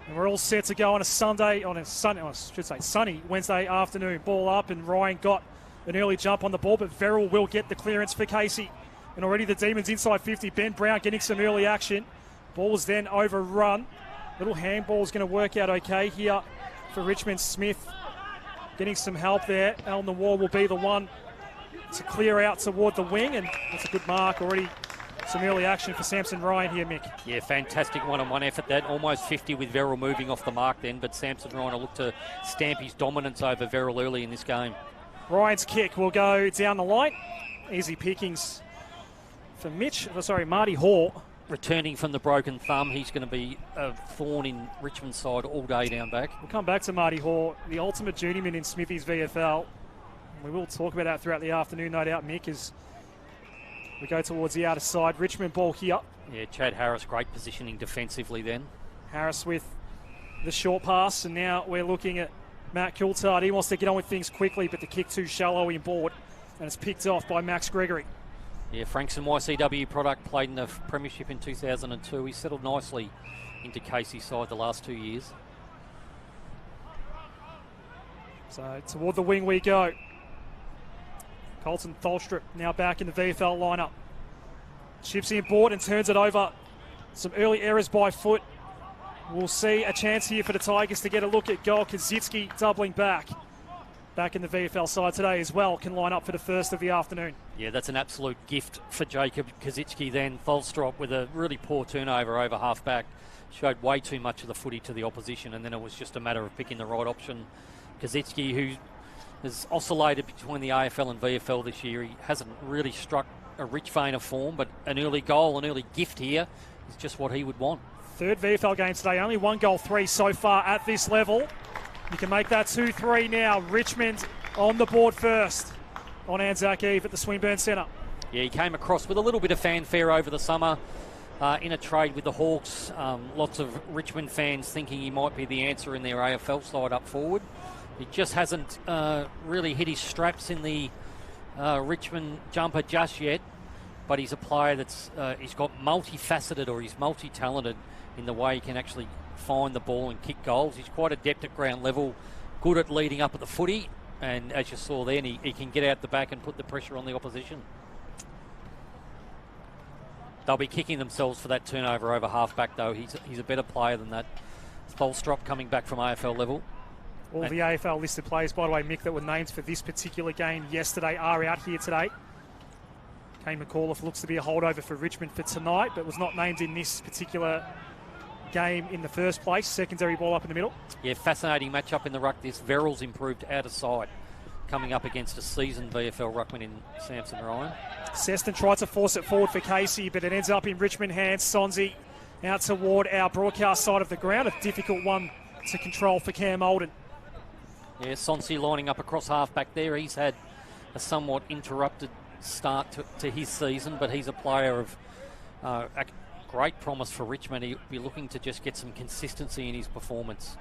And we're all set to go on a sunny Wednesday afternoon. Ball up, and Ryan got an early jump on the ball, but Verrill will get the clearance for Casey. And already the Demons inside 50. Ben Brown getting some early action. Ball was then overrun. Little handball is going to work out okay here for Richmond. Smith getting some help there. Al Nawar will be the one to clear out toward the wing, and that's a good mark. Already some early action for Samson Ryan here, Mick. Yeah, fantastic one-on-one effort. That almost 50 with Verrill moving off the mark then, but Samson Ryan will look to stamp his dominance over Verrill early in this game. Ryan's kick will go down the line. Easy pickings for Marty Hall. Returning from the broken thumb, he's going to be a thorn in Richmond's side all day down back. We'll come back to Marty Hall, the ultimate journeyman in Smithy's VFL. We will talk about that throughout the afternoon, no doubt, Mick, as we go towards the outer side. Richmond ball here. Yeah, Chad Harris, great positioning defensively then. Harris with the short pass, and now we're looking at Matt Coulthard. He wants to get on with things quickly, but the kick too shallow inboard, and it's picked off by Max Gregory. Yeah, Frankston YCW product, played in the premiership in 2002. He settled nicely into Casey's side the last 2 years. So toward the wing we go. Colton Tholstrup now back in the VFL lineup. Chips in board and turns it over. Some early errors by foot. We'll see a chance here for the Tigers to get a look at goal. Kazitsky doubling back. Back in the VFL side today as well, can line up for the first of the afternoon. Yeah, that's an absolute gift for Jacob Kazitsky then. Tholstrup with a really poor turnover over half-back. Showed way too much of the footy to the opposition, and then it was just a matter of picking the right option. Kazitsky, who has oscillated between the AFL and VFL this year, he hasn't really struck a rich vein of form, but an early goal, an early gift here is just what he would want. Third VFL game today, only 1 goal, 3 so far at this level. You can make that 2-3 now. Richmond on the board first on Anzac Eve at the Swinburne Centre. Yeah, he came across with a little bit of fanfare over the summer in a trade with the Hawks. Lots of Richmond fans thinking he might be the answer in their AFL side up forward. He just hasn't really hit his straps in the Richmond jumper just yet, but he's a player that's he's got multifaceted, or he's multi-talented in the way he can actually find the ball and kick goals. He's quite adept at ground level, good at leading up at the footy, and as you saw then, he can get out the back and put the pressure on the opposition. They'll be kicking themselves for that turnover over half-back, though. He's a better player than that. Tholstrup coming back from AFL level. All the AFL listed players, by the way, Mick, that were named for this particular game yesterday are out here today. Kane McAuliffe looks to be a holdover for Richmond for tonight, but was not named in this particular game in the first place. Secondary ball up in the middle. Yeah, fascinating matchup in the ruck. This Verrill's improved out of sight, coming up against a seasoned VFL ruckman in Samson Ryan. Seston tried to force it forward for Casey, but it ends up in Richmond hands. Sonzi out toward our broadcast side of the ground. A difficult one to control for Cam Olden. Yeah, Sonsi lining up across half back there. He's had a somewhat interrupted start to his season, but he's a player of a great promise for Richmond. He'll be looking to just get some consistency in his performance.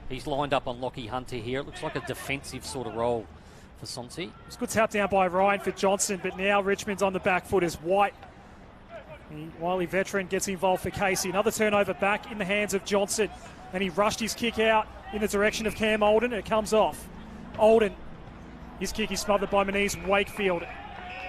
He's lined up on Lockie Hunter here. It looks like a defensive sort of role for Sonsi. It's a good tap down by Ryan for Johnson, but now Richmond's on the back foot as White, the wily veteran, gets involved for Casey. Another turnover back in the hands of Johnson, and he rushed his kick out in the direction of Cam Olden, and it comes off. Olden, his kick is smothered by Manise Wakefield.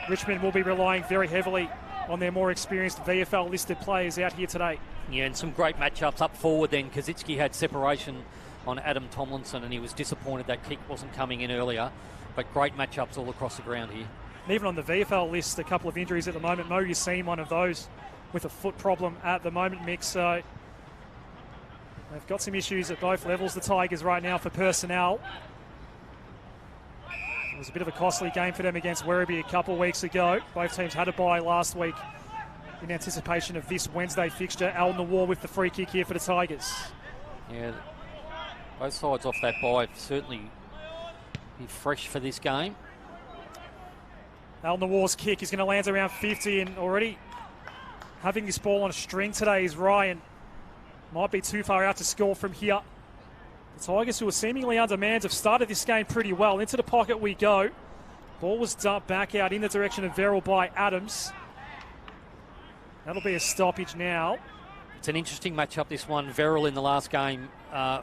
Richmond will be relying very heavily on their more experienced VFL-listed players out here today. Yeah, and some great matchups up forward then. Kazitsky had separation on Adam Tomlinson, and he was disappointed that kick wasn't coming in earlier. But great matchups all across the ground here. And even on the VFL list, a couple of injuries at the moment. Mo Yassine, one of those, with a foot problem at the moment, Mick. So they've got some issues at both levels, the Tigers, right now for personnel. It was a bit of a costly game for them against Werribee a couple of weeks ago. Both teams had a bye last week in anticipation of this Wednesday fixture. Al Nawar with the free kick here for the Tigers. Yeah, both sides off that bye certainly be fresh for this game. Al Nawar's kick is going to land around 50, and already having this ball on a string today is Ryan. Might be too far out to score from here. The Tigers, who are seemingly undermanned, have started this game pretty well. Into the pocket we go. Ball was dumped back out in the direction of Verrill by Adams. That'll be a stoppage now It's an interesting matchup, this one. Verrill in the last game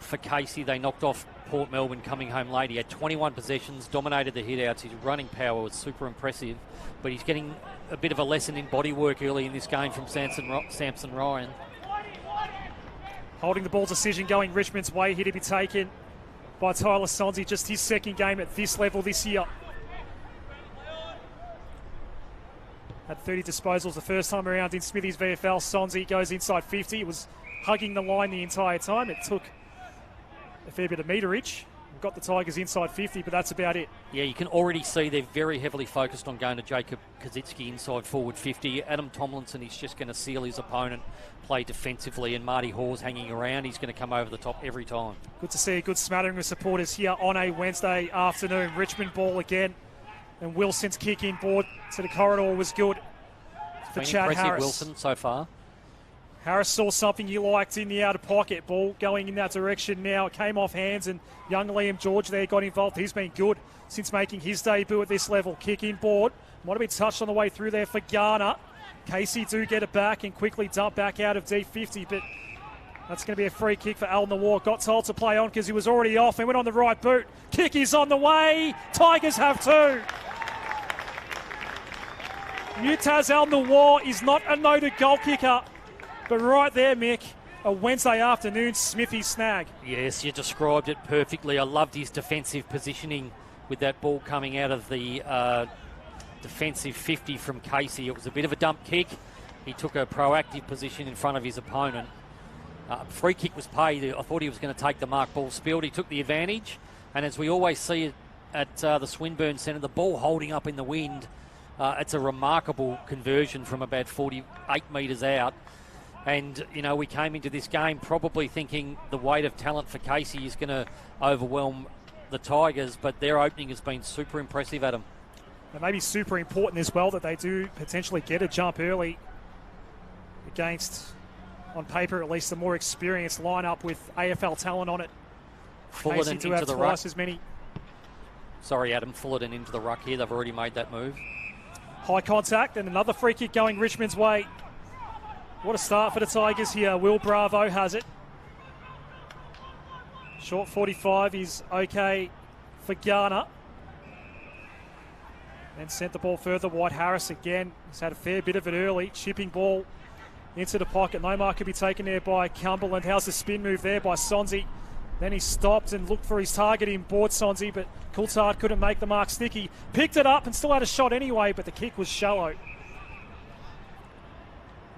for Casey. They knocked off Port Melbourne coming home late. He had 21 possessions, dominated the hit-outs. His running power was super impressive, but he's getting a bit of a lesson in body work early in this game from Samson Ryan. Holding the ball decision going Richmond's way here to be taken by Tyler Sonsie. Just his second game at this level this year. Had 30 disposals the first time around in Smithy's VFL. Sonsie goes inside 50. It was hugging the line the entire time. It took a fair bit of meterage. Got the Tigers inside 50, but that's about it. Yeah, you can already see they're very heavily focused on going to Jacob Kazitsky inside forward 50. Adam Tomlinson is just going to seal his opponent, play defensively, and Marty Hawes hanging around. He's going to come over the top every time. Good to see a good smattering of supporters here on a Wednesday afternoon. Richmond ball again, and Wilson's kick in board to the corridor was good for Chad Harris. Wilson so far. Harris saw something he liked in the outer pocket. Ball going in that direction now. It came off hands, and young Liam George there got involved. He's been good since making his debut at this level. Kick in board. Might have been touched on the way through there for Garner. Casey do get it back and quickly dump back out of D50, but that's going to be a free kick for Al Nawar. Got told to play on because he was already off and went on the right boot. Kick is on the way. Tigers have two. Utah's Al Nawar is not a noted goal kicker. But right there, Mick, a Wednesday afternoon Smithy snag. Yes, you described it perfectly. I loved his defensive positioning with that ball coming out of the defensive 50 from Casey. It was a bit of a dump kick. He took a proactive position in front of his opponent. Free kick was paid. I thought he was going to take the mark. Ball spilled. He took the advantage. And as we always see at the Swinburne Centre, the ball holding up in the wind, it's a remarkable conversion from about 48 metres out. And, you know, we came into this game probably thinking the weight of talent for Casey is going to overwhelm the Tigers, but their opening has been super impressive, Adam. It may be super important as well that they do potentially get a jump early against, on paper at least, a more experienced lineup with AFL talent on it. Fullerton into the ruck. As many. Sorry, Adam, Fullerton into the ruck here. They've already made that move. High contact and another free kick going Richmond's way. What a start for the Tigers here. Will Bravo has it. Short 45 is okay for Garner. Then sent the ball further wide. Harris again. He's had a fair bit of it early. Chipping ball into the pocket. No mark could be taken there by Cumberland. How's the spin move there by Sonsie? Then he stopped and looked for his target in board Sonsie, but Coulthard couldn't make the mark sticky. Picked it up and still had a shot anyway, but the kick was shallow.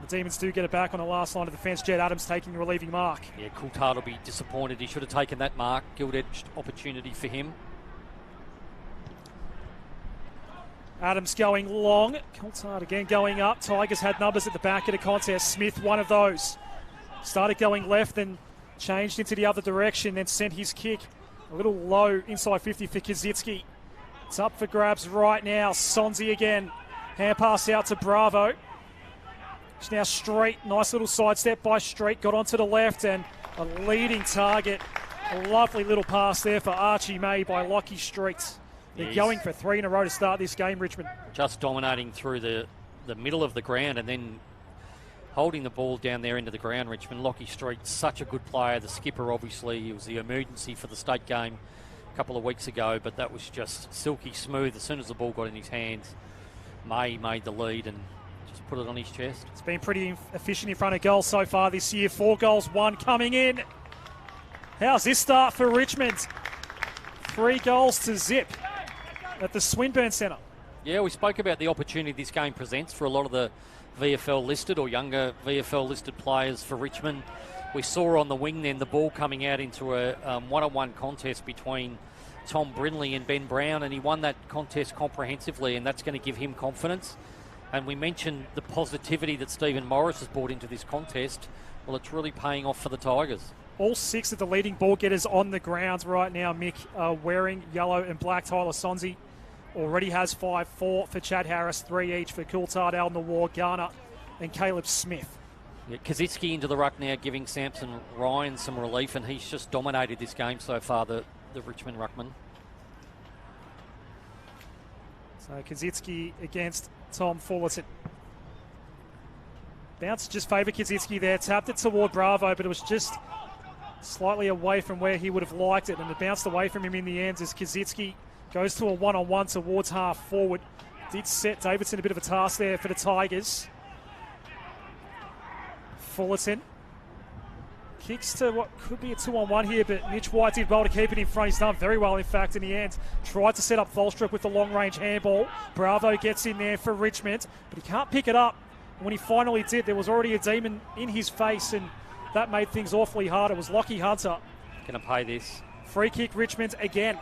The Demons do get it back on the last line of defence. Jed Adams taking the relieving mark. Yeah, Coulthard will be disappointed. He should have taken that mark. Gilt-edged opportunity for him. Adams going long. Coulthard again going up. Tigers had numbers at the back of the contest. Smith, one of those. Started going left and changed into the other direction, then sent his kick a little low inside 50 for Kazitsky. It's up for grabs right now. Sonsie again. Hand pass out to Bravo. It's now Street. Nice little sidestep by Street. Got onto the left and a leading target. A lovely little pass there for Archie May by Lockie Street. They're going for three in a row to start this game, Richmond. Just dominating through the middle of the ground and then holding the ball down there into the ground, Richmond. Lockie Street, such a good player. The skipper, obviously, he was the emergency for the state game a couple of weeks ago, but that was just silky smooth. As soon as the ball got in his hands, May made the lead and just put it on his chest. It's been pretty efficient in front of goal so far this year. 4 goals, 1 coming in. How's this start for Richmond? 3 goals to zip at the Swinburne Centre. Yeah, we spoke about the opportunity this game presents for a lot of the VFL listed or younger VFL listed players for Richmond. We saw on the wing then the ball coming out into a one-on-one contest between Tom Brindley and Ben Brown, and he won that contest comprehensively, and that's going to give him confidence. And we mentioned the positivity that Stephen Morris has brought into this contest. Well, it's really paying off for the Tigers. All 6 of the leading ball getters on the ground right now, Mick, are wearing yellow and black. Tyler Sonsie already has 5, 4 for Chad Harris, 3 each for Coulthard, Al Nawar, Garner and Caleb Smith. Yeah, Kazitsky into the ruck now, giving Samson Ryan some relief, and he's just dominated this game so far, the Richmond ruckman. So Kazitsky against Tom Fullerton. Bounce just favoured Kaczynski there. Tapped it toward Bravo, but it was just slightly away from where he would have liked it. And it bounced away from him in the end as Kaczynski goes to a one-on-one towards half forward. Did set Davidson a bit of a task there for the Tigers. Fullerton kicks to what could be a 2-on-1 here, but Mitch White did well to keep it in front. He's done very well, in fact, in the end. Tried to set up Volstrup with the long-range handball. Bravo gets in there for Richmond, but he can't pick it up. When he finally did, there was already a demon in his face, and that made things awfully hard. It was Lockie Hunter. Going to pay this. Free kick, Richmond again.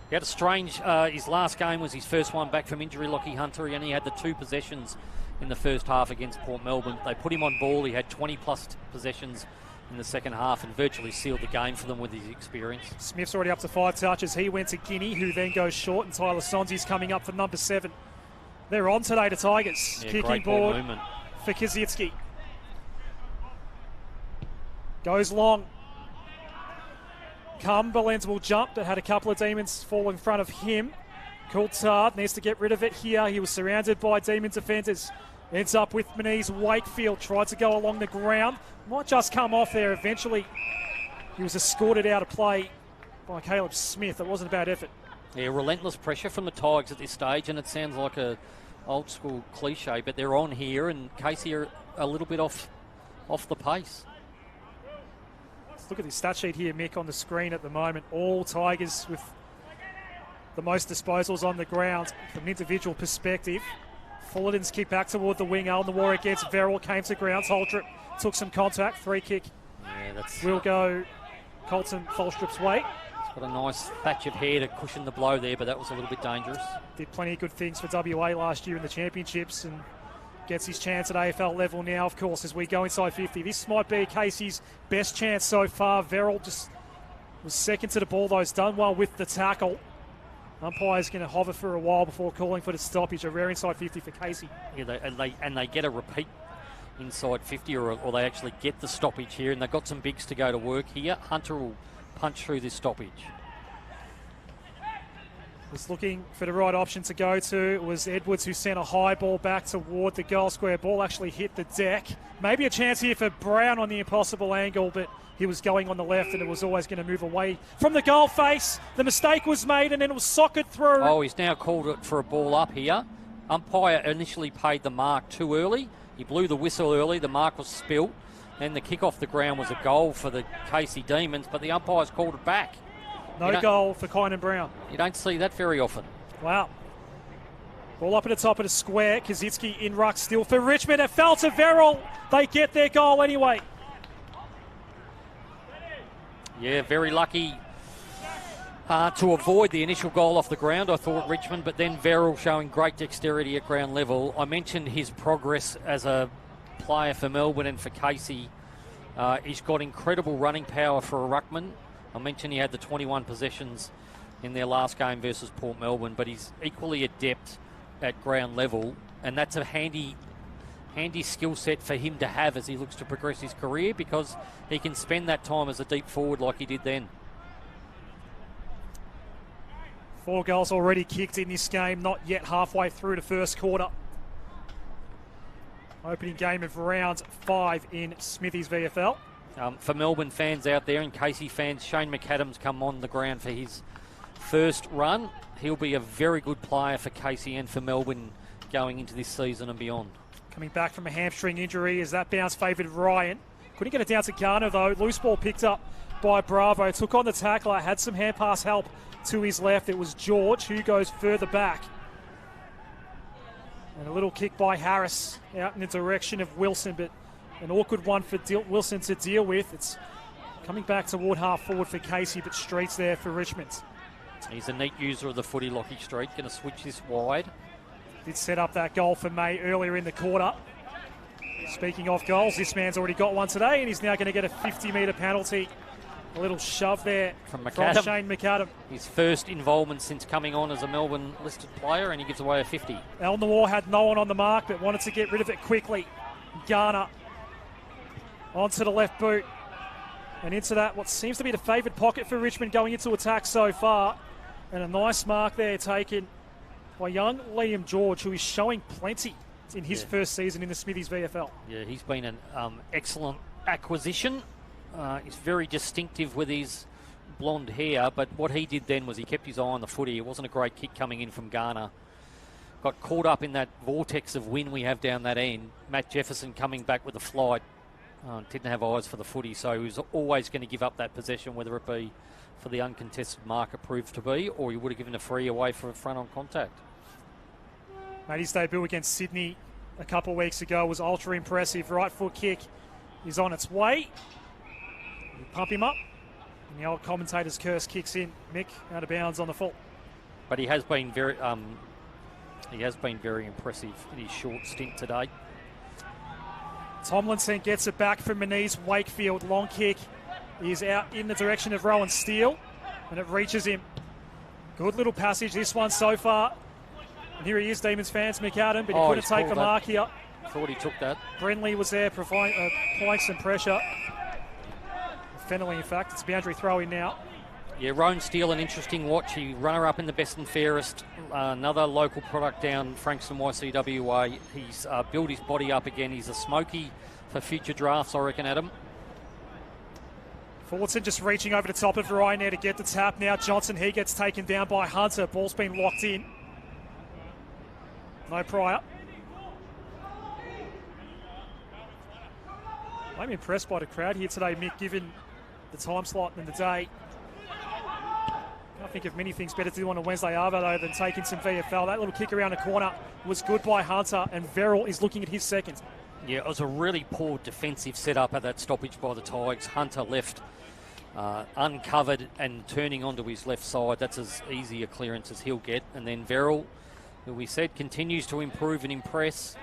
He had a strange, his last game was his first one back from injury, Lockie Hunter. He only had the 2 possessions in the first half against Port Melbourne. They put him on ball. He had 20-plus possessions in the second half and virtually sealed the game for them with his experience. Smith's already up to 5 touches. He went to Guinea, who then goes short, and Tyler Sonzi's coming up for number 7. They're on today, the Tigers. Yeah, kicking board for Kaczynski. Goes long. Cumberland will jump, but had a couple of demons fall in front of him. Coulthard needs to get rid of it here. He was surrounded by demon defenders. Ends up with Manise Wakefield. Tried to go along the ground. Might just come off there eventually. He was escorted out of play by Caleb Smith. It wasn't a bad effort. Yeah, relentless pressure from the Tigers at this stage, and it sounds like a old school cliche, but they're on here, and Casey are a little bit off the pace. Let's look at the stat sheet here, Mick, on the screen at the moment. All Tigers with the most disposals on the ground from an individual perspective. Fullerton's kick back toward the wing. Alden War against Verrill, came to ground. Holtrip took some contact. Free kick will go Colton Volstrup's way. Got a nice thatch of hair to cushion the blow there, but that was a little bit dangerous. Did plenty of good things for WA last year in the championships and gets his chance at AFL level now, of course, as we go inside 50. This might be Casey's best chance so far. Verrill just was second to the ball, though. He's done well with the tackle. Umpire's going to hover for a while before calling for the stoppage. A rare inside 50 for Casey. Yeah, they get a repeat inside 50, or they actually get the stoppage here, and they've got some bigs to go to work here. Hunter will punch through this stoppage. Was looking for the right option to go to. It was Edwards who sent a high ball back toward the goal square. Ball actually hit the deck. Maybe a chance here for Brown on the impossible angle, but he was going on the left and it was always going to move away from the goal face. The mistake was made and then it was socked through. Oh, he's now called it for a ball up here. Umpire initially paid the mark too early. He blew the whistle early. The mark was spilt. Then the kick off the ground was a goal for the Casey Demons, but the umpires called it back. No goal for Kynan Brown. You don't see that very often. Wow. Ball up at the top of the square. Kaczynski in ruck still for Richmond. It fell to Verrill. They get their goal anyway. Yeah, very lucky to avoid the initial goal off the ground, I thought, Richmond, but then Verrill showing great dexterity at ground level. I mentioned his progress as a player for Melbourne and for Casey. He's got incredible running power for a ruckman. I mentioned he had the 21 possessions in their last game versus Port Melbourne, but he's equally adept at ground level, and that's a handy skill set for him to have as he looks to progress his career, because he can spend that time as a deep forward like he did then. 4 goals already kicked in this game, not yet halfway through the first quarter. Opening game of round 5 in Smithy's VFL. For Melbourne fans out there and Casey fans, Shane McAdams come on the ground for his first run. He'll be a very good player for Casey and for Melbourne going into this season and beyond. Coming back from a hamstring injury as that bounce favoured Ryan. Couldn't get it down to Garner though. Loose ball picked up by Bravo. Took on the tackler, had some hand pass help to his left. It was George who goes further back. And a little kick by Harris out in the direction of Wilson, but an awkward one for Wilson to deal with. It's coming back toward half forward for Casey, but Street's there for Richmond. He's a neat user of the footy, Lockie Street. Going to switch this wide. Did set up that goal for May earlier in the quarter. Speaking of goals, this man's already got one today, and he's now going to get a 50-metre penalty. A little shove there from Shane McAdam. His first involvement since coming on as a Melbourne-listed player, and he gives away a 50. El Noor had no one on the mark, but wanted to get rid of it quickly. Garner onto the left boot and into that, what seems to be the favoured pocket for Richmond going into attack so far. And a nice mark there taken by young Liam George, who is showing plenty in his first season in the Smithies VFL. Yeah, he's been an excellent acquisition. He's very distinctive with his blonde hair, but what he did then was he kept his eye on the footy. It wasn't a great kick coming in from Ghana. Got caught up in that vortex of wind we have down that end. Matt Jefferson coming back with a flight. Didn't have eyes for the footy, so he was always going to give up that possession, whether it be for the uncontested mark it proved to be, or he would have given a free away for a front-on contact. Matty's debut against Sydney a couple of weeks ago was ultra impressive. Right foot kick is on its way. You pump him up, and the old commentator's curse kicks in. Mick out of bounds on the full. But he has been very impressive in his short stint today. Tomlinson gets it back from Manise Wakefield. Long kick is out in the direction of Rowan Steele, and it reaches him. Good little passage, this one so far. And here he is, Demons fans, McAdam, but he couldn't take the mark here. Thought he took that. Brenley was there applying some pressure. Fennelly, in fact. It's a boundary throw in now. Yeah, Rowan Steele, an interesting watch. He runner-up in the best and fairest. Another local product down Frankston YCWA. He's built his body up again. He's a smoky for future drafts, I reckon, Adam. Fullerton just reaching over the top of Ryan there to get the tap. Now Johnson, he gets taken down by Hunter. Ball's been locked in. No prior. I'm impressed by the crowd here today, Mick, given the time slot in the day. I think of many things better to do on a Wednesday arvo than taking some VFL. That little kick around the corner was good by Hunter, and Verrill is looking at his second. Yeah, it was a really poor defensive setup at that stoppage by the Tigers. Hunter left uncovered and turning onto his left side. That's as easy a clearance as he'll get. And then Verrill, who we said continues to improve and impress.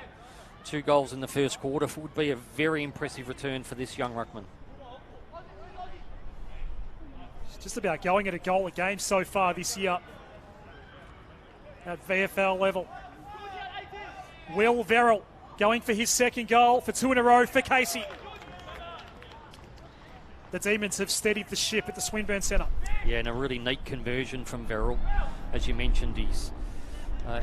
2 goals in the first quarter would be a very impressive return for this young ruckman. It's just about going at a goal a game so far this year at VFL level. Will Verrill going for his second goal for 2 in a row for Casey. The Demons have steadied the ship at the Swinburne Centre. Yeah, and a really neat conversion from Verrill. As you mentioned, he's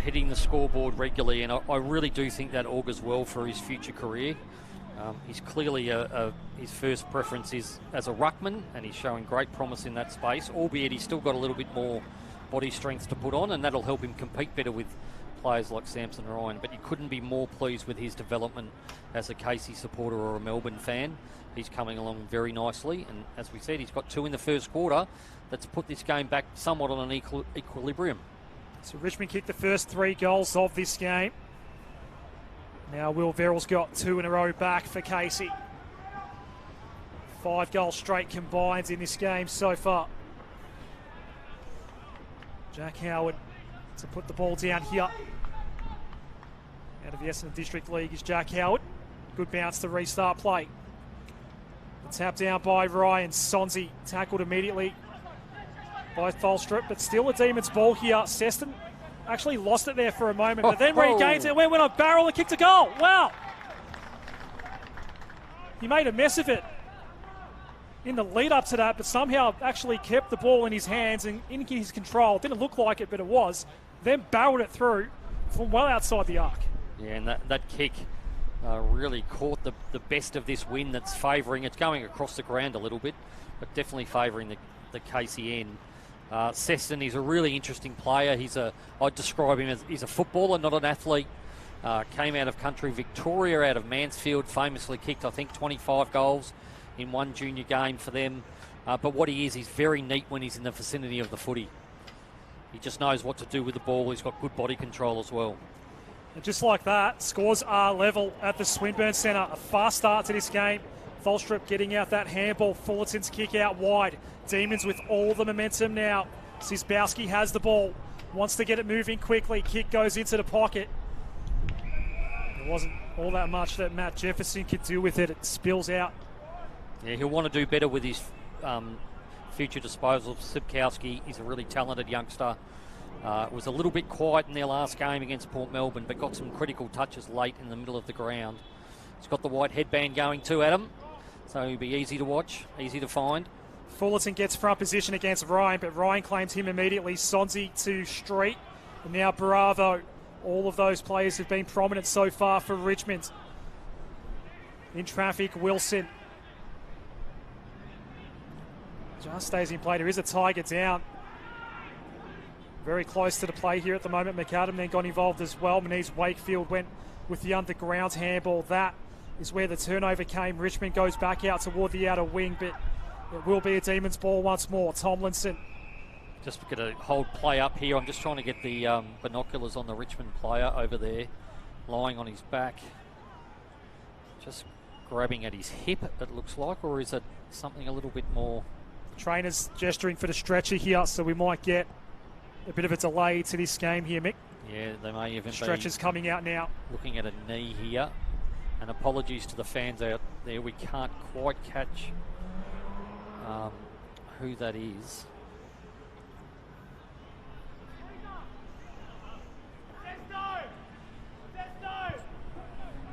hitting the scoreboard regularly, and I really do think that augurs well for his future career. He's clearly his first preference is as a ruckman, and he's showing great promise in that space, albeit he's still got a little bit more body strength to put on, and that'll help him compete better with players like Samson Ryan. But you couldn't be more pleased with his development as a Casey supporter or a Melbourne fan. He's coming along very nicely, and as we said, he's got 2 in the first quarter. That's put this game back somewhat on an equilibrium. So Richmond kicked the first 3 goals of this game. Now Will Verrill's got 2 in a row back for Casey. 5 goals straight combined in this game so far. Jack Howard to put the ball down here. Out of the Essendon District League is Jack Howard. Good bounce to restart play. The tap down by Ryan. Sonzi tackled immediately by Tholstrup, but still a Demons ball here. Seston actually lost it there for a moment, but then regains it. Went on barrel and kicked a goal. Wow. He made a mess of it in the lead up to that, but somehow actually kept the ball in his hands and in his control. Didn't look like it, but it was. Then barreled it through from well outside the arc. Yeah, and that kick really caught the best of this wind that's favouring. It's going across the ground a little bit, but definitely favouring the Casey end. Seston is a really interesting player. I'd describe him as he's a footballer, not an athlete. Came out of country Victoria, out of Mansfield, famously kicked, I think, 25 goals in one junior game for them. But what he is, he's very neat when he's in the vicinity of the footy. He just knows what to do with the ball. He's got good body control as well. And just like that, scores are level at the Swinburne Centre. A fast start to this game. Tholstrup getting out that handball. Fullerton's kick out wide. Demons with all the momentum now. Sisbowski has the ball. Wants to get it moving quickly. Kick goes into the pocket. There wasn't all that much that Matt Jefferson could do with it. It spills out. Yeah, he'll want to do better with his future disposal. Sibkowski is a really talented youngster. Was a little bit quiet in their last game against Port Melbourne, but got some critical touches late in the middle of the ground. He's got the white headband going too, Adam, so he'll be easy to watch, easy to find. Fullerton gets front position against Ryan, but Ryan claims him immediately. Sonzi to Street, and now Bravo All of those players have been prominent so far for Richmond. In traffic, Wilson. Just stays in play. There is a Tiger down. Very close to the play here at the moment. McAdam then got involved as well. Manise Wakefield went with the underground handball. That is where the turnover came. Richmond goes back out toward the outer wing, but it will be a Demons ball once more. Tomlinson. Just going to hold play up here. I'm just trying to get the binoculars on the Richmond player over there, lying on his back. Just grabbing at his hip, it looks like, or is it something a little bit more? Trainers gesturing for the stretcher here, so we might get a bit of a delay to this game here, Mick. Yeah, they may even stretchers coming out now. Looking at a knee here. And apologies to the fans out there. We can't quite catch who that is.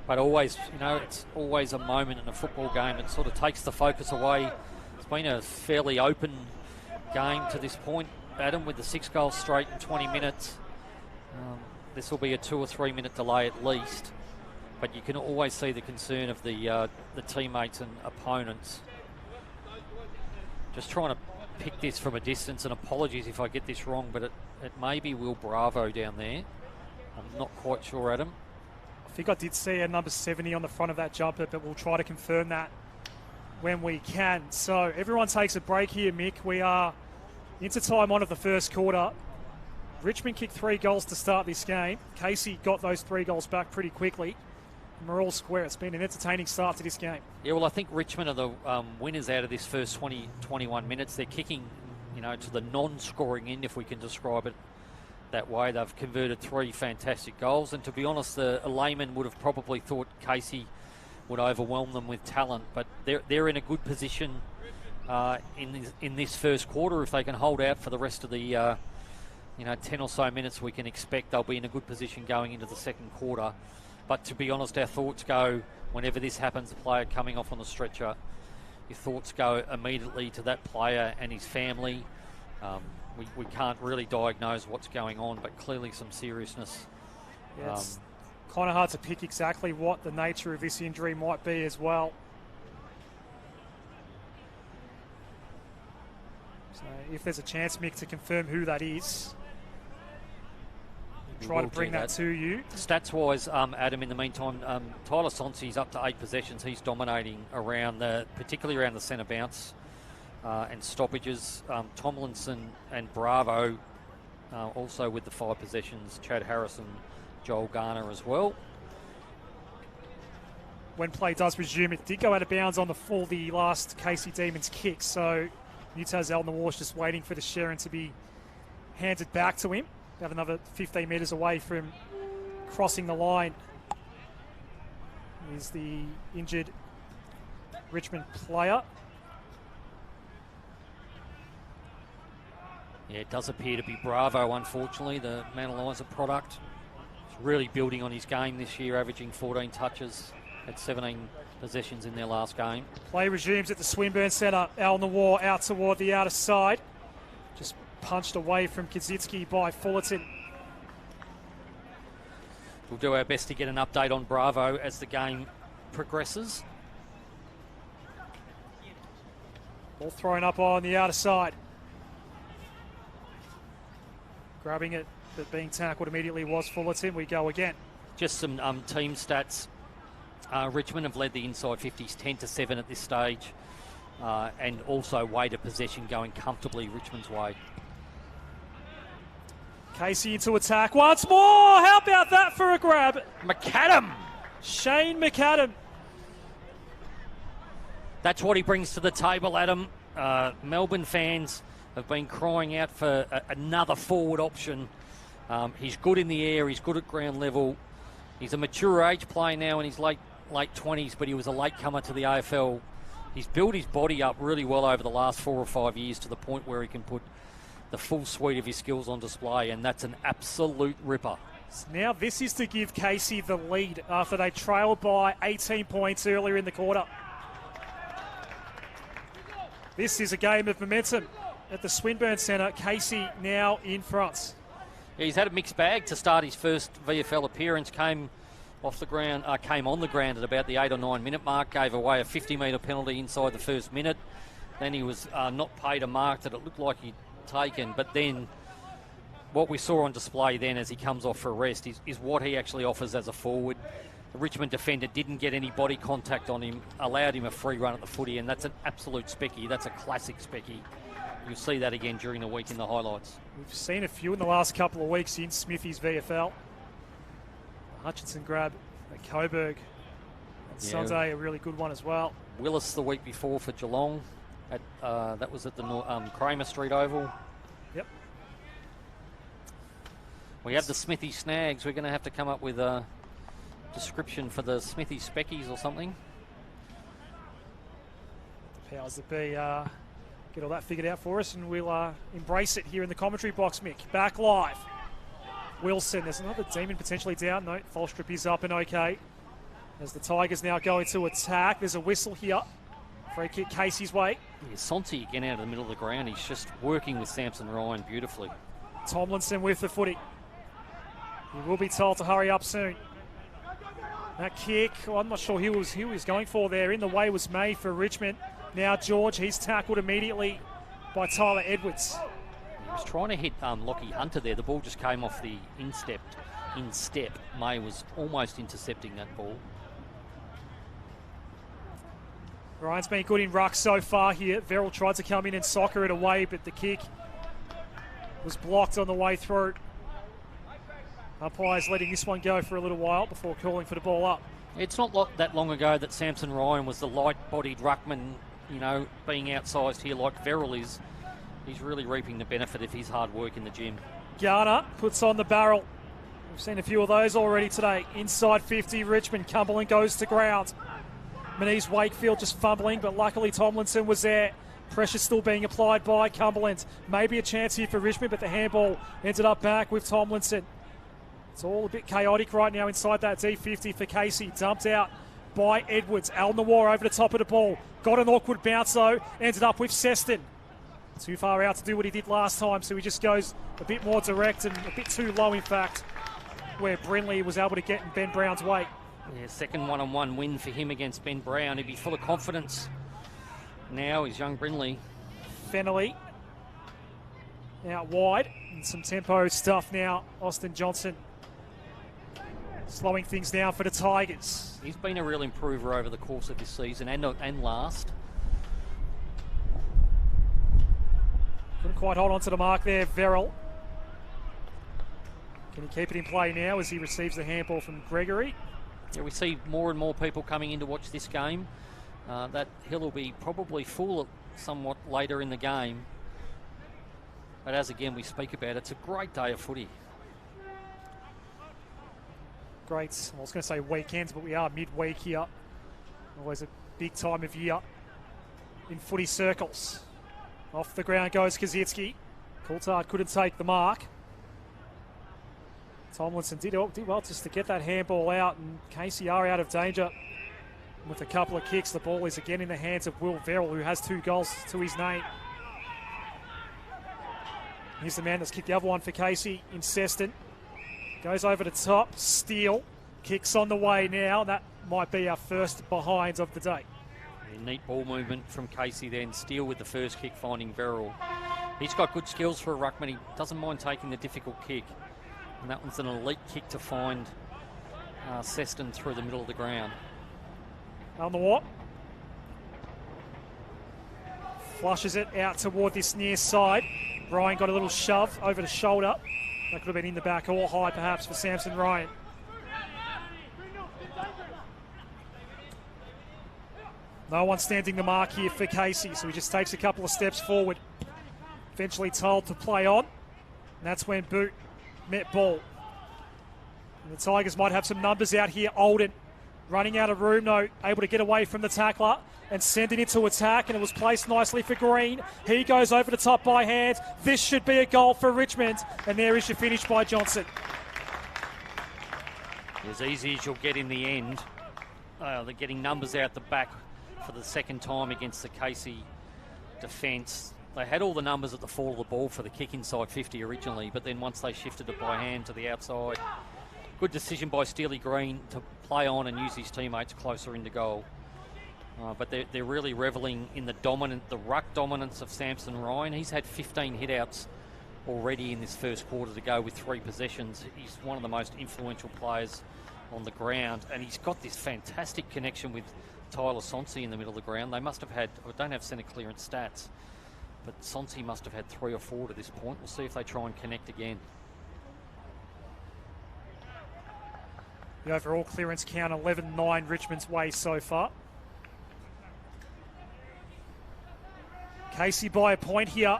But always, you know, it's always a moment in a football game. It sort of takes the focus away. It's been a fairly open game to this point. Adam with the 6 goals straight in 20 minutes. This will be a 2 or 3 minute delay at least. But you can always see the concern of the teammates and opponents. Just trying to pick this from a distance, and apologies if I get this wrong, but it may be Will Bravo down there. I'm not quite sure, Adam. I think I did see a number 70 on the front of that jumper, but we'll try to confirm that when we can. So everyone takes a break here, Mick. We are into time on of the first quarter. Richmond kicked 3 goals to start this game. Casey got those 3 goals back pretty quickly. And we're all square. It's been an entertaining start to this game. Yeah, well, I think Richmond are the winners out of this first 20, 21 minutes. They're kicking, you know, to the non-scoring end, if we can describe it that way. They've converted 3 fantastic goals, and to be honest, a layman would have probably thought Casey would overwhelm them with talent, but they're in a good position in this first quarter. If they can hold out for the rest of the 10 or so minutes, we can expect they'll be in a good position going into the second quarter. But to be honest, our thoughts go, whenever this happens, the player coming off on the stretcher, your thoughts go immediately to that player and his family. We can't really diagnose what's going on, but clearly some seriousness. Yeah, it's kind of hard to pick exactly what the nature of this injury might be as well. So if there's a chance, Mick, to confirm who that is, we'll try to bring that to you. Stats-wise, Adam, in the meantime, Tyler Sonsi's up to 8 possessions. He's dominating particularly around the centre bounce. And stoppages. Tomlinson and Bravo also with the 5 possessions. Chad Harrison, Joel Garner as well. When play does resume, it did go out of bounds on the last Casey Demons kick, so Utah's Al Nawar's just waiting for the Sharon to be handed back to him. About another 15 metres away from crossing the line is the injured Richmond player. Yeah, it does appear to be Bravo, unfortunately, the Mount Eliza product. He's really building on his game this year, averaging 14 touches, had 17 possessions in their last game. Play resumes at the Swinburne Centre. Al Nawar out toward the outer side. Just punched away from Kaczynski by Fullerton. We'll do our best to get an update on Bravo as the game progresses. Ball thrown up on the outer side. Grabbing it, but being tackled immediately was Fullerton. We go again. Just some team stats. Richmond have led the inside 50s 10-7 at this stage, and also weighted possession going comfortably Richmond's way. Casey into attack once more. How about that for a grab? McAdam! Shane McAdam. That's what he brings to the table, Adam. Melbourne fans have been crying out for another forward option. He's good in the air, he's good at ground level. He's a mature age player now in his late 20s, but he was a latecomer to the AFL. He's built his body up really well over the last 4 or 5 years to the point where he can put the full suite of his skills on display, and that's an absolute ripper. Now this is to give Casey the lead after they trailed by 18 points earlier in the quarter. This is a game of momentum at the Swinburne Centre. Casey now in front. Yeah, he's had a mixed bag to start his first VFL appearance. Came on the ground at about the 8 or 9 minute mark, gave away a 50-metre penalty inside the first minute. Then he was not paid a mark that it looked like he'd taken. But then what we saw on display then as he comes off for a rest is what he actually offers as a forward. The Richmond defender didn't get any body contact on him, allowed him a free run at the footy, and that's an absolute specky. That's a classic specky. You'll see that again during the week in the highlights. We've seen a few in the last couple of weeks in Smithy's VFL. Hutchinson grab at Coburg. And Sunday, a really good one as well. Willis the week before for Geelong. That was at the Kramer Street Oval. Yep. We have the Smithy snags. We're going to have to come up with a description for the Smithy speckies or something. The powers that be get all that figured out for us, and we'll embrace it here in the commentary box, Mick. Back live. Wilson, there's another Demon potentially down. No, Falstrip is up and okay. As the Tigers now go into attack, there's a whistle here. Free kick Casey's way. Yeah, Sonsi again out of the middle of the ground. He's just working with Samson Ryan beautifully. Tomlinson with the footy. He will be told to hurry up soon. That kick, I'm not sure who he was going for there. In the way was made for Richmond. Now George, he's tackled immediately by Tyler Edwards. He was trying to hit Lockie Hunter there. The ball just came off the instep. May was almost intercepting that ball. Ryan's been good in ruck so far here. Verrill tried to come in and soccer it away, but the kick was blocked on the way through. Umpires letting this one go for a little while before calling for the ball up. It's not that long ago that Samson Ryan was the light-bodied ruckman, being outsized here like Verrill is. He's really reaping the benefit of his hard work in the gym. Garner puts on the barrel. We've seen a few of those already today. Inside 50, Richmond. Cumberland goes to ground. Manise Wakefield just fumbling, but luckily Tomlinson was there. Pressure still being applied by Cumberland. Maybe a chance here for Richmond, but the handball ended up back with Tomlinson. It's all a bit chaotic right now inside that D50 for Casey. Dumped out by Edwards. Al Nawar over the top of the ball. Got an awkward bounce though. Ended up with Seston. Too far out to do what he did last time, so he just goes a bit more direct and a bit too low, in fact, where Brindley was able to get in Ben Brown's way. Yeah, second one-on-one win for him against Ben Brown. He'd be full of confidence. Now he's young Brindley. Fennelly out wide. And some tempo stuff now. Austin Johnson slowing things down for the Tigers. He's been a real improver over the course of this season and last. Couldn't quite hold on to the mark there, Verrill. Can he keep it in play now as he receives the handball from Gregory? Yeah, we see more and more people coming in to watch this game. That hill will be probably full somewhat later in the game. But as again we speak about, it's a great day of footy. Great, I was going to say weekends, but we are midweek here. Always a big time of year in footy circles. Off the ground goes Kaczynski. Coulthard couldn't take the mark. Tomlinson did well just to get that handball out, and Casey are out of danger. With a couple of kicks, the ball is again in the hands of Will Verrill, who has 2 goals to his name. Here's the man that's kicked the other one for Casey in Seston. Goes over the top, Steele. Kicks on the way now. That might be our first behind of the day. Yeah, neat ball movement from Casey then. Steele with the first kick, finding Verrill. He's got good skills for a ruckman. He doesn't mind taking the difficult kick. And that one's an elite kick to find Seston through the middle of the ground. On the what? Flushes it out toward this near side. Ryan got a little shove over the shoulder. That could have been in the back or high perhaps for Samson Ryan. No one standing the mark here for Casey, so he just takes a couple of steps forward. Eventually told to play on. And that's when Boot met ball. And the Tigers might have some numbers out here. Olden running out of room, though, able to get away from the tackler and send it into attack, and it was placed nicely for Green. He goes over the top by hand. This should be a goal for Richmond, and there is your finish by Johnson. As easy as you'll get in the end. They're getting numbers out the back for the second time against the Casey defence. They had all the numbers at the fall of the ball for the kick inside 50 originally, but then once they shifted it by hand to the outside, good decision by Steely Green to play on and use his teammates closer into goal. But they're really revelling in the ruck dominance of Samson Ryan. He's had 15 hitouts already in this first quarter to go with 3 possessions. He's one of the most influential players on the ground, and he's got this fantastic connection with Tyler Sonsi in the middle of the ground. They must have had, I don't have centre clearance stats, but Sonsi must have had 3 or 4 to this point. We'll see if they try and connect again. The overall clearance count 11-9 Richmond's way so far. Casey by a point here.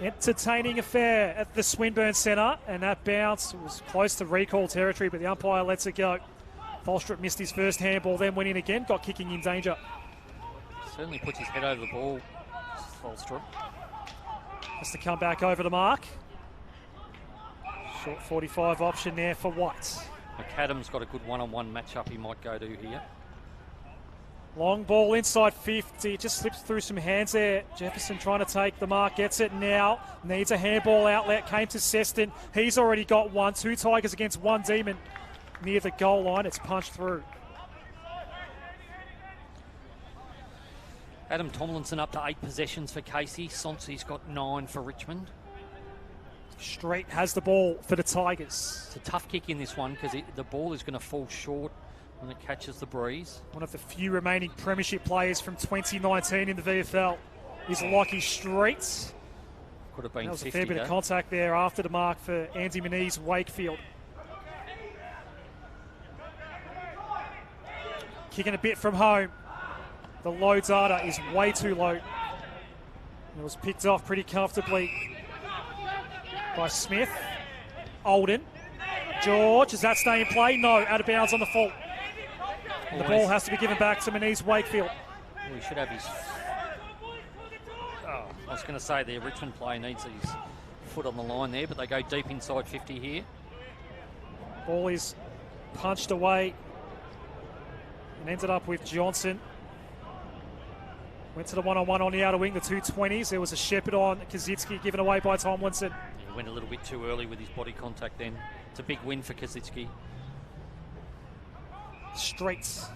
Entertaining affair at the Swinburne Centre, and that bounce was close to recall territory, but the umpire lets it go. Tholstrup missed his first handball, then went in again, got kicking in danger. Certainly puts his head over the ball, Tholstrup. Has to come back over the mark. Short 45 option there for White. McAdam's got a good one-on-one matchup he might go to here. Long ball inside 50, just slips through some hands there. Jefferson trying to take the mark, gets it now. Needs a handball outlet, came to Seston. He's already got 1. 2 Tigers against 1 Demon near the goal line. It's punched through. Adam Tomlinson up to 8 possessions for Casey. Sonsi's got 9 for Richmond. Street has the ball for the Tigers. It's a tough kick in this one because the ball is going to fall short when it catches the breeze. One of the few remaining premiership players from 2019 in the VFL is Lockie Street. Could have been 50. That was a fair bit of contact there after the mark for Andy Moniz, Wakefield. Kicking a bit from home. The low data is way too low. It was picked off pretty comfortably by Smith. Olden. George, does that stay in play? No, out of bounds on the full. The ball has to be given back to Moniz Wakefield. We should have his... I was going to say the Richmond player needs his foot on the line there, but they go deep inside 50 here. Ball is punched away and ended up with Johnson. Went to the one-on-one on the outer wing, the 220s. There was a shepherd on Kazitsky given away by Tomlinson. He went a little bit too early with his body contact then. It's a big win for Kazitsky. Streets.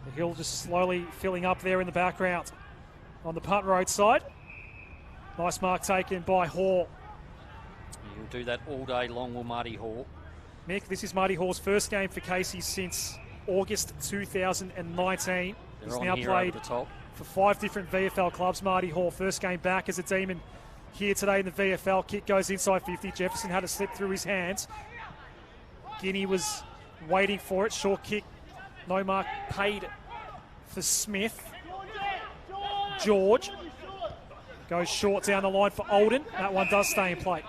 The hill just slowly filling up there in the background on the Punt Road side. Nice mark taken by Hall. He'll do that all day long, will Marty Hall. Mick, this is Marty Hall's first game for Casey since August 2019. He's now played for 5 different VFL clubs. Marty Hall, first game back as a Demon here today in the VFL. Kick goes inside 50. Jefferson had to slip through his hands. Guinea was waiting for it. Short kick. No mark paid for Smith. George goes short down the line for Olden. That one does stay in play.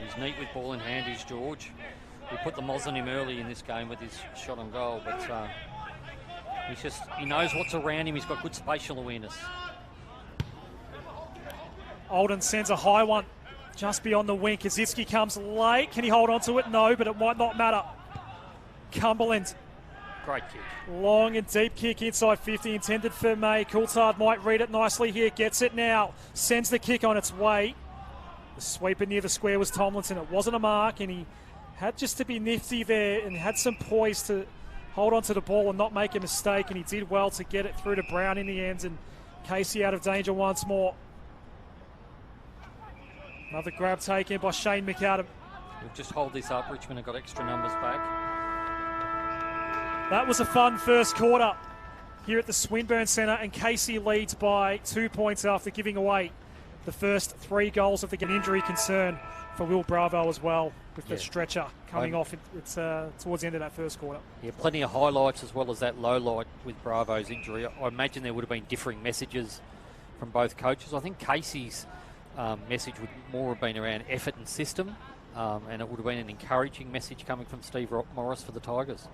He's neat with ball in hand, is George. We put the moz on him early in this game with his shot on goal, but he knows what's around him. He's got good spatial awareness. Olden sends a high one just beyond the wing. Kazitsky comes late. Can he hold on to it? No, but it might not matter. Cumberland. Great kick. Long and deep kick inside 50, intended for May. Coulthard might read it nicely here. Gets it now. Sends the kick on its way. The sweeper near the square was Tomlinson. It wasn't a mark, and he had just to be nifty there and had some poise to hold on to the ball and not make a mistake, and he did well to get it through to Brown in the end, and Casey out of danger once more. Another grab taken by Shane McAdam. We'll just hold this up. Richmond have got extra numbers back. That was a fun first quarter here at the Swinburne Centre, and Casey leads by 2 points after giving away the first 3 goals of the game. Injury concern for Will Bravo as well, with the stretcher coming off towards the end of that first quarter. Yeah, plenty of highlights as well as that low light with Bravo's injury. I imagine there would have been differing messages from both coaches. I think Casey's message would more have been around effort and system, and it would have been an encouraging message coming from Steve Morris for the Tigers.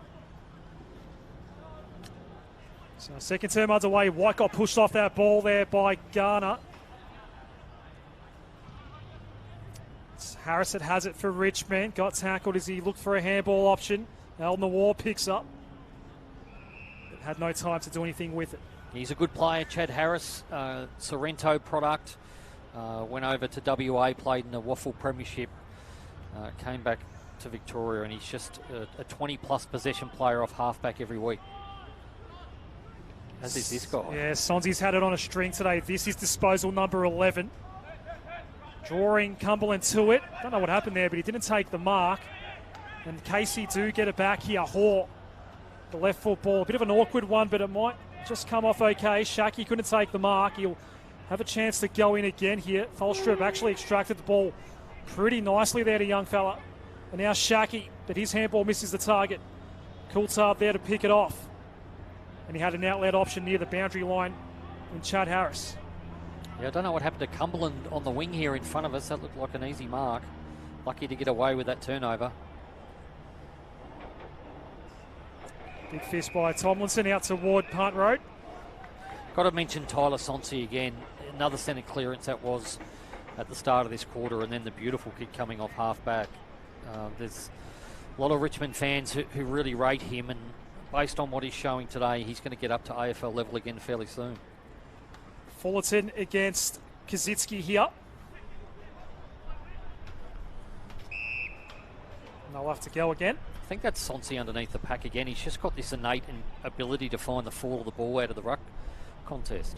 So second term underway. White got pushed off that ball there by Garner. Harrison has it for Richmond. Got tackled as he looked for a handball option. El Nawar picks up. had no time to do anything with it. He's a good player, Chad Harris, Sorrento product. Went over to WA, played in the Waffle Premiership, came back to Victoria, and he's just a 20-plus possession player off halfback every week. As is this guy. Yeah, Sonsy's had it on a string today. This is disposal number 11. Drawing Cumberland to it. Don't know what happened there, but he didn't take the mark. And Casey do get it back here. Hoare, the left foot ball. A bit of an awkward one, but it might just come off okay. Shaki couldn't take the mark. He'll have a chance to go in again here. Tholstrup actually extracted the ball pretty nicely there to young fella. And now Shaki, but his handball misses the target. Coulthard there to pick it off. And he had an outlet option near the boundary line in Chad Harris. Yeah, I don't know what happened to Cumberland on the wing here in front of us. That looked like an easy mark. Lucky to get away with that turnover. Big fist by Tomlinson out toward Punt Road. Got to mention Tyler Sonsi again. Another centre clearance that was at the start of this quarter, and then the beautiful kick coming off half-back. There's a lot of Richmond fans who really rate him, and based on what he's showing today, he's going to get up to AFL level again fairly soon. Fullerton against Kazitsky here. And they'll have to go again. I think that's Sonsi underneath the pack again. He's just got this innate ability to find the fall of the ball out of the ruck contest.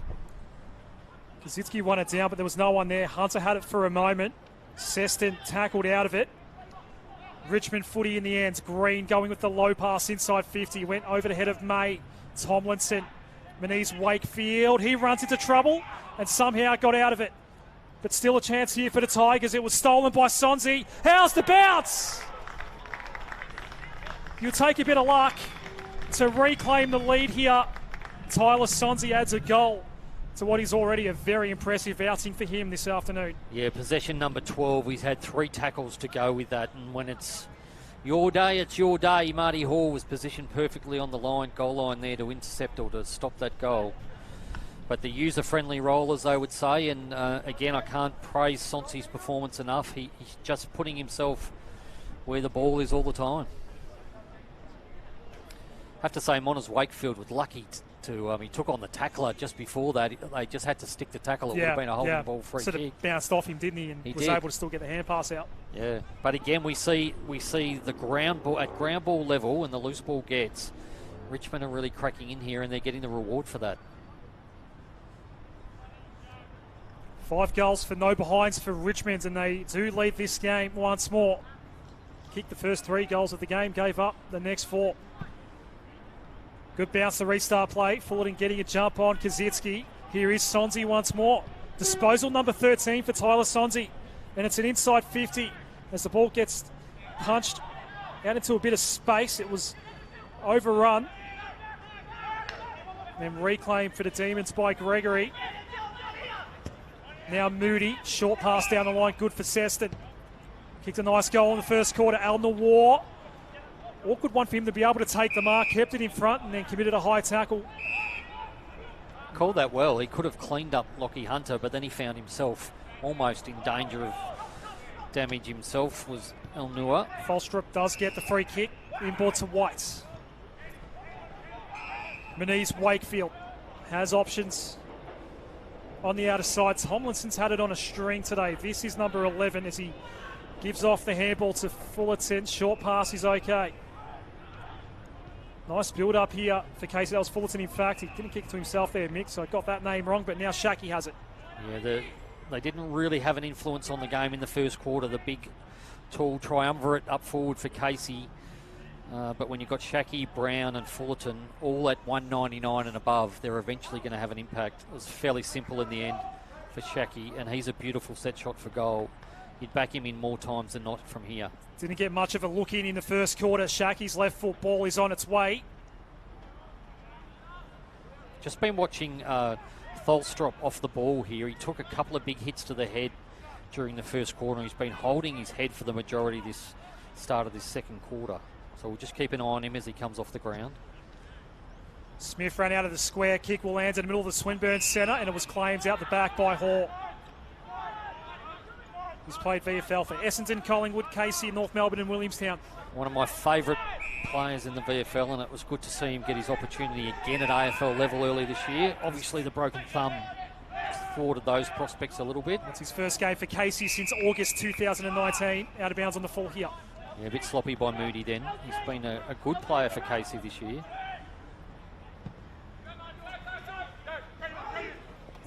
Kazitsky won it down, but there was no one there. Hunter had it for a moment. Seston tackled out of it. Richmond footy in the end. Green going with the low pass inside 50. Went over the head of May. Tomlinson. Manise Wakefield. He runs into trouble and somehow got out of it. But still a chance here for the Tigers. It was stolen by Sonsi. How's the bounce? You'll take a bit of luck to reclaim the lead here. Tyler Sonsi adds a goal to what is already a very impressive outing for him this afternoon. Yeah, possession number 12. He's had 3 tackles to go with that. And when it's your day, it's your day. Marty Hall was positioned perfectly on the goal line there to intercept or to stop that goal. But the user-friendly role, as they would say, and again, I can't praise Sonsi's performance enough. He's just putting himself where the ball is all the time. I have to say, Monas Wakefield was lucky to he took on the tackler just before that. They just had to stick the tackle. It would have been a holding ball free kick. Sort of bounced off him, didn't he? And was able to still get the hand pass out. Yeah, but again, we see the ground ball at ground ball level, and the loose ball gets. Richmond are really cracking in here, and they're getting the reward for that. 5 goals for no behinds for Richmond, and they do lead this game once more. Kicked the first 3 goals of the game, gave up the next 4. Good bounce to restart play. Fullerton getting a jump on Kazitsky. Here is Sonsi once more. Disposal number 13 for Tyler Sonsi. And it's an inside 50 as the ball gets punched out into a bit of space. It was overrun. Then reclaimed for the Demons by Gregory. Now Moody. Short pass down the line. Good for Seston. Kicked a nice goal in the first quarter. Al Nawar. Awkward one for him to be able to take the mark, kept it in front and then committed a high tackle. Called that well. He could have cleaned up Lockie Hunter, but then he found himself almost in danger of damage himself, was El Nua. Tholstrup does get the free kick, inboard to White. Manise Wakefield has options on the outer side. Tomlinson's had it on a string today. This is number 11 as he gives off the handball to Fullerton. Short pass is okay. Nice build up here for Casey. That was Fullerton, in fact. He didn't kick to himself there, Mick, so I got that name wrong, but now Shaki has it. Yeah, they didn't really have an influence on the game in the first quarter. The big, tall triumvirate up forward for Casey. But when you've got Shaki, Brown and Fullerton all at 199 and above, they're eventually going to have an impact. It was fairly simple in the end for Shaki, and he's a beautiful set shot for goal. You'd back him in more times than not from here. Didn't get much of a look in the first quarter. Shaki's left foot ball is on its way. Just been watching Tholstrup off the ball here. He took a couple of big hits to the head during the first quarter. He's been holding his head for the majority of this start of this second quarter. So we'll just keep an eye on him as he comes off the ground. Smith ran out of the square. Kick will land in the middle of the Swinburne centre, and it was claimed out the back by Hall. He's played VFL for Essendon, Collingwood, Casey, North Melbourne and Williamstown. One of my favourite players in the VFL, and it was good to see him get his opportunity again at AFL level early this year. Obviously, the broken thumb thwarted those prospects a little bit. That's his first game for Casey since August 2019. Out of bounds on the full here. Yeah, a bit sloppy by Moody then. He's been a good player for Casey this year.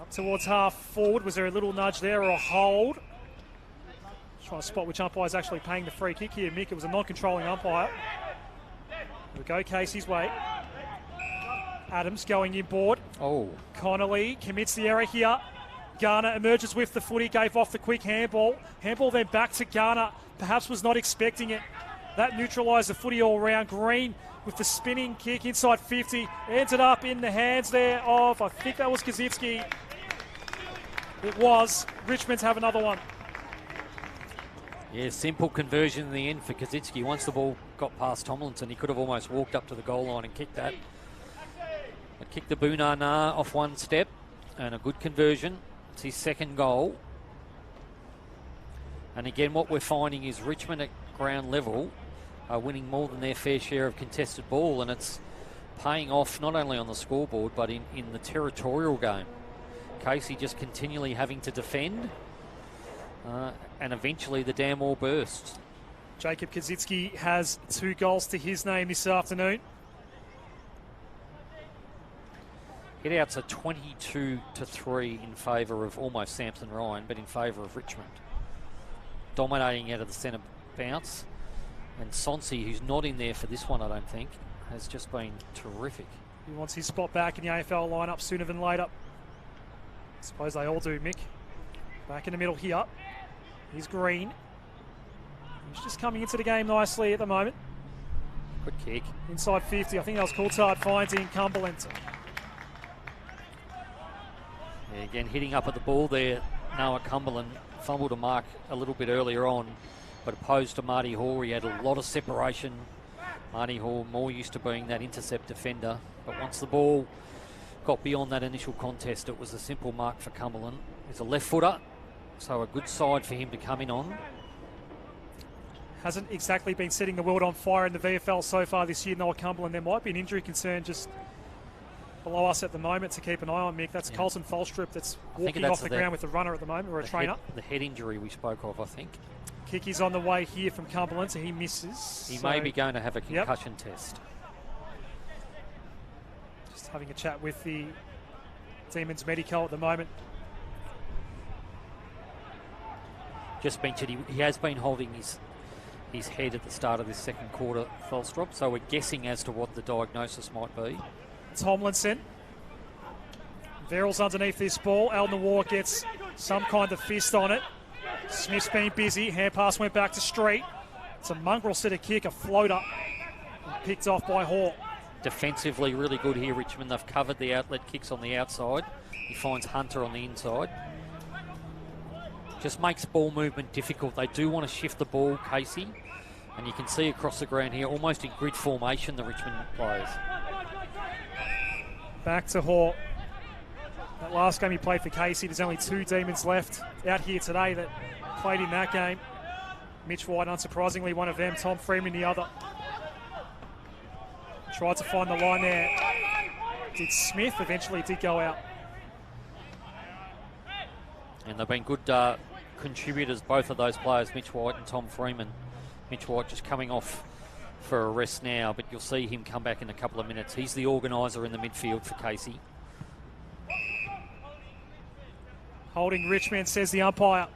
Up towards half forward. Was there a little nudge there or a hold? Trying to spot which umpire is actually paying the free kick here, Mick. It was a non-controlling umpire. Here we go, Casey's way. Adams going inboard. Oh. Connolly commits the error here. Garner emerges with the footy, gave off the quick handball. Handball then back to Garner. Perhaps was not expecting it. That neutralised the footy all round. Green with the spinning kick inside 50. Ended up in the hands there of, I think that was Kaczynski. It was. Richmond's have another one. Yeah, simple conversion in the end for Kaczynski. Once the ball got past Tomlinson, he could have almost walked up to the goal line and kicked that. But kicked the Boonana off one step, and a good conversion. It's his second goal. And again, what we're finding is Richmond at ground level are winning more than their fair share of contested ball, and it's paying off not only on the scoreboard but in the territorial game. Casey just continually having to defend. And eventually the dam wall bursts. Jacob Kaczynski has 2 goals to his name this afternoon. Hit-outs are 22-3 in favour of almost Samson Ryan, but in favour of Richmond. Dominating out of the centre bounce. And Sonsi, who's not in there for this one, I don't think, has just been terrific. He wants his spot back in the AFL lineup sooner than later. I suppose they all do, Mick. Back in the middle here. He's Green. He's just coming into the game nicely at the moment. Good kick. Inside 50. I think that was Coulthard finding Cumberland. Yeah, again, hitting up at the ball there. Noah Cumberland fumbled a mark a little bit earlier on, but opposed to Marty Hall, he had a lot of separation. Marty Hall more used to being that intercept defender, but once the ball got beyond that initial contest, it was a simple mark for Cumberland. He's a left footer, so a good side for him to come in on. Hasn't exactly been setting the world on fire in the VFL so far this year, Noah Cumberland. There might be an injury concern just below us at the moment to keep an eye on, Mick. That's Colton Falstrip that's walking off the ground with the runner at the moment, or a trainer. The head injury we spoke of, I think. Kick is on the way here from Cumberland, so he misses. He may be going to have a concussion test. Just having a chat with the Demons medical at the moment. Just mentioned he has been holding his head at the start of this second quarter, Falstrop, so we're guessing as to what the diagnosis might be. Tomlinson. Verrills underneath this ball. Alnawar gets some kind of fist on it. Smith's been busy. Hand pass went back to Street. It's a mongrel set of kick, a floater. Picked off by Hall. Defensively really good here, Richmond. They've covered the outlet kicks on the outside. He finds Hunter on the inside. Just makes ball movement difficult. They do want to shift the ball, Casey. And you can see across the ground here, almost in grid formation, the Richmond players. Back to Hall. That last game he played for Casey, there's only 2 Demons left out here today that played in that game. Mitch White, unsurprisingly, one of them. Tom Freeman, the other. Tried to find the line there. Did Smith, eventually did go out. And they've been good contributors, both of those players, Mitch White and Tom Freeman. Mitch White just coming off for a rest now, but you'll see him come back in a couple of minutes. He's the organiser in the midfield for Casey. Holding Richmond, says the umpire.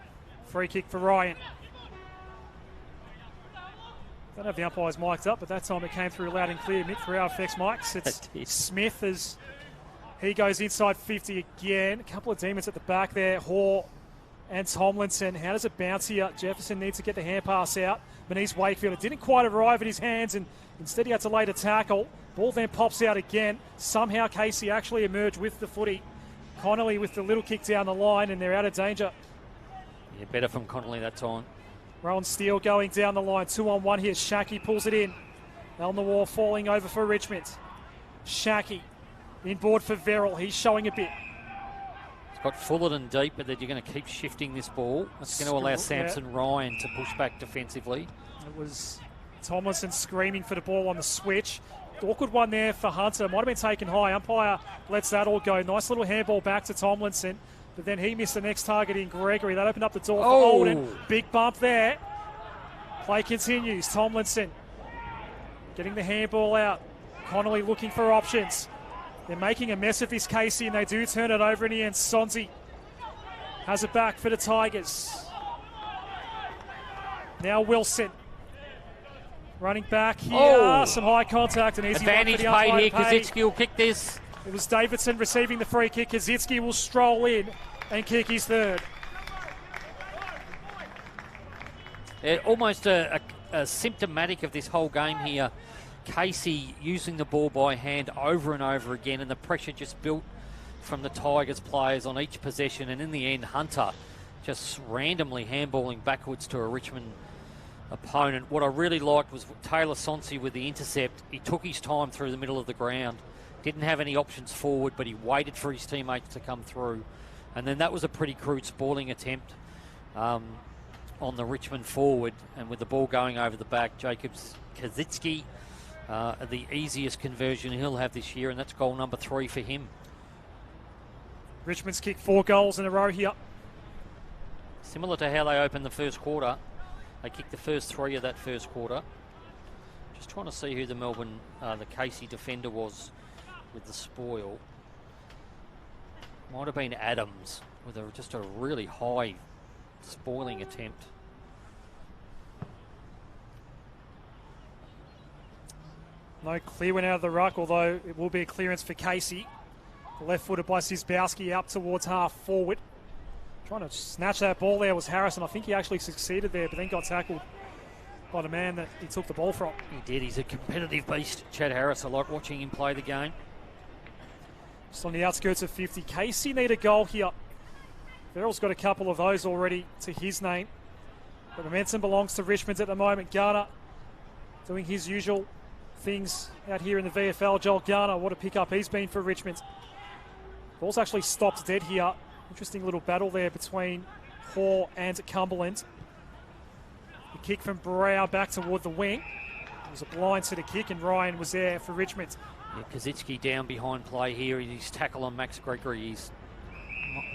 Free kick for Ryan. Don't have the umpires mic'd up, but that time it came through loud and clear, Mick, through our effects mics. It's Smith as he goes inside 50 again. A couple of Demons at the back there. Hall and Tomlinson. How does it bounce here? Jefferson needs to get the hand pass out. Manise Wakefield, it didn't quite arrive at his hands, and instead he had to lay the tackle. Ball then pops out again. Somehow Casey actually emerged with the footy. Connolly with the little kick down the line, and they're out of danger. Yeah, better from Connolly that time. Rowan Steele going down the line. 2-on-1 here. Shaki pulls it in. Alnawar falling over for Richmond. Shaki inboard for Verrill. He's showing a bit. It's got Fullerton deep, but then you're going to keep shifting this ball. It's going to allow Samson Ryan to push back defensively. It was Tomlinson screaming for the ball on the switch. Awkward one there for Hunter. Might have been taken high. Umpire lets that all go. Nice little handball back to Tomlinson. But then he missed the next target in Gregory. That opened up the door for Olden. Big bump there. Play continues. Tomlinson getting the handball out. Connolly looking for options. They're making a mess of this, Casey, and they do turn it over in the end. Sonzi has it back for the Tigers. Now Wilson. Running back here, some high contact and easy advantage paid here. Kazitsky will kick this. It was Davidson receiving the free kick. Kazitsky will stroll in and kick his third. Almost a symptomatic of this whole game here. Casey using the ball by hand over and over again, and the pressure just built from the Tigers players on each possession, and in the end Hunter just randomly handballing backwards to a Richmond opponent. What I really liked was Taylor Sonsi with the intercept. He took his time through the middle of the ground, didn't have any options forward, but he waited for his teammates to come through, and then that was a pretty crude spalling attempt on the Richmond forward, and with the ball going over the back, Jacobs Kazitsky, the easiest conversion he'll have this year, and that's goal number 3 for him. Richmond's kicked 4 goals in a row here. Similar to how they opened the first quarter. They kicked the first 3 of that first quarter. Just trying to see who the the Casey defender was with the spoil. Might have been Adams with just a really high spoiling attempt. No clear one out of the ruck, although it will be a clearance for Casey. Left-footed by Sisbowski out towards half forward. Trying to snatch that ball there was Harrison. I think he actually succeeded there, but then got tackled by the man that he took the ball from. He did. He's a competitive beast, Chad Harris. I like watching him play the game. Just on the outskirts of 50. Casey need a goal here. Verrill's got a couple of those already to his name. But momentum belongs to Richmond at the moment. Garner doing his usual things out here in the VFL. Joel Garner, what a pickup he's been for Richmond. Ball's actually stopped dead here. Interesting little battle there between Hoare and Cumberland. The kick from Brown back toward the wing. It was a blind to the kick, and Ryan was there for Richmond. Yeah, Kazitsky down behind play here. His tackle on Max Gregory. He's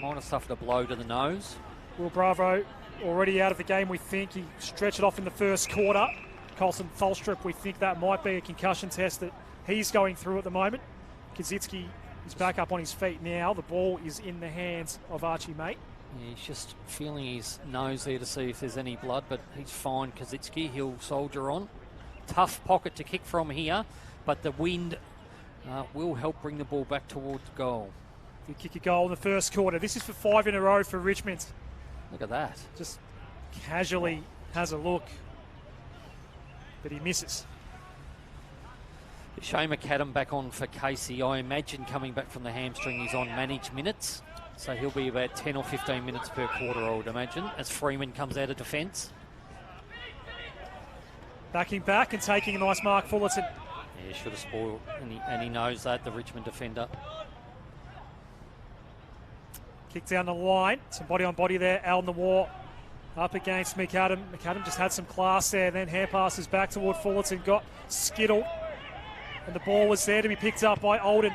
might have suffered a blow to the nose. Will Bravo already out of the game, we think. He stretched it off in the first quarter. Colson Tholstrup, we think that might be a concussion test that he's going through at the moment. Kazitsky is back up on his feet now. The ball is in the hands of Archie Mate. Yeah, he's just feeling his nose there to see if there's any blood, but he's fine, Kazitsky. He'll soldier on. Tough pocket to kick from here, but the wind will help bring the ball back towards goal. Did kick a goal in the first quarter. This is for 5 in a row for Richmond. Look at that. Just casually has a look, but he misses. Shane McAdam back on for Casey. I imagine coming back from the hamstring, he's on managed minutes. So he'll be about 10 or 15 minutes per quarter, I would imagine, as Freeman comes out of defence. Backing back and taking a nice mark, Fullerton. Yeah, should have spoiled, and he knows that, the Richmond defender. Kick down the line. Some body on body there. Al Nawar up against McAdam. McAdam just had some class there. Then hand passes back toward Fullerton. Got skittled. And the ball was there to be picked up by Olden.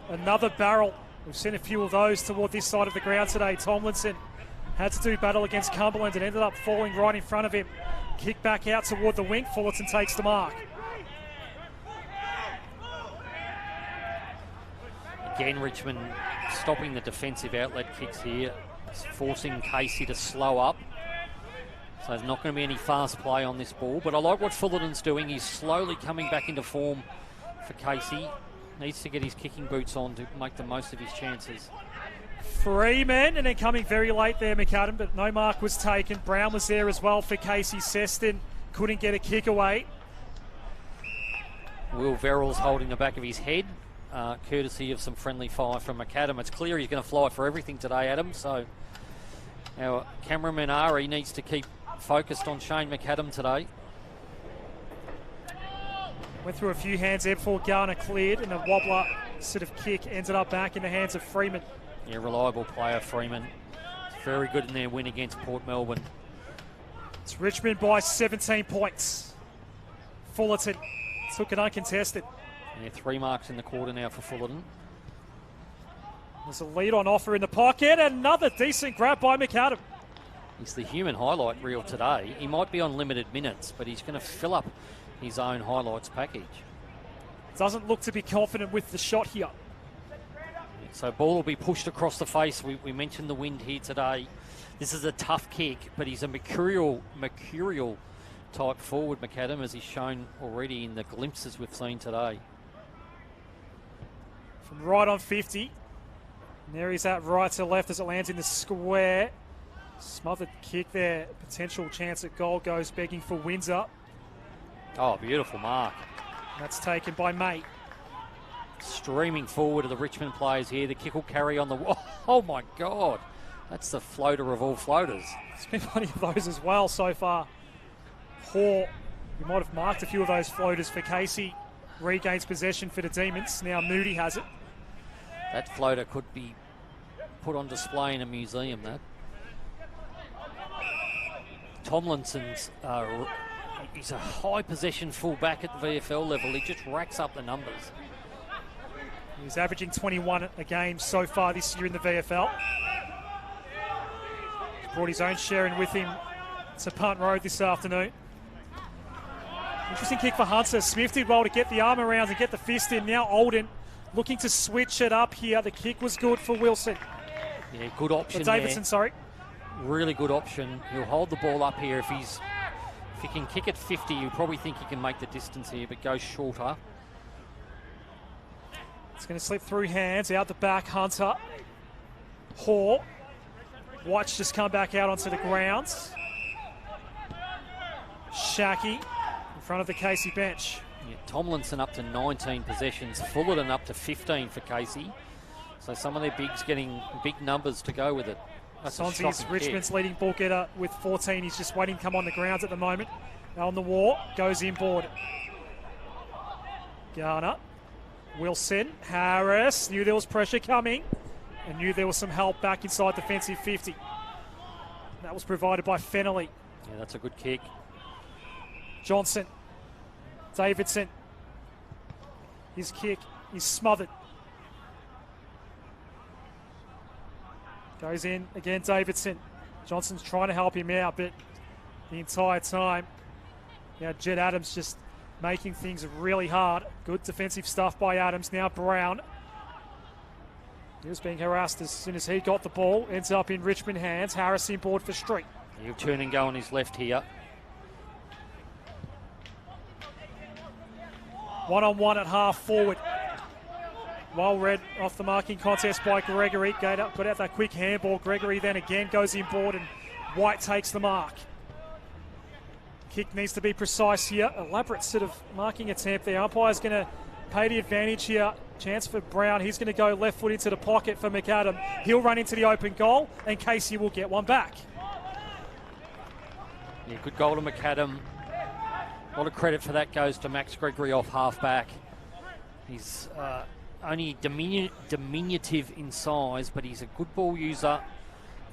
Another barrel. We've seen a few of those toward this side of the ground today. Tomlinson had to do battle against Cumberland and ended up falling right in front of him. Kick back out toward the wing. Fullerton takes the mark. Again, Richmond stopping the defensive outlet kicks here, forcing Casey to slow up. So there's not going to be any fast play on this ball. But I like what Fullerton's doing. He's slowly coming back into form for Casey. Needs to get his kicking boots on to make the most of his chances. Freeman, and then coming very late there, McAdam, but no mark was taken. Brown was there as well for Casey. Seston couldn't get a kick away. Will Verrill's holding the back of his head, courtesy of some friendly fire from McAdam. It's clear he's going to fly for everything today, Adam, so our cameraman Ari needs to keep focused on Shane McAdam today. Went through a few hands there before Garner cleared, and a wobbler sort of kick ended up back in the hands of Freeman. Yeah, reliable player, Freeman. Very good in their win against Port Melbourne. It's Richmond by 17 points. Fullerton took it uncontested. Yeah, 3 marks in the quarter now for Fullerton. There's a lead on offer in the pocket. Another decent grab by McAdam. He's the human highlight reel today. He might be on limited minutes, but he's going to fill up his own highlights package. Doesn't look to be confident with the shot here. So ball will be pushed across the face. We mentioned the wind here today. This is a tough kick, but he's a mercurial type forward, McAdam, as he's shown already in the glimpses we've seen today. From right on 50. And there he's at right to left as it lands in the square. Smothered kick there. Potential chance at goal goes begging for Windsor. Oh, beautiful mark. That's taken by Mate. Streaming forward to the Richmond players here. The kick will carry on the wall. Oh, my God. That's the floater of all floaters. There's been plenty of those as well so far. Hoare, you might have marked a few of those floaters for Casey. Regains possession for the Demons. Now Moody has it. That floater could be put on display in a museum, that. Tomlinson's he's a high possession full-back at the VFL level. He just racks up the numbers. He's averaging 21 a game so far this year in the VFL. He's brought his own share in with him to Punt Road this afternoon. Interesting kick for Hunter. Smith did well to get the arm around and get the fist in. Now Olden looking to switch it up here. The kick was good for Wilson. Yeah, good option Davidson, there. sorry. Really good option. He'll hold the ball up here. If he can kick at 50, you probably think he can make the distance here, but goes shorter. It's going to slip through hands, out the back, Hunter. Hoare. White's just come back out onto the grounds. Shackey in front of the Casey bench. Yeah, Tomlinson up to 19 possessions, Fullerton up to 15 for Casey. So some of their bigs getting big numbers to go with it. Sonzi's Richmond's leading ball getter with 14. He's just waiting to come on the grounds at the moment. Now on the wall, goes inboard. Garner. Wilson, Harris, knew there was pressure coming and knew there was some help back inside defensive 50. That was provided by Fennelly. Yeah, that's a good kick. Johnson, Davidson. His kick is smothered. Goes in again, Davidson. Johnson's trying to help him out, but the entire time, Jed Adams just making things really hard. Good defensive stuff by Adams. Now Brown. He was being harassed as soon as he got the ball. Ends up in Richmond hands. Harris inboard for Street. He'll turn and go on his left here. One-on-one at half forward. Well read off the marking contest by Gregory. Got out that quick handball. Gregory then again goes inboard and White takes the mark. Kick needs to be precise here. Elaborate sort of marking attempt there. Umpire's going to pay the advantage here. Chance for Brown. He's going to go left foot into the pocket for McAdam. He'll run into the open goal and Casey will get one back. Yeah, good goal to McAdam. A lot of credit for that goes to Max Gregory off half-back. He's only diminutive in size, but he's a good ball user.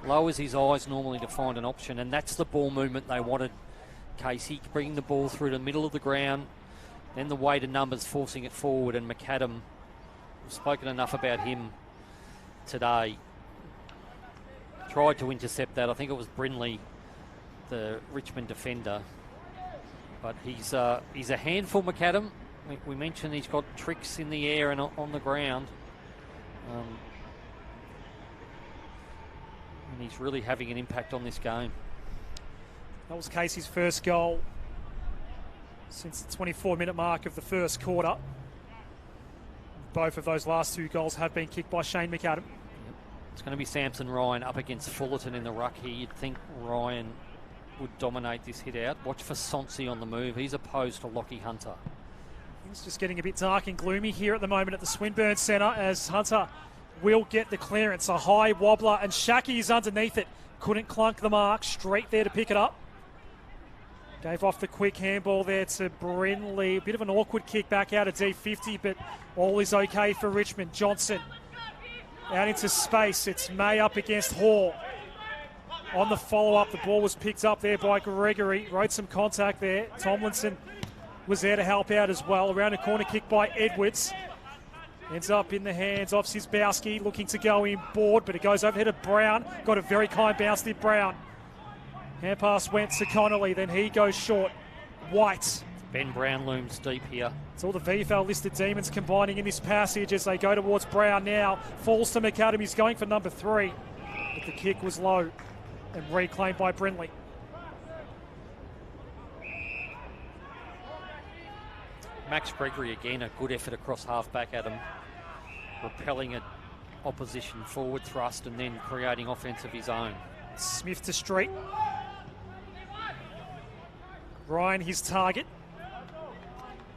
Lowers his eyes normally to find an option, and that's the ball movement they wanted. Casey bringing the ball through the middle of the ground, then the weight of numbers forcing it forward, and McAdam, we've spoken enough about him today. Tried to intercept that. I think it was Brindley, the Richmond defender. But he's a handful, McAdam. We mentioned he's got tricks in the air and on the ground. And he's really having an impact on this game. That was Casey's first goal since the 24-minute mark of the first quarter. Both of those last two goals have been kicked by Shane McAdam. Yep. It's going to be Samson Ryan up against Fullerton in the ruck here. You'd think Ryan would dominate this hit out. Watch for Sonsi on the move. He's opposed to Lockie Hunter. It's just getting a bit dark and gloomy here at the moment at the Swinburne Centre as Hunter will get the clearance. A high wobbler and Shackey is underneath it. Couldn't clunk the mark. Straight there to pick it up. Gave off the quick handball there to Brindley. A bit of an awkward kick back out of D50, but all is okay for Richmond. Johnson out into space. It's May up against Hoare. On the follow-up, the ball was picked up there by Gregory. Rode some contact there. Tomlinson was there to help out as well. Around a corner kick by Edwards. Ends up in the hands of Sisbowski, looking to go in board, but it goes overhead of Brown. Got a very kind bounce, did Brown. Hand pass went to Connolly, then he goes short. White. Ben Brown looms deep here. It's all the VFL listed Demons combining in this passage as they go towards Brown now. Falls to McAdam, he's going for number 3. But the kick was low and reclaimed by Brindley. Max Gregory again, a good effort across half-back at him. Repelling an opposition forward thrust and then creating offense of his own. Smith to Street. Ryan, his target.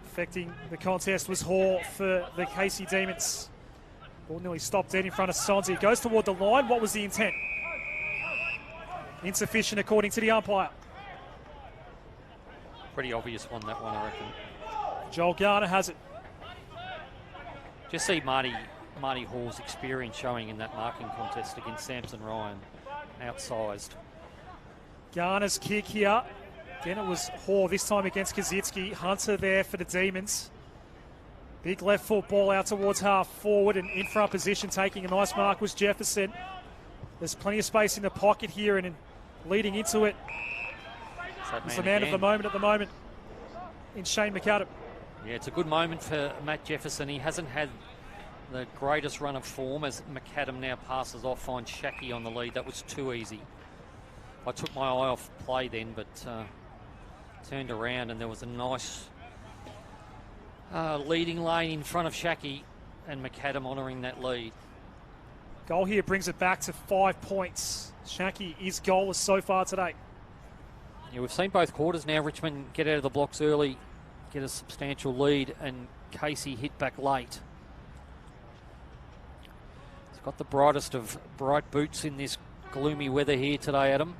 Affecting the contest was Hall for the Casey Demons. Ball nearly stopped dead in front of Sonzi. Goes toward the line. What was the intent? Insufficient according to the umpire. Pretty obvious one, that one, I reckon. Joel Garner has it. Just see Marty Hall's experience showing in that marking contest against Samson Ryan. Outsized. Garner's kick here. Again, it was Hall, this time against Kaczynski. Hunter there for the Demons. Big left foot ball out towards half forward, and in front position taking a nice mark was Jefferson. There's plenty of space in the pocket here, and leading into it is the man of the moment at the moment in Shane McAdam. Yeah, it's a good moment for Matt Jefferson. He hasn't had the greatest run of form as McAdam now passes off, finds Shackey on the lead. That was too easy. I took my eye off play then, but turned around and there was a nice leading lane in front of Shackey and McAdam honouring that lead. Goal here brings it back to 5 points. Shackey is goalless so far today. Yeah, we've seen both quarters now. Richmond get out of the blocks early, get a substantial lead, and Casey hit back late. He's got the brightest of bright boots in this gloomy weather here today, Adam.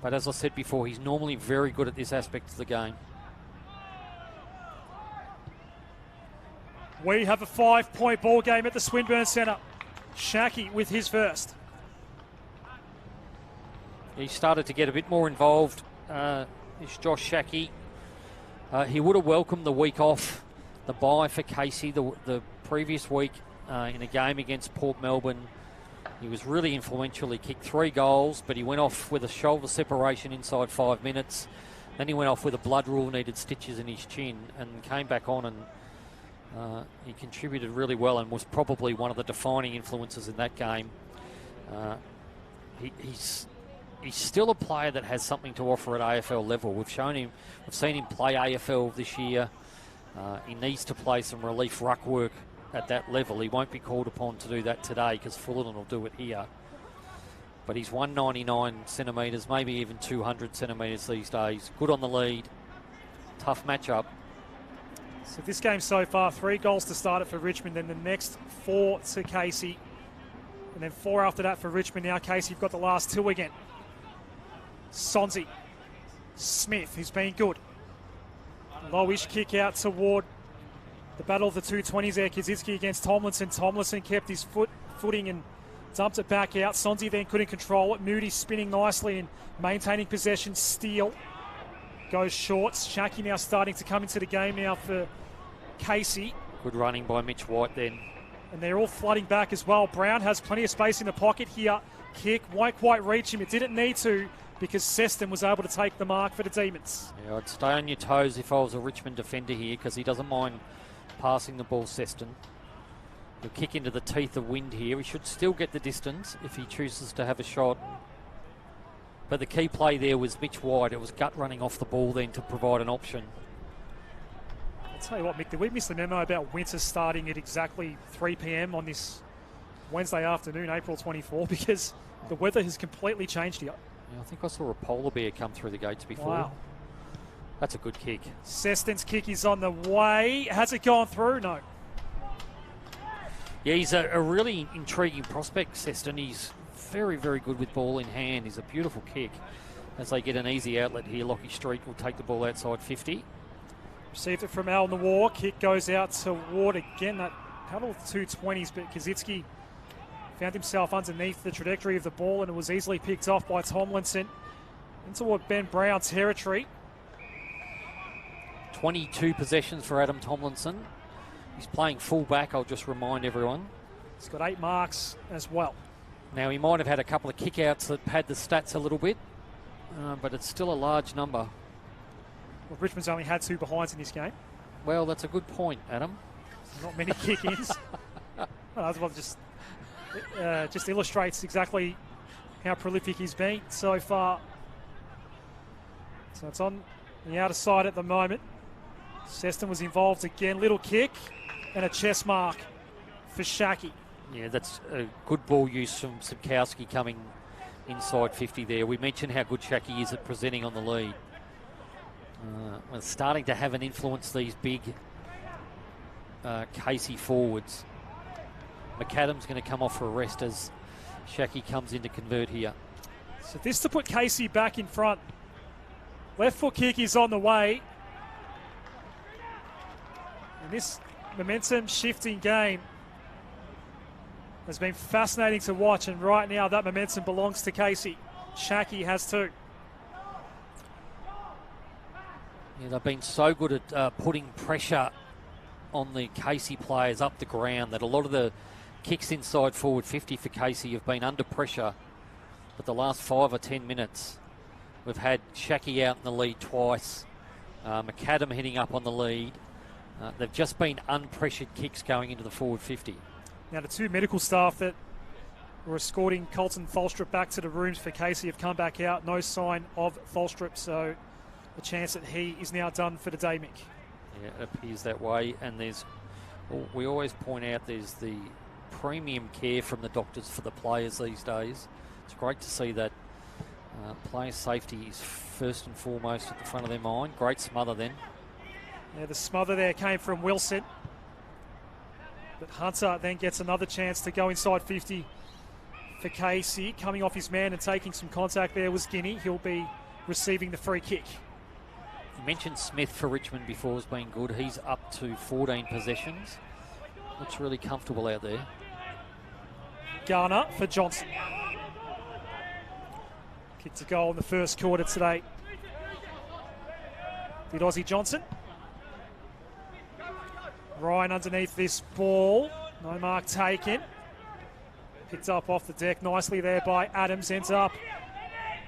But as I said before, he's normally very good at this aspect of the game. We have a 5-point ball game at the Swinburne Centre. Shackey with his first. He started to get a bit more involved. Is Josh Shackey. He would have welcomed the week off, the bye for Casey the previous week in a game against Port Melbourne. He was really influential. He kicked 3 goals, but he went off with a shoulder separation inside 5 minutes. Then he went off with a blood rule, needed stitches in his chin, and came back on, and he contributed really well and was probably one of the defining influences in that game. He's still a player that has something to offer at AFL level. We've seen him play AFL this year. He needs to play some relief ruck work at that level. He won't be called upon to do that today because Fullerton will do it here. But he's 199 centimetres, maybe even 200 centimetres these days. Good on the lead. Tough matchup. So this game so far, 3 goals to start it for Richmond, then the next 4 to Casey. And then 4 after that for Richmond. Now Casey, you've got the last 2 again. Sonzi. Smith, who's been good. Lowish kick out toward the battle of the 220s there. Kaczynski against Tomlinson. Tomlinson kept his footing and dumped it back out. Sonzi then couldn't control it. Moody spinning nicely and maintaining possession. Steele goes short. Shackey now starting to come into the game now for Casey. Good running by Mitch White then. And they're all flooding back as well. Brown has plenty of space in the pocket here. Kick won't quite reach him. It didn't need to because Seston was able to take the mark for the Demons. Yeah, I'd stay on your toes if I was a Richmond defender here because he doesn't mind passing the ball, Seston. He'll kick into the teeth of wind here. He should still get the distance if he chooses to have a shot. But the key play there was Mitch White. It was gut running off the ball then to provide an option. I'll tell you what, Mick, did we miss the memo about winter starting at exactly 3 p.m. on this Wednesday afternoon, April 24? Because the weather has completely changed here. Yeah, I think I saw a polar bear come through the gates before. Wow. That's a good kick. Seston's kick is on the way. Has it gone through? No. Yeah, he's a really intriguing prospect, Seston. He's very, very good with ball in hand. He's a beautiful kick. As they get an easy outlet here, Lockie Street will take the ball outside 50. Received it from Al Nawar. Kick goes out toward, again, that paddle of the 220s, but Kaczynski found himself underneath the trajectory of the ball and it was easily picked off by Tomlinson. In toward Ben Brown territory. 22 possessions for Adam Tomlinson. He's playing full-back, I'll just remind everyone. He's got 8 marks as well. Now, he might have had a couple of kick-outs that pad the stats a little bit, but it's still a large number. Well, Richmond's only had 2 behinds in this game. Well, that's a good point, Adam. Not many kick-ins. Well, just illustrates exactly how prolific he's been so far. So it's on the outer side at the moment. Seston was involved again. Little kick and a chest mark for Shaki. Yeah, that's a good ball use from Sapkowski coming inside 50 there. We mentioned how good Shaki is at presenting on the lead. We're starting to have an influence, these big Casey forwards. McAdam's going to come off for a rest as Shaki comes in to convert here. So this to put Casey back in front. Left foot kick is on the way. And this momentum shifting game has been fascinating to watch, and right now that momentum belongs to Casey. Shaki has 2. Yeah, they've been so good at putting pressure on the Casey players up the ground that a lot of the kicks inside forward 50 for Casey have been under pressure. But the last 5 or 10 minutes, we've had Shaki out in the lead twice, McAdam heading up on the lead. They've just been unpressured kicks going into the forward 50. Now the 2 medical staff that were escorting Colton Tholstrup back to the rooms for Casey have come back out. No sign of Tholstrup, so a chance that he is now done for the day, Mick. Yeah, it appears that way. And we always point out there's the premium care from the doctors for the players these days. It's great to see that player safety is first and foremost at the front of their mind. Great smother then. Yeah, the smother there came from Wilson. But Hunter then gets another chance to go inside 50 for Casey. Coming off his man and taking some contact there was Guinea. He'll be receiving the free kick. You mentioned Smith for Richmond before as being good. He's up to 14 possessions. Looks really comfortable out there. Garner for Johnson. Kick to goal in the first quarter today. Did Aussie Johnson. Ryan underneath this ball. No mark taken. Picked up off the deck nicely there by Adams. Ends up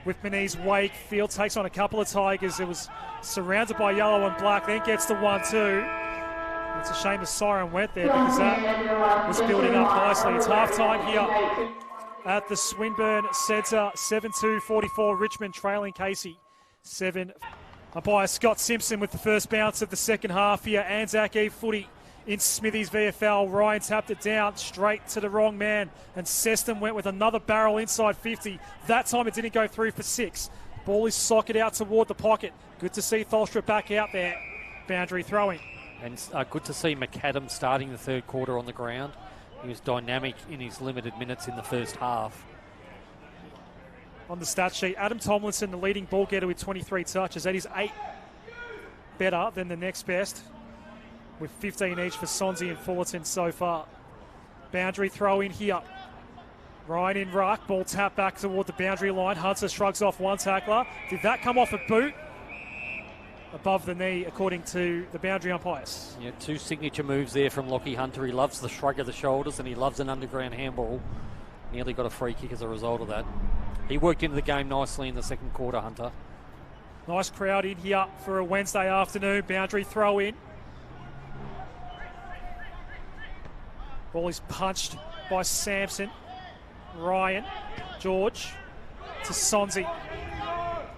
with Manise Wakefield. Takes on a couple of Tigers. It was surrounded by yellow and black. Then gets the 1-2. It's a shame the siren went there because that was building up nicely. It's half-time here at the Swinburne Centre. 7-2-44. Richmond trailing Casey. 7. Umpire Scott Simpson with the first bounce of the second half here. Anzac Eve footy in Smithies VFL. Ryan tapped it down straight to the wrong man, and Seston went with another barrel inside 50. That time it didn't go through for 6. Ball is socket out toward the pocket. Good to see Tholstrup back out there. Boundary throwing. And good to see McAdam starting the third quarter on the ground. He was dynamic in his limited minutes in the first half. On the stat sheet, Adam Tomlinson, the leading ball getter with 23 touches. That is 8 better than the next best, with 15 each for Sonzi and Fullerton so far. Boundary throw in here. Ryan in ruck, ball tapped back toward the boundary line. Hunter shrugs off one tackler. Did that come off a boot? Above the knee, according to the boundary umpires. Yeah, 2 signature moves there from Lockie Hunter. He loves the shrug of the shoulders and he loves an underground handball. Nearly got a free kick as a result of that. He worked into the game nicely in the second quarter, Hunter. Nice crowd in here for a Wednesday afternoon. Boundary throw in. Ball is punched by Sampson. Ryan. George to Sonzi.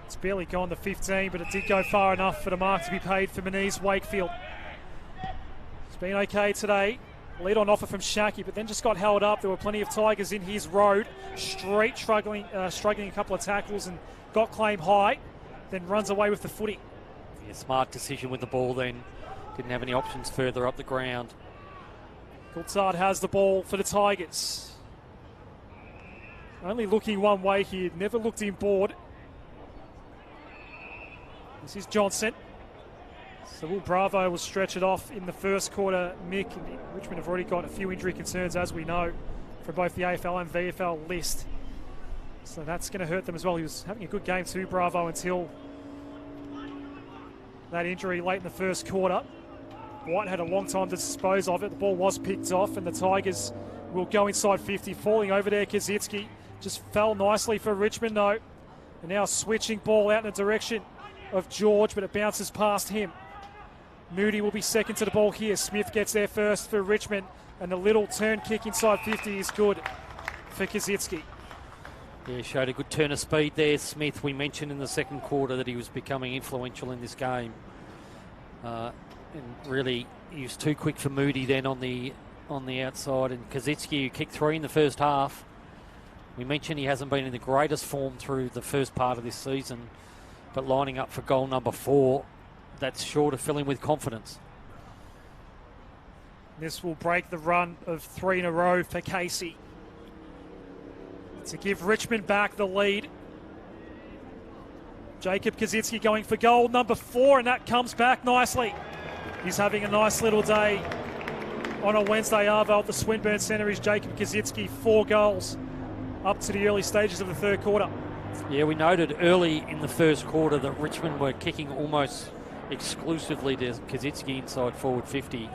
It's barely gone to 15, but it did go far enough for the mark to be paid for Manise Wakefield. It's been okay today. Lead on offer from Shaki, but then just got held up. There were plenty of Tigers in his road. Straight struggling a couple of tackles and got claim high. Then runs away with the footy. Yeah, smart decision with the ball then. Didn't have any options further up the ground. Coulthard has the ball for the Tigers. Only looking one way here. Never looked inboard. This is Johnson. So Will Bravo will stretch it off in the first quarter. Mick and Richmond have already got a few injury concerns, as we know, for both the AFL and VFL list. So that's going to hurt them as well. He was having a good game too, Bravo, until that injury late in the first quarter. White had a long time to dispose of it. The ball was picked off, and the Tigers will go inside 50. Falling over there, Kazitsky just fell nicely for Richmond, though. And now switching ball out in the direction of George, but it bounces past him. Moody will be second to the ball here. Smith gets there first for Richmond, and the little turn kick inside 50 is good for Kazitsky. Yeah, showed a good turn of speed there, Smith. We mentioned in the second quarter that he was becoming influential in this game. And really, he was too quick for Moody then on the outside. And Kazitsky, who kicked 3 in the first half. We mentioned he hasn't been in the greatest form through the first part of this season, but lining up for goal number 4, that's sure to fill him with confidence. This will break the run of 3 in a row for Casey to give Richmond back the lead. Jacob Kazitsky going for goal number 4, and that comes back nicely. He's having a nice little day on a Wednesday arvo at the Swinburne Centre. Is Jacob Kazitsky, 4 goals up to the early stages of the third quarter. Yeah, we noted early in the first quarter that Richmond were kicking almost exclusively to Kazitsky inside forward 50.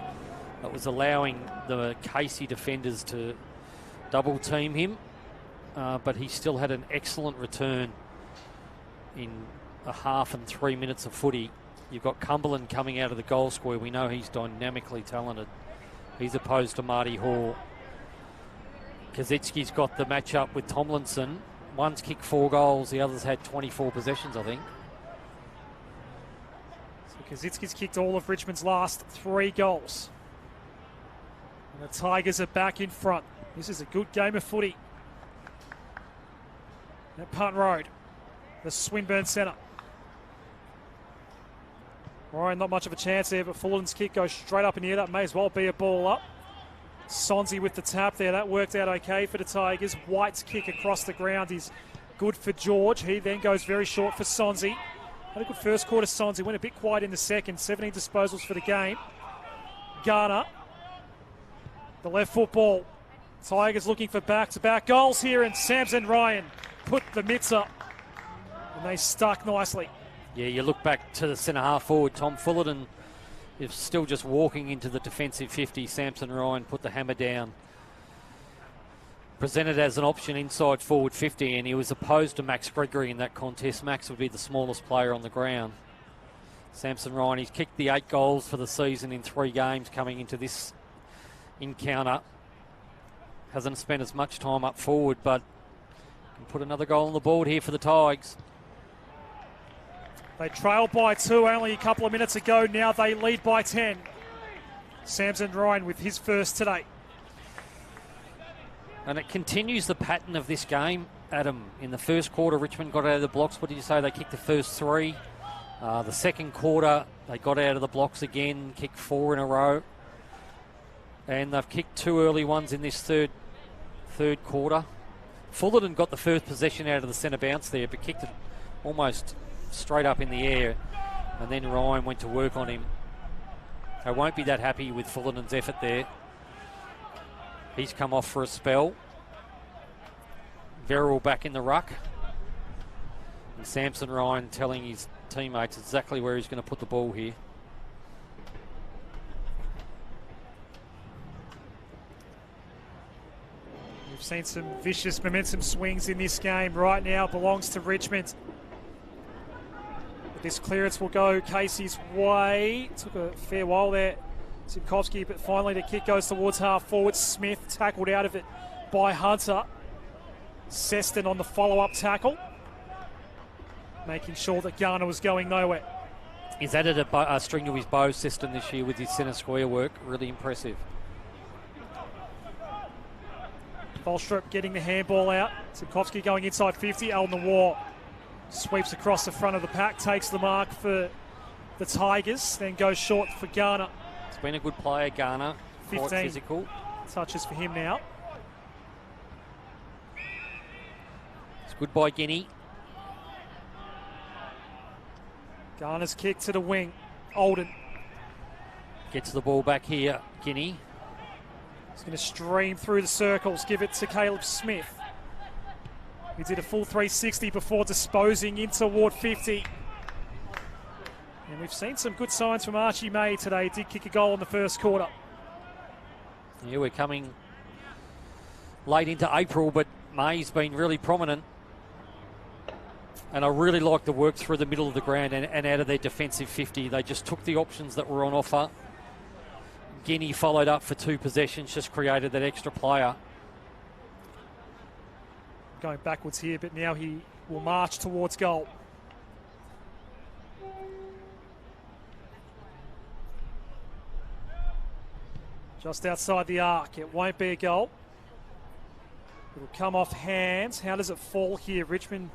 That was allowing the Casey defenders to double team him, but he still had an excellent return in a half and 3 minutes of footy. You've got Cumberland coming out of the goal square. We know he's dynamically talented. He's opposed to Marty Hall. Kazitsky's got the matchup with Tomlinson. One's kicked 4 goals, the other's had 24 possessions, I think. So Kazitsky's kicked all of Richmond's last 3 goals. And the Tigers are back in front. This is a good game of footy at Punt Road, the Swinburne Centre. Ryan, not much of a chance there, but Fullerton's kick goes straight up in the air. That may as well be a ball up. Sonzi with the tap there. That worked out okay for the Tigers. White's kick across the ground is good for George. He then goes very short for Sonzi. Had a good first quarter, Sonzi. Went a bit quiet in the second. 17 disposals for the game. Garner. The left foot ball. Tigers looking for back-to-back goals here, and Samson Ryan put the mitts up. And they stuck nicely. Yeah, you look back to the centre-half forward, Tom Fullerton is still just walking into the defensive 50. Samson Ryan put the hammer down. Presented as an option inside forward 50, and he was opposed to Max Gregory in that contest. Max would be the smallest player on the ground. Samson Ryan, he's kicked the 8 goals for the season in 3 games coming into this encounter. Hasn't spent as much time up forward, but can put another goal on the board here for the Tigers. They trailed by 2 only a couple of minutes ago. Now they lead by 10. Samson Ryan with his first today. And it continues the pattern of this game, Adam. In the first quarter, Richmond got out of the blocks. What did you say? They kicked the first 3. The second quarter, they got out of the blocks again, kicked 4 in a row. And they've kicked 2 early ones in this third quarter. Fullerton got the first possession out of the centre bounce there, but kicked it almost straight up in the air, and then Ryan went to work on him. I won't be that happy with Fullerton's effort there. He's come off for a spell. Verrill back in the ruck, and Samson Ryan telling his teammates exactly where he's going to put the ball here. We've seen some vicious momentum swings in this game. Right now belongs to Richmond. This clearance will go Casey's way. Took a fair while there, Zimkovsky, but finally the kick goes towards half forward. Smith tackled out of it by Hunter. Seston on the follow-up tackle, making sure that Garner was going nowhere. He's added a string to his bow system this year with his centre square work. Really impressive. Volstrup getting the handball out. Zimkovsky going inside 50. Alden War sweeps across the front of the pack, takes the mark for the Tigers, then goes short for Garner. It's been a good player, Garner. 15 quite physical. Touches for him now. It's good by Guinea. Garner's kick to the wing. Olden gets the ball back here, Guinea. He's going to stream through the circles, give it to Caleb Smith. He did a full 360 before disposing in toward 50. And we've seen some good signs from Archie May today. He did kick a goal in the first quarter. Yeah, we're coming late into April, but May's been really prominent. And I really like the work through the middle of the ground and out of their defensive 50. They just took the options that were on offer. Guinea followed up for 2 possessions, just created that extra player. Going backwards here, but now he will march towards goal. Just outside the arc. It won't be a goal. It'll come off hands. How does it fall here? Richmond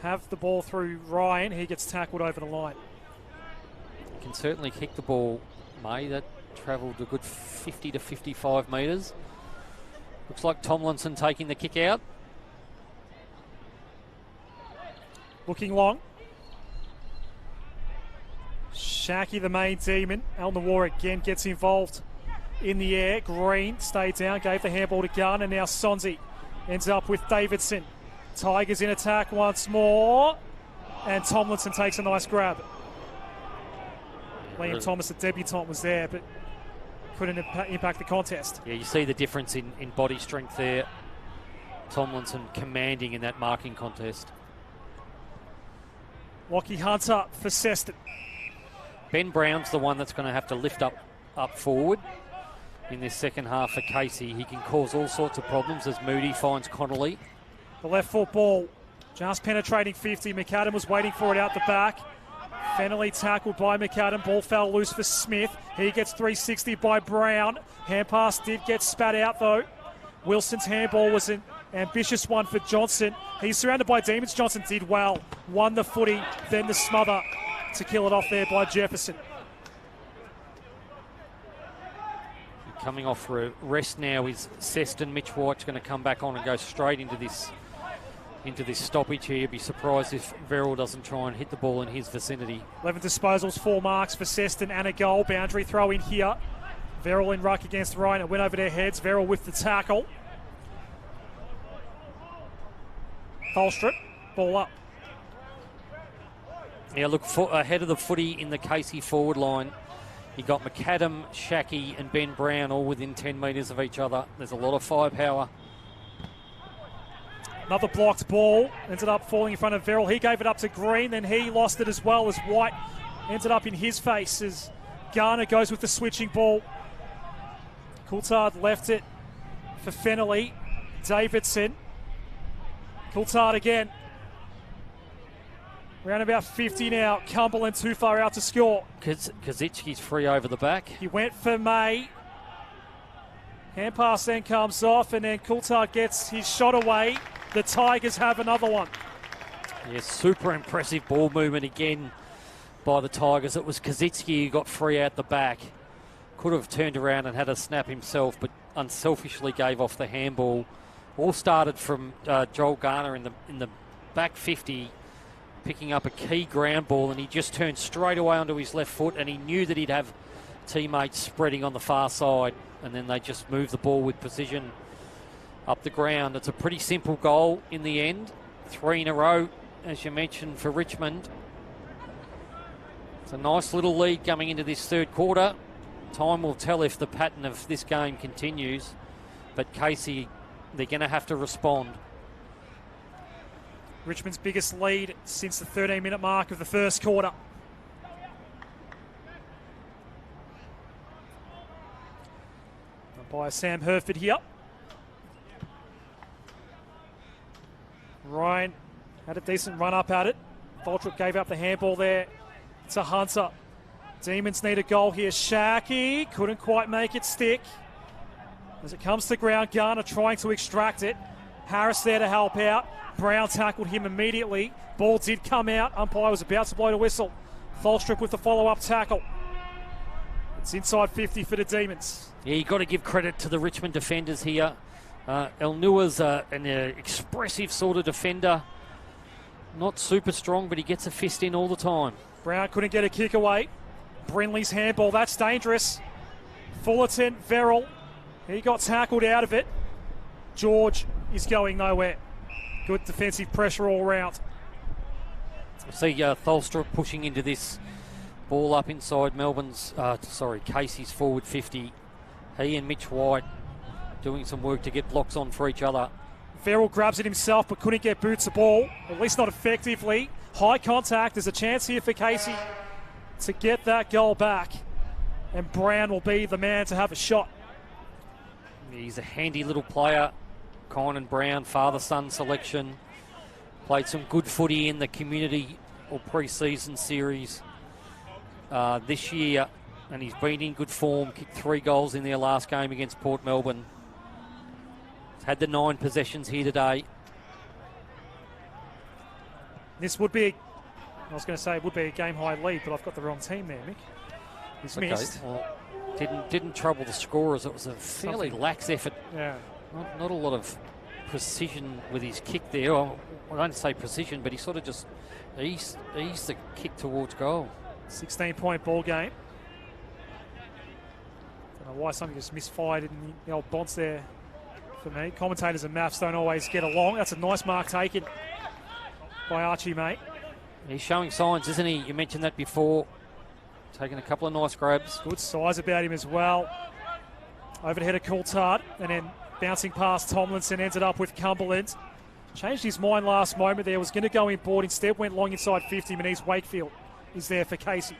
have the ball through Ryan. He gets tackled over the line. Can certainly kick the ball, May. That travelled a good 50 to 55 metres. Looks like Tomlinson taking the kick out. Looking long. Shaki, the main demon. Al-Nawar again gets involved in the air. Green stayed down, gave the handball to Gunn, and now Sonzi ends up with Davidson. Tigers in attack once more, and Tomlinson takes a nice grab. Liam Thomas, the debutant, was there, but couldn't impact the contest. Yeah, you see the difference in body strength there. Tomlinson commanding in that marking contest. Lockie Hunter for Seston. Ben Brown's the one that's going to have to lift up forward in this second half for Casey. He can cause all sorts of problems as Moody finds Connolly. The left foot ball just penetrating 50. McAdam was waiting for it out the back. Fennelly tackled by McAdam. Ball fell loose for Smith. He gets 360 by Brown. Hand pass did get spat out though. Wilson's handball was an ambitious one for Johnson. He's surrounded by demons. Johnson did well. Won the footy, then the smother to kill it off there by Jefferson. Coming off for a rest now is Seston. Mitch White's going to come back on and go straight into this stoppage here. Be surprised if Verrill doesn't try and hit the ball in his vicinity. 11 disposals, 4 marks for Seston and a goal. Boundary throw in here. Verrill in ruck against Ryan. It went over their heads. Verrill with the tackle. Tholstrup, ball up. Yeah, look, ahead of the footy in the Casey forward line. You got McAdam, Shaki and Ben Brown all within 10 metres of each other. There's a lot of firepower. Another blocked ball. Ended up falling in front of Verrill. He gave it up to Green, then he lost it as well as White ended up in his face as Garner goes with the switching ball. Coulthard left it for Fennelly. Davidson. Coulthard again. Around about 50 now. Cumberland too far out to score. Kazicki's free over the back. He went for May. Hand pass then comes off, and then Coulthard gets his shot away. The Tigers have another one. Yeah, super impressive ball movement again by the Tigers. It was Kazicki who got free out the back. Could have turned around and had a snap himself, but unselfishly gave off the handball. All started from Joel Garner in the back 50, picking up a key ground ball, and he just turned straight away onto his left foot, and he knew that he'd have teammates spreading on the far side, and then they just moved the ball with precision up the ground. It's a pretty simple goal in the end. 3 in a row, as you mentioned, for Richmond. It's a nice little lead coming into this third quarter. Time will tell if the pattern of this game continues, but Casey, they're going to have to respond. Richmond's biggest lead since the 13-minute mark of the first quarter. By Sam Herford here. Ryan had a decent run up at it. Tholstrup gave up the handball there to Hunter. Demons need a goal here. Shaki couldn't quite make it stick. As it comes to ground, Garner trying to extract it. Harris there to help out. Brown tackled him immediately. Ball did come out. Umpire was about to blow the whistle. Tholstrup with the follow-up tackle. It's inside 50 for the Demons. Yeah, you've got to give credit to the Richmond defenders here. El Nua's an expressive sort of defender. Not super strong, but he gets a fist in all the time. Brown couldn't get a kick away. Brindley's handball, that's dangerous. Fullerton, Verrill, he got tackled out of it. George is going nowhere. Good defensive pressure all round. I see Tholstrup pushing into this Ball up inside Casey's forward 50. He and Mitch White doing some work to get blocks on for each other. Verrill grabs it himself but couldn't get Boots the ball, at least not effectively. High contact. There's a chance here for Casey to get that goal back, and Brown will be the man to have a shot. He's a handy little player. Kynan Brown, father-son selection. Played some good footy in the community or pre-season series this year, and he's been in good form. Kicked 3 goals in their last game against Port Melbourne. He's had the 9 possessions here today. This would be, I was going to say it would be a game-high lead, but I've got the wrong team there, Mick. He's missed. Well, didn't trouble the scorers. It was a fairly lax effort. Yeah. Not a lot of precision with his kick there. I don't say precision, but he sort of just eased the kick towards goal. 16-point ball game. Don't know why something just misfired in the old bonds there for me. Commentators and maths don't always get along. That's a nice mark taken by Archie, mate. He's showing signs, isn't he? You mentioned that before. Taking a couple of nice grabs. Good size about him as well. Overhead of Coulthard, and then bouncing past Tomlinson, ended up with Cumberland. Changed his mind last moment there, was going to go in board, instead went long inside 50. Manise Wakefield is there for Casey.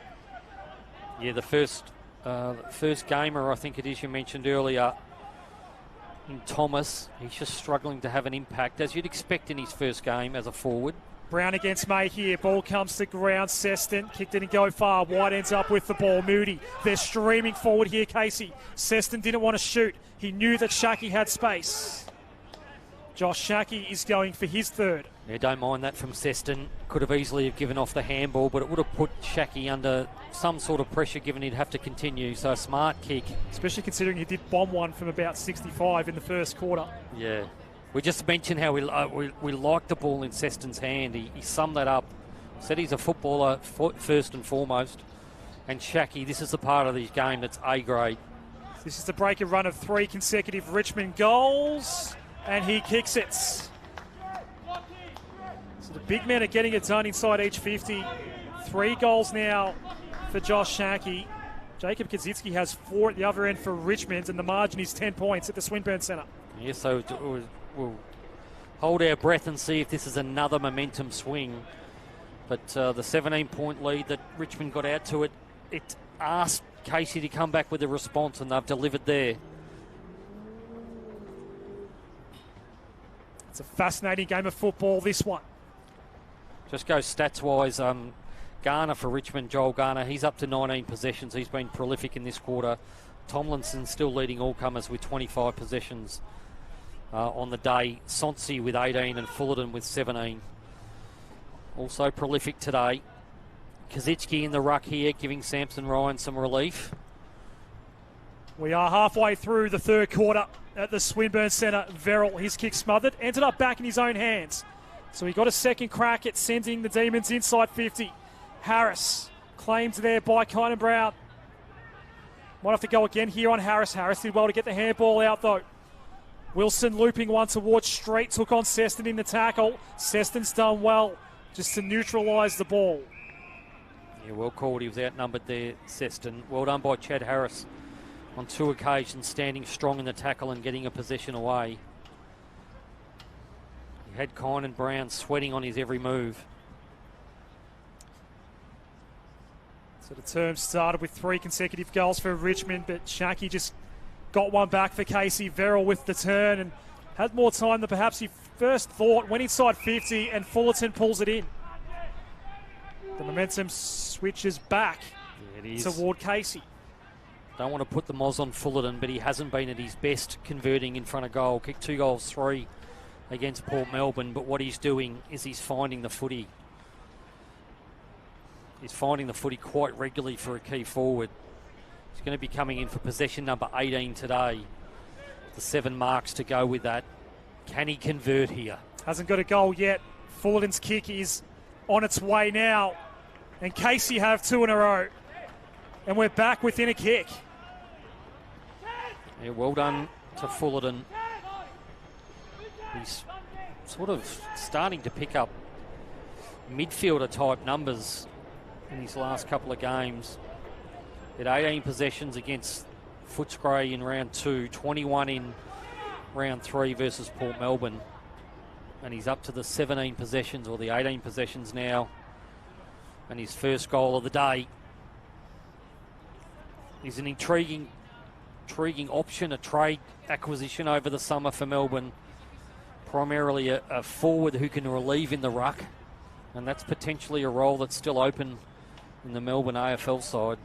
Yeah, the first gamer, I think it is, you mentioned earlier, in Thomas. He's just struggling to have an impact, as you'd expect in his first game as a forward. Brown against May here. Ball comes to ground. Seston kicked it and go far. White ends up with the ball. Moody. They're streaming forward here, Casey. Seston didn't want to shoot. He knew that Shaki had space. Josh Shaki is going for his third. Yeah, don't mind that from Seston. Could have easily have given off the handball, but it would have put Shaki under some sort of pressure, given he'd have to continue. So a smart kick. Especially considering he did bomb one from about 65 in the first quarter. Yeah. We just mentioned how we like the ball in Seston's hand. He summed that up. Said he's a footballer first and foremost. And Shaki, this is the part of his game that's A grade. This is the break a run of 3 consecutive Richmond goals. And he kicks it. So the big men are getting it done inside each 50. 3 goals now for Josh Shaki. Jacob Kaczynski has 4 at the other end for Richmond, and the margin is 10 points at the Swinburne Centre. Yeah, so we'll hold our breath and see if this is another momentum swing. But the 17-point lead that Richmond got out to, it asked Casey to come back with a response, and they've delivered there. It's a fascinating game of football, this one. Just go stats-wise. Garner for Richmond, Joel Garner, he's up to 19 possessions. He's been prolific in this quarter. Tomlinson still leading all-comers with 25 possessions. On the day, Sonsi with 18 and Fullerton with 17. Also prolific today. Kaczynski in the ruck here, giving Samson Ryan some relief. We are halfway through the third quarter at the Swinburne Centre. Verrill, his kick smothered, ended up back in his own hands. So he got a second crack at sending the Demons inside 50. Harris claimed there by Kynan Brown. Might have to go again here on Harris. Harris did well to get the handball out though. Wilson looping one towards Street, took on Seston in the tackle. Seston's done well just to neutralise the ball. Yeah, well called. He was outnumbered there, Seston. Well done by Chad Harris on 2 occasions, standing strong in the tackle and getting a possession away. He had Kynan Brown sweating on his every move. So the term started with 3 consecutive goals for Richmond, but Shaki just got one back for Casey. Verrill with the turn and had more time than perhaps he first thought. Went inside 50 and Fullerton pulls it in. The momentum switches back toward Casey. Don't want to put the moz on Fullerton, but he hasn't been at his best converting in front of goal. Kicked 2 goals, 3 against Port Melbourne, but what he's doing is he's finding the footy. He's finding the footy quite regularly for a key forward. He's going to be coming in for possession number 18 today. The 7 marks to go with that. Can he convert here? Hasn't got a goal yet. Fullerton's kick is on its way now. And Casey have 2 in a row. And we're back within a kick. Yeah, well done to Fullerton. He's sort of starting to pick up midfielder type numbers in his last couple of games. He had 18 possessions against Footscray in round 2, 21 in round 3 versus Port Melbourne. And he's up to the 17 possessions, or the 18 possessions now. And his first goal of the day. He's an intriguing option, a trade acquisition over the summer for Melbourne. Primarily a forward who can relieve in the ruck. And that's potentially a role that's still open in the Melbourne AFL side.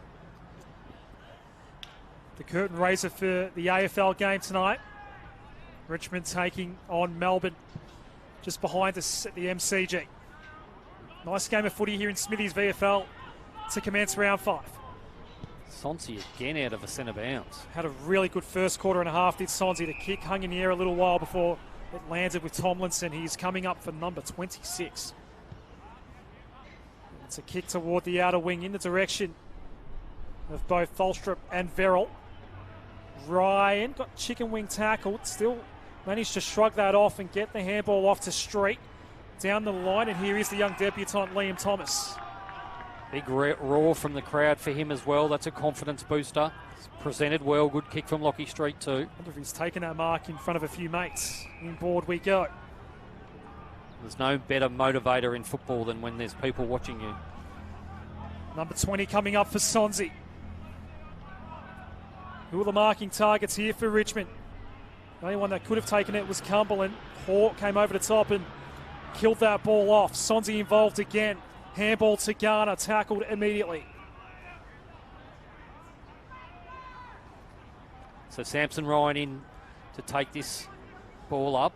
The curtain raiser for the AFL game tonight. Richmond taking on Melbourne just behind us at the MCG. Nice game of footy here in Smithy's VFL to commence round 5. Sonsi again out of a centre bounce. Had a really good first quarter and a half, did Sonsi. The kick hung in the air a little while before it landed with Tomlinson. He's coming up for number 26. It's a kick toward the outer wing in the direction of both Tholstrup and Verrill. Ryan got chicken wing tackled, still managed to shrug that off and get the handball off to Street down the line, and here is the young debutant Liam Thomas. Big roar from the crowd for him as well. That's a confidence booster. It's presented well. Good kick from Lockie Street too. I wonder if he's taken that mark in front of a few mates. Inboard we go. There's no better motivator in football than when there's people watching you. Number 20 coming up for Sonsi. Who are the marking targets here for Richmond? The only one that could have taken it was Cumberland. Hawk came over the top and killed that ball off. Sonsi involved again. Handball to Garner, tackled immediately. So Samson Ryan in to take this ball up.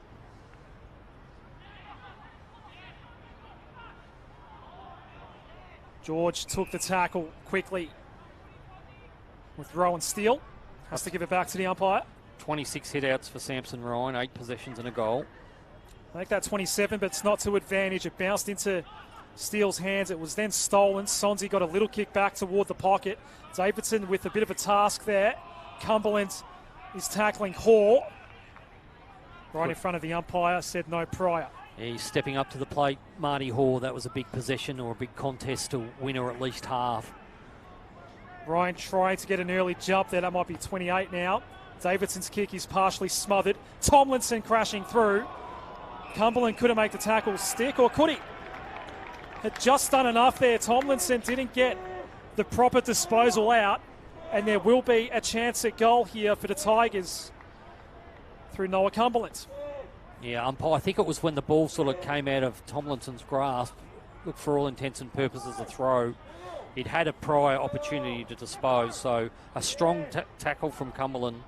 George took the tackle quickly with Rowan Steele. Has to give it back to the umpire. 26 hit-outs for Samson Ryan, 8 possessions and a goal. I think that 27, but it's not to advantage. It bounced into Steele's hands. It was then stolen. Sonsi got a little kick back toward the pocket. Davidson with a bit of a task there. Cumberland is tackling Haw. Right in front of the umpire, said no prior. He's stepping up to the plate. Marty Haw, that was a big possession or a big contest to win or at least half. Ryan trying to get an early jump there. That might be 28 now. Davidson's kick is partially smothered. Tomlinson crashing through. Cumberland couldn't make the tackle stick, or could he? Had just done enough there. Tomlinson didn't get the proper disposal out, and there will be a chance at goal here for the Tigers through Noah Cumberland. Yeah, umpire, I think it was when the ball sort of came out of Tomlinson's grasp. Look, for all intents and purposes, a throw. It had a prior opportunity to dispose, so a strong tackle from Cumberland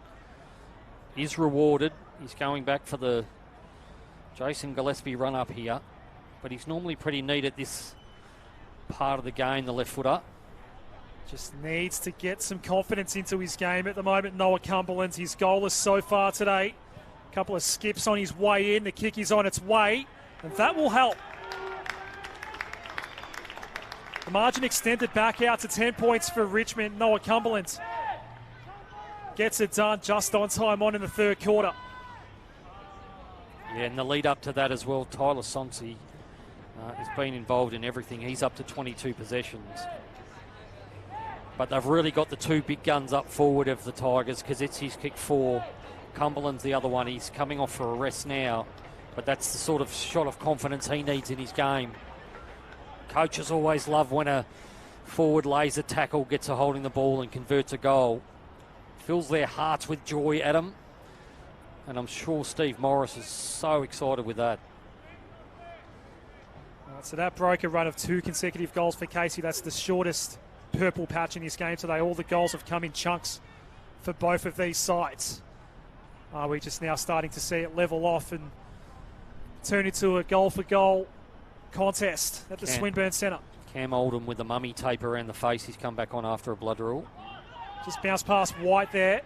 is rewarded. He's going back for the Jason Gillespie run up here, but he's normally pretty neat at this part of the game, the left footer. Just needs to get some confidence into his game at the moment. Noah Cumberland, his goalless so far today. A couple of skips on his way in. The kick is on its way, and that will help. The margin extended back out to 10 points for Richmond. Noah Cumberland gets it done just on time on in the third quarter. Yeah, and the lead up to that as well, Tyler Sonsi has been involved in everything. He's up to 22 possessions. But they've really got the two big guns up forward of the Tigers, because it's his kick 4. Cumberland's the other one. He's coming off for a rest now, but that's the sort of shot of confidence he needs in his game. Coaches always love when a forward lays a tackle, gets a holding the ball and converts a goal. Fills their hearts with joy, Adam. And I'm sure Steve Morris is so excited with that. So that broke a run of 2 consecutive goals for Casey. That's the shortest purple patch in this game today. All the goals have come in chunks for both of these sides. We're just now starting to see it level off and turn into a goal-for-goal contest at the Swinburne Centre. Cam Oldham with the mummy tape around the face. He's come back on after a blood rule. Just bounced past White there.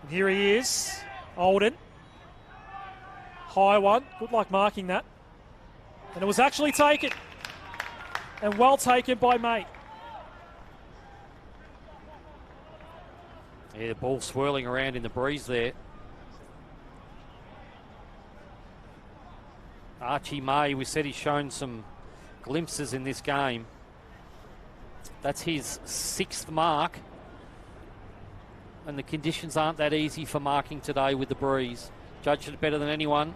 And here he is, Olden. High one. Good luck marking that. And it was actually taken. And well taken by Mate. Yeah, the ball swirling around in the breeze there. Archie May, we said he's shown some glimpses in this game. That's his 6th mark. And the conditions aren't that easy for marking today with the breeze. Judged it better than anyone.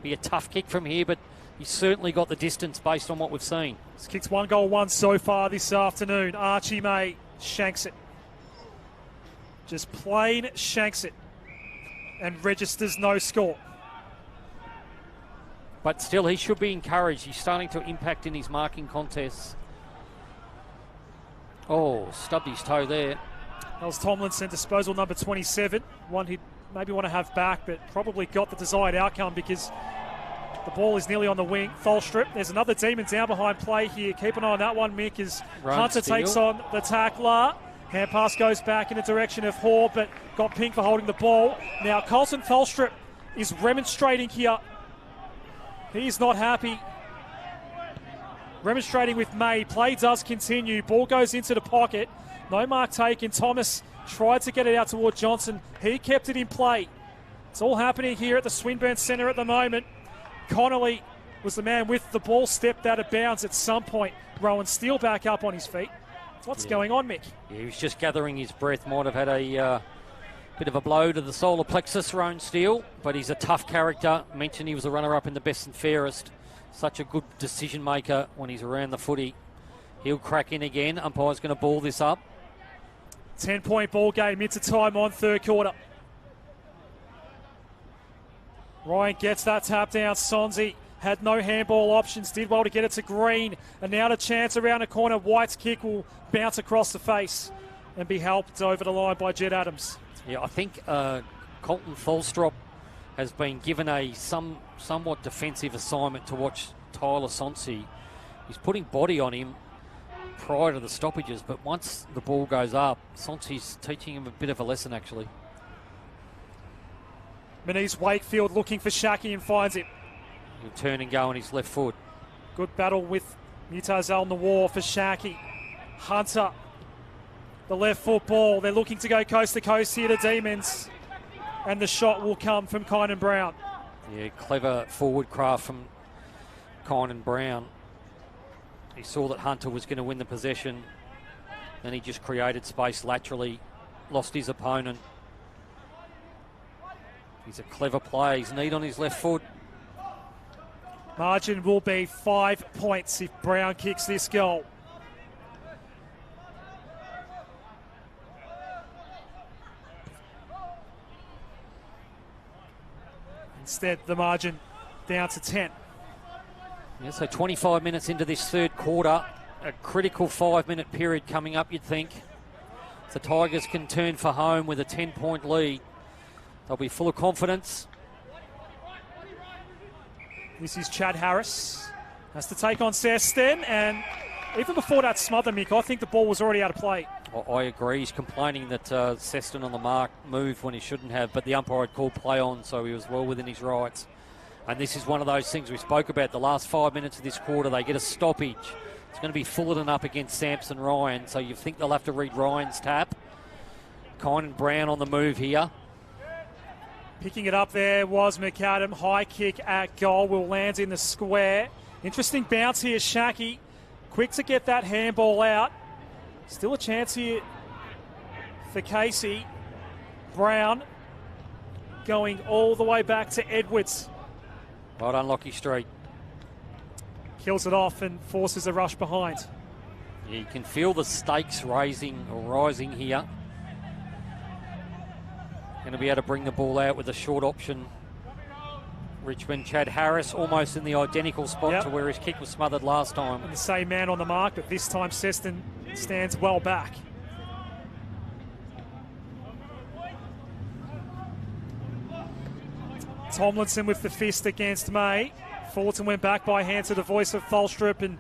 Be a tough kick from here, but he's certainly got the distance based on what we've seen. He's kicked 1 goal, 1 so far this afternoon. Archie May shanks it. Just plain shanks it. And registers no score. But still, he should be encouraged. He's starting to impact in his marking contests. Oh, stubbed his toe there. That was Tomlinson, disposal number 27. One he'd maybe want to have back, but probably got the desired outcome because the ball is nearly on the wing. Tholstrup. There's another Demon down behind play here. Keep an eye on that one, Mick, as Hunter takes on the tackler. Hand pass goes back in the direction of Hoare, but got pink for holding the ball. Now, Colson Tholstrup is remonstrating here. He's not happy. Remonstrating with May. Play does continue. Ball goes into the pocket. No mark taken. Thomas tried to get it out toward Johnson. He kept it in play. It's all happening here at the Swinburne Centre at the moment. Connolly was the man with the ball, stepped out of bounds at some point. Rowan Steele back up on his feet. What's going on, Mick? Yeah, he was just gathering his breath. Might have had a bit of a blow to the solar plexus, Rowan Steele, but he's a tough character. Mentioned he was a runner-up in the best and fairest. Such a good decision maker when he's around the footy. He'll crack in again. Umpire's going to ball this up. 10-point ball game into time on third quarter. Ryan gets that tap down. Sonzi had no handball options, did well to get it to Green. And now the chance around the corner. White's kick will bounce across the face and be helped over the line by Jed Adams. Yeah, I think Colton Tholstrup has been given a somewhat defensive assignment to watch Tyler Sonsi. He's putting body on him prior to the stoppages, but once the ball goes up, Sonsi's teaching him a bit of a lesson, actually. Manise Wakefield looking for Shaki and finds him. He'll turn and go on his left foot. Good battle with Mutazal Nawar for Shaki. Hunter, the left foot ball. They're looking to go coast to coast here, the Demons. And the shot will come from Kynan Brown. Yeah, clever forward craft from Kynan Brown. He saw that Hunter was going to win the possession. Then he just created space laterally, lost his opponent. He's a clever player. He's neat on his left foot. Margin will be 5 points if Brown kicks this goal. Instead, the margin down to 10. Yeah, so 25 minutes into this third quarter, a critical 5-minute period coming up, you'd think. The Tigers can turn for home with a 10-point lead. They'll be full of confidence. This is Chad Harris. Has to take on Seston, and even before that smother, Mick, I think the ball was already out of play. I agree. He's complaining that Seston on the mark moved when he shouldn't have, but the umpire had called play on, so he was well within his rights. And this is one of those things we spoke about. The last 5 minutes of this quarter, they get a stoppage. It's going to be Fullerton up against Sampson Ryan, so you think they'll have to read Ryan's tap. Kynan Brown on the move here. Picking it up there was McAdam. High kick at goal will land in the square. Interesting bounce here, Shaki. Quick to get that handball out. Still a chance here for Casey. Brown going all the way back to Edwards. Well done, Lockie Street. Kills it off and forces a rush behind. Yeah, you can feel the stakes rising here. Going to be able to bring the ball out with a short option. Richmond, Chad Harris almost in the identical spot to where his kick was smothered last time. And the same man on the mark, but this time Seston stands well back. Tomlinson with the fist against May. Fullerton went back by hand to the voice of Tholstrup, and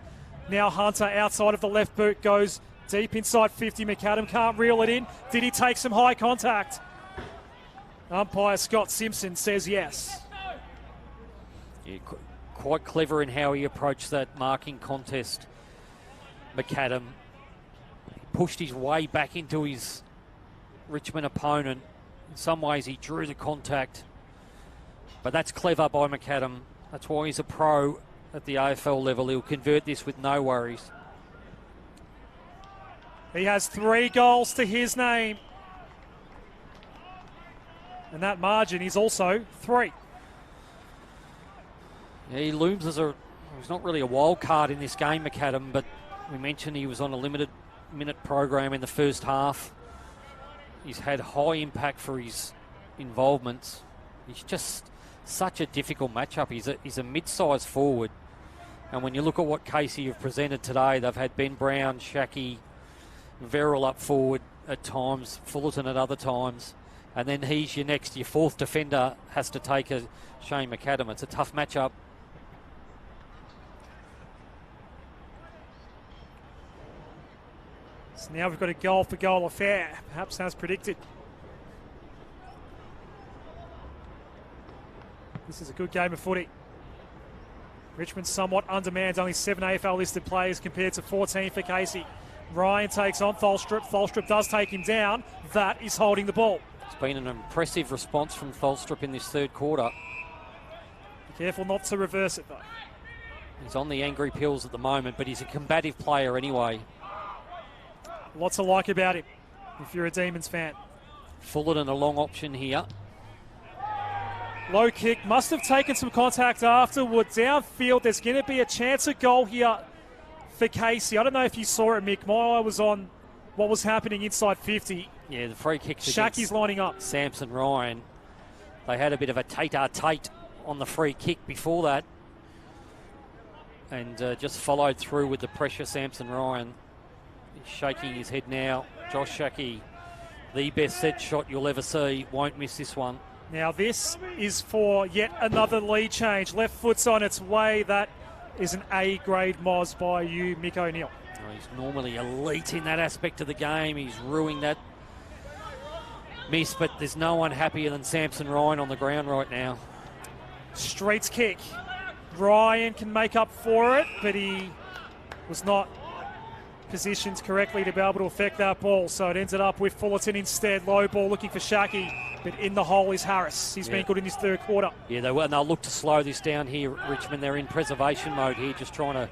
now Hunter outside of the left boot goes deep inside 50. McAdam can't reel it in. Did he take some high contact? Umpire Scott Simpson says yes. Yeah, quite clever in how he approached that marking contest, McAdam. He pushed his way back into his Richmond opponent. In some ways he drew the contact, but that's clever by McAdam. That's why he's a pro at the AFL level. He'll convert this with no worries. He has 3 goals to his name. And that margin is also 3. Yeah, he looms as he's not really a wild card in this game, McAdam, but we mentioned he was on a limited minute program in the first half. He's had high impact for his involvements. He's just such a difficult matchup. He's a mid-sized forward. And when you look at what Casey have presented today, they've had Ben Brown, Shaki, Verrill up forward at times, Fullerton at other times. And then he's your fourth defender has to take a Shane McAdam. It's a tough matchup. So now we've got a goal-for-goal affair, perhaps as predicted. This is a good game of footy. Richmond somewhat undermanned, only 7 AFL listed players compared to 14 for Casey. Ryan takes on Tholstrup. Tholstrup does take him down. That is holding the ball. It's been an impressive response from Tholstrup in this third quarter. Be careful not to reverse it, though. He's on the angry pills at the moment, but he's a combative player anyway. Lots to like about him if you're a Demons fan. Fullerton a long option here. Low kick, must have taken some contact afterward. Downfield, there's going to be a chance of goal here for Casey. I don't know if you saw it, Mick. My eye was on what was happening inside 50. Yeah, the free kicks Shaki's lining up. Samson Ryan. They had a bit of a tate-a-tate on the free kick before that. And just followed through with the pressure, Samson Ryan. He's shaking his head now. Josh Shaki, the best set shot you'll ever see. Won't miss this one. Now this is for yet another lead change. Left foot's on its way. That is an A-grade Moz by you, Mick O'Neill. Oh, he's normally elite in that aspect of the game. He's ruining that miss, but there's no one happier than Samson Ryan on the ground right now. Streets kick. Ryan can make up for it, but he was not positioned correctly to be able to affect that ball, so it ended up with Fullerton instead. Low ball looking for Shaki, but in the hole is Harris. He's been good in his third quarter. Yeah, they will, and they'll look to slow this down here, Richmond. They're in preservation mode here, just trying to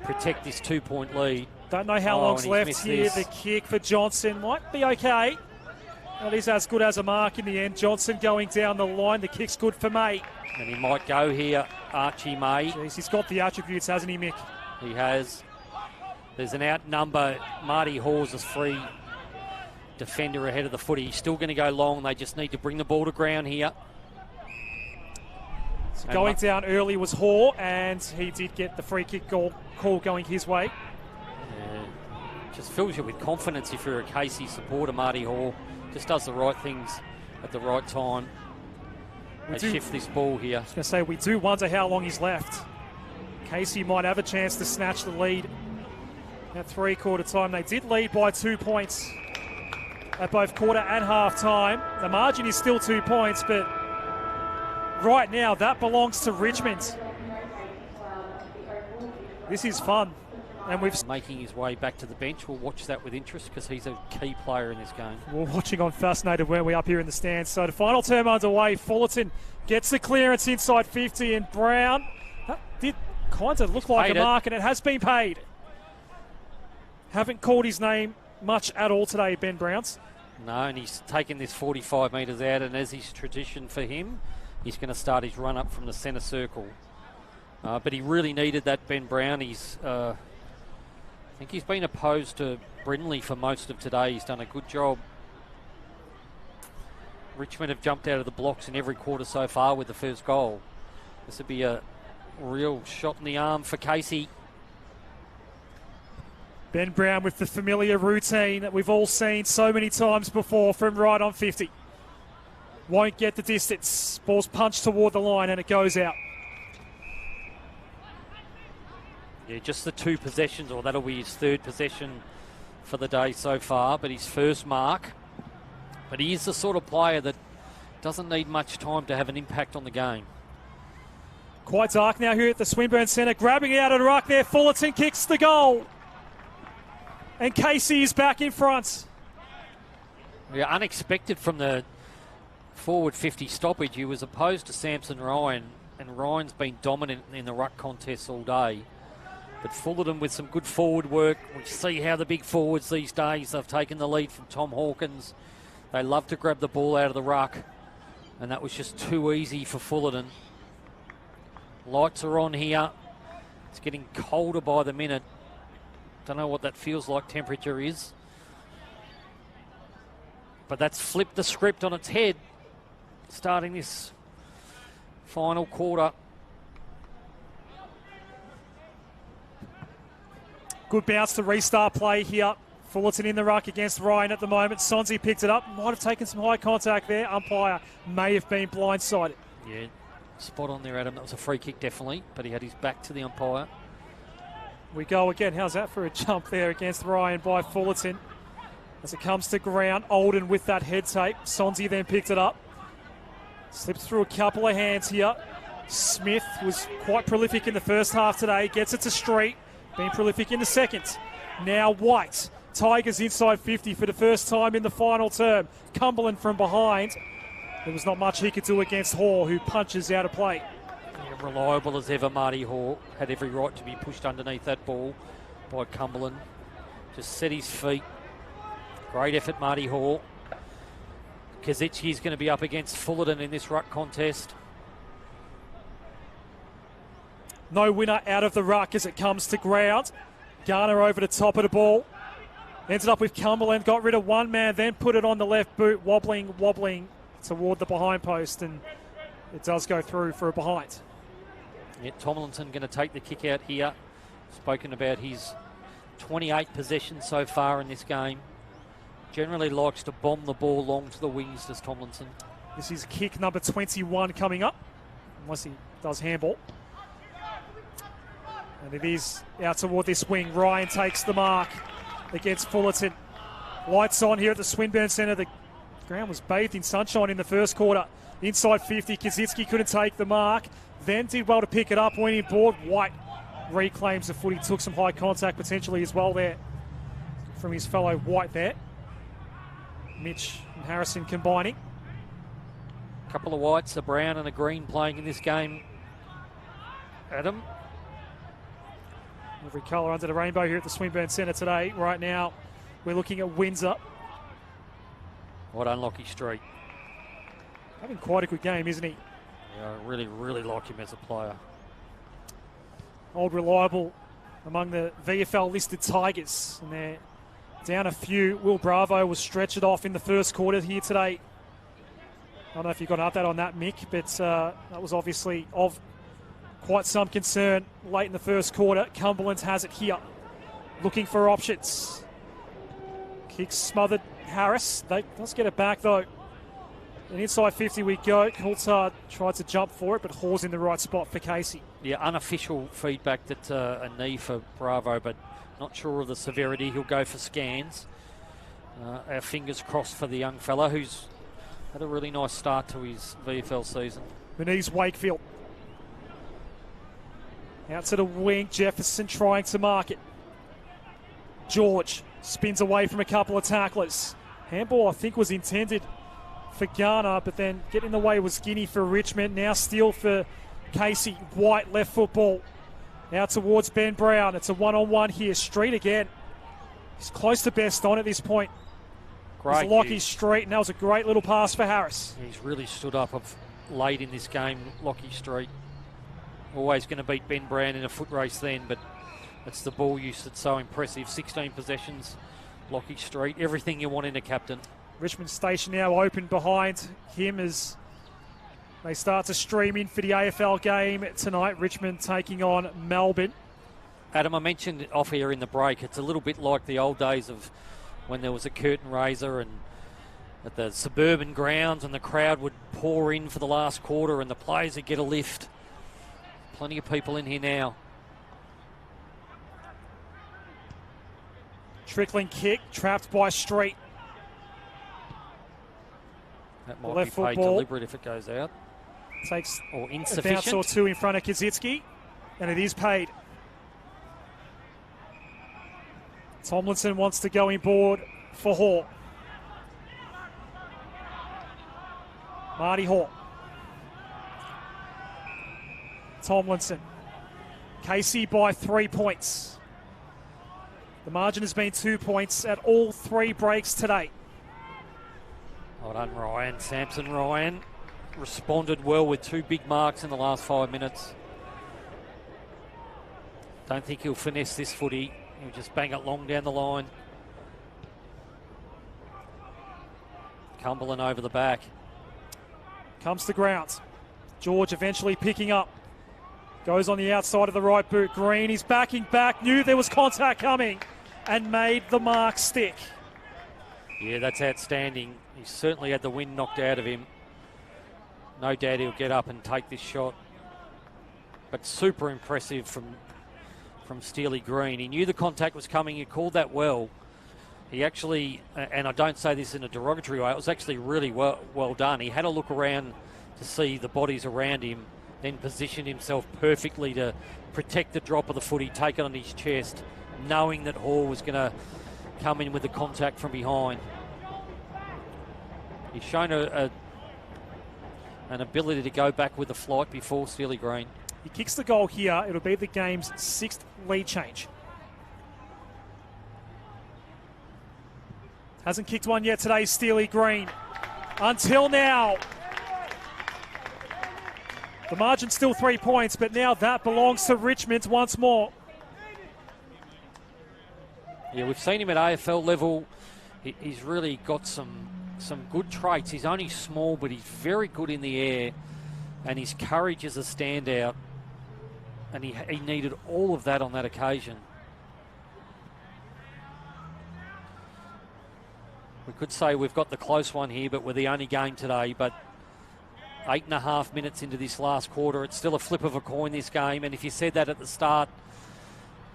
protect this 2-point lead. Don't know how long's left here. This. The kick for Johnson might be okay. That is as good as a mark in the end. Johnson going down the line. The kick's good for May. And he might go here, Archie May. Jeez, he's got the attributes, hasn't he, Mick? He has. There's an outnumber. Marty Hawes is free defender ahead of the footy. He's still going to go long. They just need to bring the ball to ground here. So going down early was Haw, and he did get the free kick call going his way. Yeah, just fills you with confidence if you're a Casey supporter. Marty Haw just does the right things at the right time. They shift this ball here. I was going to say, we do wonder how long he's left. Casey might have a chance to snatch the lead at three-quarter time. They did lead by 2 points at both quarter and half-time. The margin is still 2 points, but right now that belongs to Richmond. This is fun. And we've making his way back to the bench. We'll watch that with interest because he's a key player in this game. We're watching on fascinated, weren't we, up here in the stands. So the final term underway. Fullerton gets the clearance inside 50, and Brown, that did kind of look like a mark, and it has been paid. Haven't called his name much at all today, Ben Browns. No, and he's taken this 45 metres out, and as is tradition for him, he's going to start his run up from the centre circle. But he really needed that, Ben Brown. I think he's been opposed to Brindley for most of today. He's done a good job. Richmond have jumped out of the blocks in every quarter so far with the first goal. This would be a real shot in the arm for Casey. Ben Brown with the familiar routine that we've all seen so many times before from right on 50. Won't get the distance. Ball's punched toward the line and it goes out. Yeah, just the 2 possessions, or that'll be his 3rd possession for the day so far, but his first mark. But he is the sort of player that doesn't need much time to have an impact on the game. Quite dark now here at the Swinburne Centre. Grabbing it out of the ruck there. Fullerton kicks the goal. And Casey is back in front. Yeah, unexpected from the forward 50 stoppage. He was opposed to Samson Ryan, and Ryan's been dominant in the ruck contests all day. But Fullerton with some good forward work. We see how the big forwards these days, they've taken the lead from Tom Hawkins. They love to grab the ball out of the ruck, and that was just too easy for Fullerton. Lights are on here. It's getting colder by the minute. Don't know what that feels like temperature is. But that's flipped the script on its head, starting this final quarter. Good bounce to restart play here. Fullerton in the ruck against Ryan at the moment. Sonzi picked it up. Might have taken some high contact there. Umpire may have been blindsided. Yeah, spot on there, Adam. That was a free kick, definitely. But he had his back to the umpire. We go again. How's that for a jump there against Ryan by Fullerton? As it comes to ground, Olden with that head tape. Sonzi then picked it up. Slips through a couple of hands here. Smith was quite prolific in the first half today. Gets it to Street. Been prolific in the second. Now White. Tigers inside 50 for the first time in the final term. Cumberland from behind. There was not much he could do against Hall, who punches out of play. Yeah, reliable as ever, Marty Hall. Had every right to be pushed underneath that ball by Cumberland. Just set his feet. Great effort, Marty Hall. Kazicki's going to be up against Fullerton in this ruck contest. No winner out of the ruck as it comes to ground. Garner over the top of the ball. Ended up with Cumberland, got rid of one man, then put it on the left boot, wobbling toward the behind post, and it does go through for a behind. Yeah, Tomlinson going to take the kick out here. Spoken about his 28 possessions so far in this game. Generally likes to bomb the ball long to the wings, does Tomlinson. This is kick number 21 coming up, unless he does handball. And it is out toward this wing. Ryan takes the mark against Fullerton. Lights on here at the Swinburne Centre. The ground was bathed in sunshine in the first quarter. Inside 50, Kazicki couldn't take the mark. Then did well to pick it up, went in board. White reclaims the footy, took some high contact potentially as well there from his fellow White there. Mitch and Harrison combining. A couple of whites, a brown and a green playing in this game. Adam? Every colour under the rainbow here at the Swinburne Centre today. Right now, we're looking at Windsor. What unlucky Street. Having quite a good game, isn't he? Yeah, I really, really like him as a player. Old reliable among the VFL listed Tigers. And they're down a few. Will Bravo was stretched off in the first quarter here today. I don't know if you got an update on that, Mick, but that was obviously of quite some concern late in the first quarter. Cumberland has it here, looking for options. Kick smothered Harris. They does get it back though. And inside 50 we go. Coulthard tried to jump for it, but Hall's in the right spot for Casey. Yeah, unofficial feedback that a knee for Bravo, but not sure of the severity. He'll go for scans. Our fingers crossed for the young fella who's had a really nice start to his VFL season. Benise Wakefield. Out to the wing, Jefferson trying to mark it. George spins away from a couple of tacklers. Handball, I think, was intended for Garner, but then getting in the way was Guinea for Richmond. Now steal for Casey. White left foot ball. Out towards Ben Brown. It's a one-on-one here. Street again. He's close to best on at this point. Great. Lockie Street, and that was a great little pass for Harris. He's really stood up of late in this game, Lockie Street. Always going to beat Ben Brown in a foot race then, but it's the ball use that's so impressive. 16 possessions, Lockie Street, everything you want in a captain. Richmond Station now open behind him as they start to stream in for the AFL game tonight. Richmond taking on Melbourne. Adam, I mentioned off here in the break, it's a little bit like the old days of when there was a curtain raiser and at the suburban grounds and the crowd would pour in for the last quarter and the players would get a lift. Plenty of people in here now. Trickling kick, trapped by Street. That might Left be paid football. deliberate if it goes out. Takes Or a insufficient. bounce or two in front of Kazicki, and it is paid. Tomlinson wants to go in board for Hall. Marty Hall. Tomlinson Casey by 3 points. The margin has been 2 points at all 3 breaks today. Well done, Ryan. Samson Ryan responded well with 2 big marks in the last 5 minutes. Don't think he'll finesse this footy. He'll just bang it long down the line. Cumberland over the back. Comes to ground. George eventually picking up. Goes on the outside of the right boot. Green, he's backing back. Knew there was contact coming and made the mark stick. Yeah, that's outstanding. He certainly had the wind knocked out of him. No doubt he'll get up and take this shot. But super impressive from Steely Green. He knew the contact was coming. He called that well. He actually, and I don't say this in a derogatory way, it was actually really well done. He had a look around to see the bodies around him, then positioned himself perfectly to protect the drop of the footy, take it on his chest, knowing that Hall was going to come in with the contact from behind. He's shown an ability to go back with the flight before Steely Green. He kicks the goal here. It'll be the game's 6th lead change. Hasn't kicked one yet today, Steely Green. Until now. The margin's still 3 points, but now that belongs to Richmond once more. Yeah, we've seen him at AFL level. He's really got some good traits. He's only small, but he's very good in the air, and his courage is a standout. And he needed all of that on that occasion. We could say we've got the close one here, but we're the only game today. But 8.5 minutes into this last quarter, it's still a flip of a coin, this game. And if you said that at the start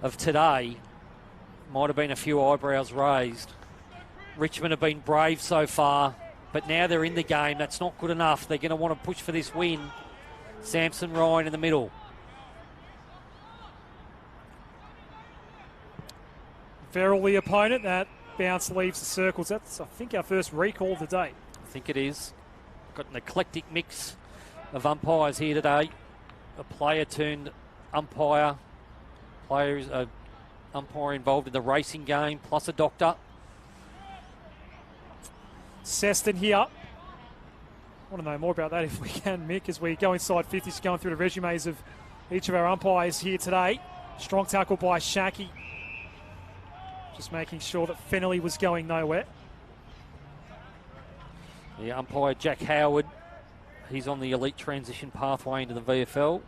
of today, might have been a few eyebrows raised. Richmond have been brave so far, but now they're in the game. That's not good enough. They're going to want to push for this win. Samson Ryan in the middle. Verrill, the opponent. That bounce leaves the circles. That's, I think, our first recall of the day. I think it is. Got an eclectic mix of umpires here today. A player turned umpire. Players, umpire involved in the racing game, plus a doctor. Seston here. I want to know more about that if we can, Mick, as we go inside 50s, going through the resumes of each of our umpires here today. Strong tackle by Shackey. Just making sure that Fennelly was going nowhere. The umpire, Jack Howard, he's on the elite transition pathway into the VFL.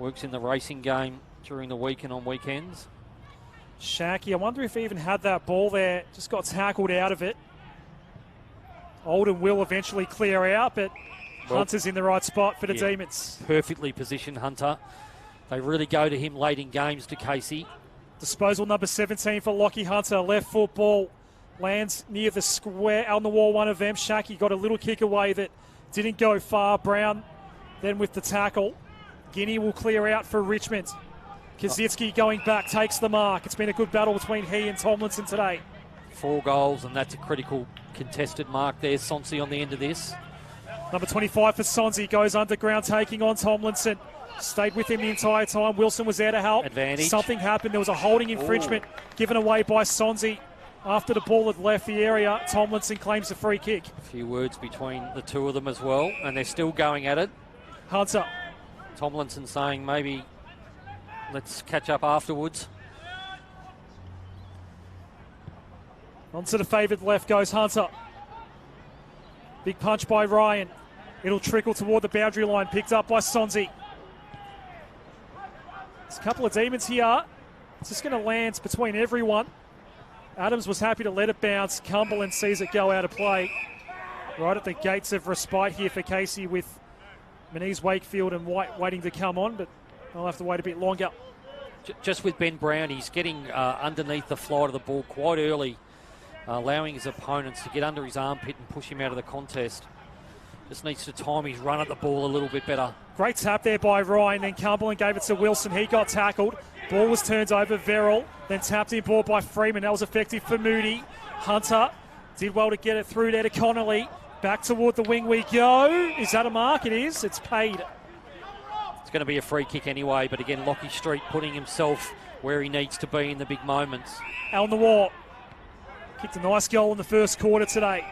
Works in the racing game during the week and on weekends. Shackey, I wonder if he even had that ball there. Just got tackled out of it. Oldham will eventually clear out, but Hunter's in the right spot for the Demons. Perfectly positioned, Hunter. They really go to him late in games, to Casey. Disposal number 17 for Lockie Hunter. Left foot ball lands near the square, on the wall, one of them. Shackey got a little kick away that didn't go far. Brown then with the tackle. Guinea will clear out for Richmond. Kazitsky going back, takes the mark. It's been a good battle between he and Tomlinson today. 4 goals, and that's a critical contested mark there. Sonsi on the end of this. Number 25 for Sonsi goes underground, taking on Tomlinson. Stayed with him the entire time. Wilson was there to help. Advantage. Something happened. There was a holding infringement given away by Sonsi after the ball had left the area. Tomlinson claims a free kick. A few words between the two of them as well, and they're still going at it. Hunter. Tomlinson saying maybe let's catch up afterwards. Onto the favoured left goes Hunter. Big punch by Ryan. It'll trickle toward the boundary line. Picked up by Sonsi. There's a couple of Demons here. It's just going to land between everyone. Adams was happy to let it bounce. Cumberland sees it go out of play. Right at the gates of respite here for Casey, with Manise, Wakefield and White waiting to come on, but they'll have to wait a bit longer. Just with Ben Brown, he's getting underneath the flight of the ball quite early, allowing his opponents to get under his armpit and push him out of the contest. Just needs to time his run at the ball a little bit better. Great tap there by Ryan. Then Cumberland gave it to Wilson. He got tackled. Ball was turned over. Verrill then tapped in ball by Freeman. That was effective for Moody. Hunter did well to get it through there to Connolly. Back toward the wing we go. Is that a mark? It is. It's paid. It's going to be a free kick anyway, but again, Lockie Street putting himself where he needs to be in the big moments. Al Nawar kicked a nice goal in the first quarter today.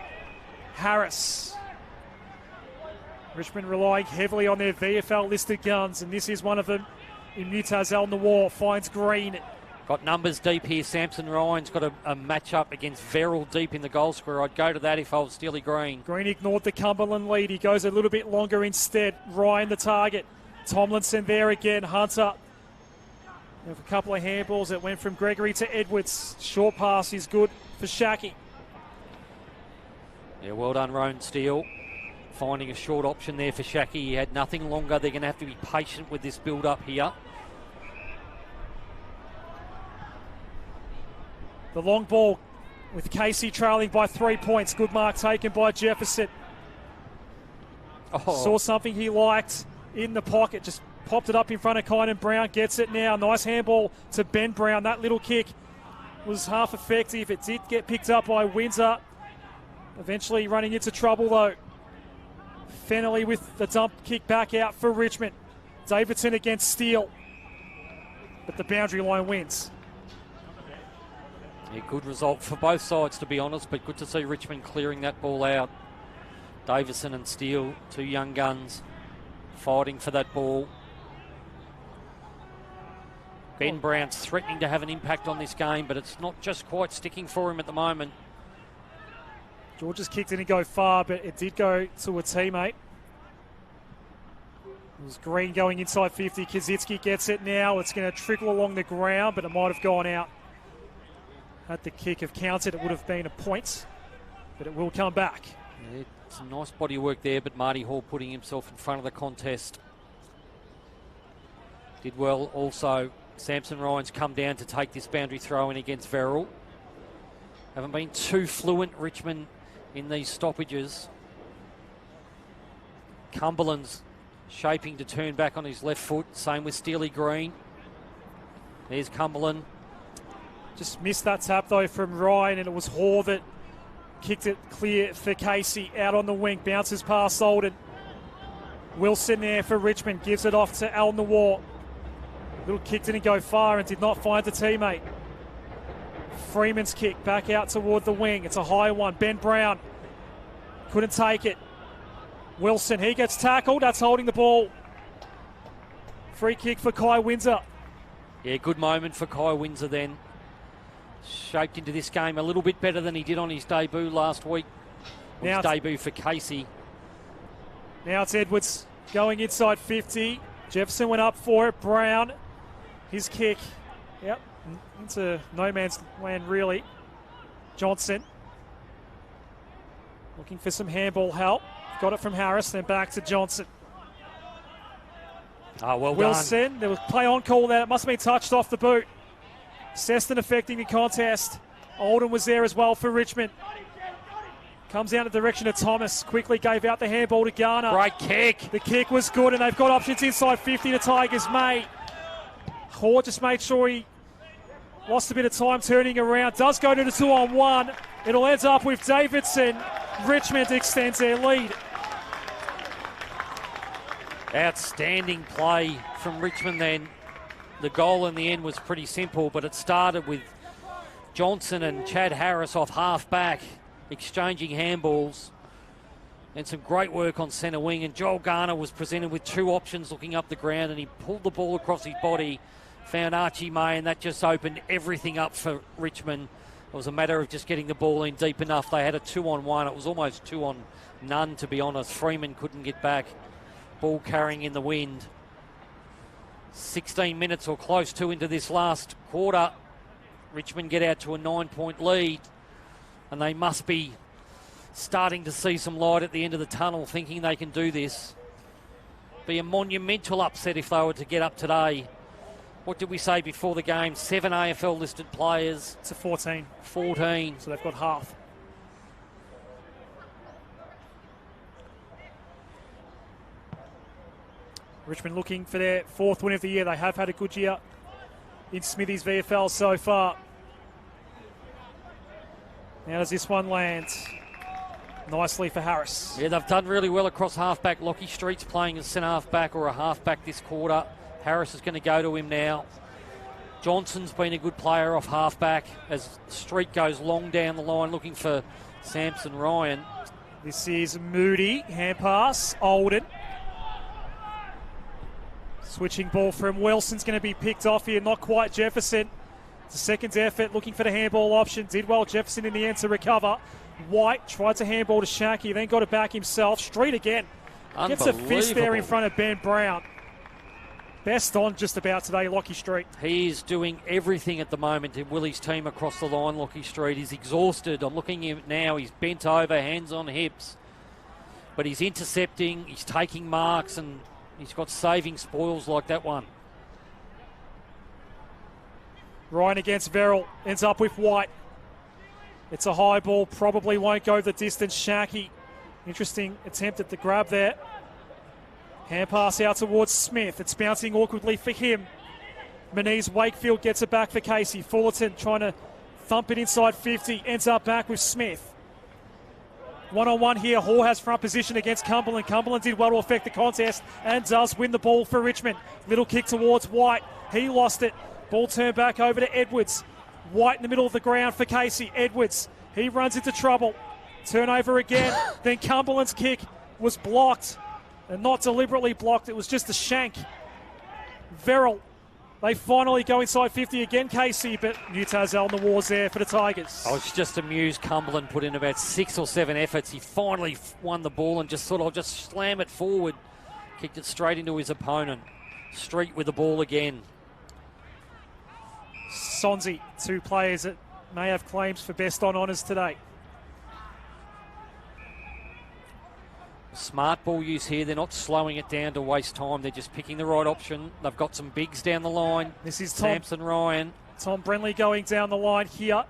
Harris. Richmond relying heavily on their VFL listed guns, and this is one of them. Imutaz Al Nawar finds Green. Got numbers deep here. Samson Ryan's got a match-up against Verrill deep in the goal square. I'd go to that if I was Steely Green. Green ignored the Cumberland lead. He goes a little bit longer instead. Ryan the target. Tomlinson there again. Hunter. With a couple of handballs that went from Gregory to Edwards. Short pass is good for Shaki. Yeah, well done, Rowan Steele. Finding a short option there for Shaki. He had nothing longer. They're going to have to be patient with this build-up here. The long ball with Casey trailing by 3 points. Good mark taken by Jefferson. Saw something he liked in the pocket. Just popped it up in front of Kynan Brown. Gets it now. Nice handball to Ben Brown. That little kick was half effective. It did get picked up by Windsor. Eventually running into trouble though. Fennelly with the dump kick back out for Richmond. Davidson against Steele. But the boundary line wins. Yeah, good result for both sides, to be honest, but good to see Richmond clearing that ball out. Davison and Steele, two young guns, fighting for that ball. Ben Brown's threatening to have an impact on this game, but it's not just quite sticking for him at the moment. George's kick didn't go far, but it did go to a teammate. It was Green going inside 50. Kaczynski gets it now. It's going to trickle along the ground, but it might have gone out. Had the kick have counted, it would have been a point, but it will come back. Yeah, some nice body work there, but Marty Hall putting himself in front of the contest. Did well also. Samson Ryan's come down to take this boundary throw in against Verrill. Haven't been too fluent, Richmond, in these stoppages. Cumberland's shaping to turn back on his left foot. Same with Steely Green. There's Cumberland. Just missed that tap though from Ryan, and it was Hall that kicked it clear for Casey. Out on the wing, bounces past Solden. Wilson there for Richmond, gives it off to Al Nawar. Little kick didn't go far and did not find the teammate. Freeman's kick back out toward the wing. It's a high one. Ben Brown couldn't take it. Wilson, he gets tackled. That's holding the ball. Free kick for Kai Windsor. Yeah, good moment for Kai Windsor then. Shaped into this game a little bit better than he did on his debut last week. His debut for Casey. Now it's Edwards going inside 50. Jefferson went up for it. Brown, his kick. Yep, into no man's land really. Johnson looking for some handball help. Got it from Harris, then back to Johnson. Oh, well Wilson, done. There was play on call there. It must have been touched off the boot. Seston affecting the contest. Oldham was there as well for Richmond. Comes out in the direction of Thomas. Quickly gave out the handball to Garner. Great kick. The kick was good, and they've got options inside 50 to Tigers, mate. Hall just made sure he lost a bit of time turning around. Does go to the 2-on-1. It'll end up with Davidson. Richmond extends their lead. Outstanding play from Richmond then. The goal in the end was pretty simple, but it started with Johnson and Chad Harris off half-back, exchanging handballs, and some great work on centre wing. And Joel Garner was presented with two options looking up the ground, and he pulled the ball across his body, found Archie May, and that just opened everything up for Richmond. It was a matter of just getting the ball in deep enough. They had a 2-on-1. It was almost 2-on-none, to be honest. Freeman couldn't get back. Ball carrying in the wind. 16 minutes or close to into this last quarter. Richmond get out to a 9-point lead, and they must be starting to see some light at the end of the tunnel, thinking they can do this. Be a monumental upset if they were to get up today. What did we say before the game? 7 AFL listed players. It's a 14. 14. So they've got half. Richmond looking for their fourth win of the year. They have had a good year in Smithy's VFL so far. Now does this one land? nicely for Harris. Yeah, they've done really well across halfback. Lockie Street's playing as centre halfback or a halfback this quarter. Harris is going to go to him now. Johnson's been a good player off halfback as Street goes long down the line looking for Samson Ryan. This is Moody, hand pass, Olden. Switching ball from Wilson's going to be picked off here, not quite Jefferson. It's a second effort, looking for the handball option. Did well, Jefferson in the end to recover. White tried to handball to Shaki, then got it back himself. Street again. Gets a fist there in front of Ben Brown. Best on just about today, Lockie Street. He's doing everything at the moment in Willie's team across the line, Lockie Street. He's exhausted. I'm looking at him now. He's bent over, hands on hips. But he's intercepting, he's taking marks, and he's got saving spoils like that one. Ryan against Verrill, ends up with White. It's a high ball, probably won't go the distance. Shaki, interesting attempt at the grab there. Hand pass out towards Smith. It's bouncing awkwardly for him. Moniz Wakefield gets it back for Casey. Fullerton trying to thump it inside 50. Ends up back with Smith. One-on-one here. Hall has front position against Cumberland. Cumberland did well to affect the contest and does win the ball for Richmond. Little kick towards White. He lost it. Ball turned back over to Edwards. White in the middle of the ground for Casey. Edwards. He runs into trouble. Turnover again. Then Cumberland's kick was blocked. And not deliberately blocked, it was just a shank. Verrill, they finally go inside 50 again, Casey, but New Tazal in the wars there for the Tigers. I was just amused Cumberland put in about 6 or 7 efforts. He finally won the ball and just thought, I'll just slam it forward. Kicked it straight into his opponent. Street with the ball again. Sonzi, 2 players that may have claims for best on honours today. Smart ball use here. They're not slowing it down to waste time. They're just picking the right option. They've got some bigs down the line. This is Samson Ryan. Tom Brenly going down the line here.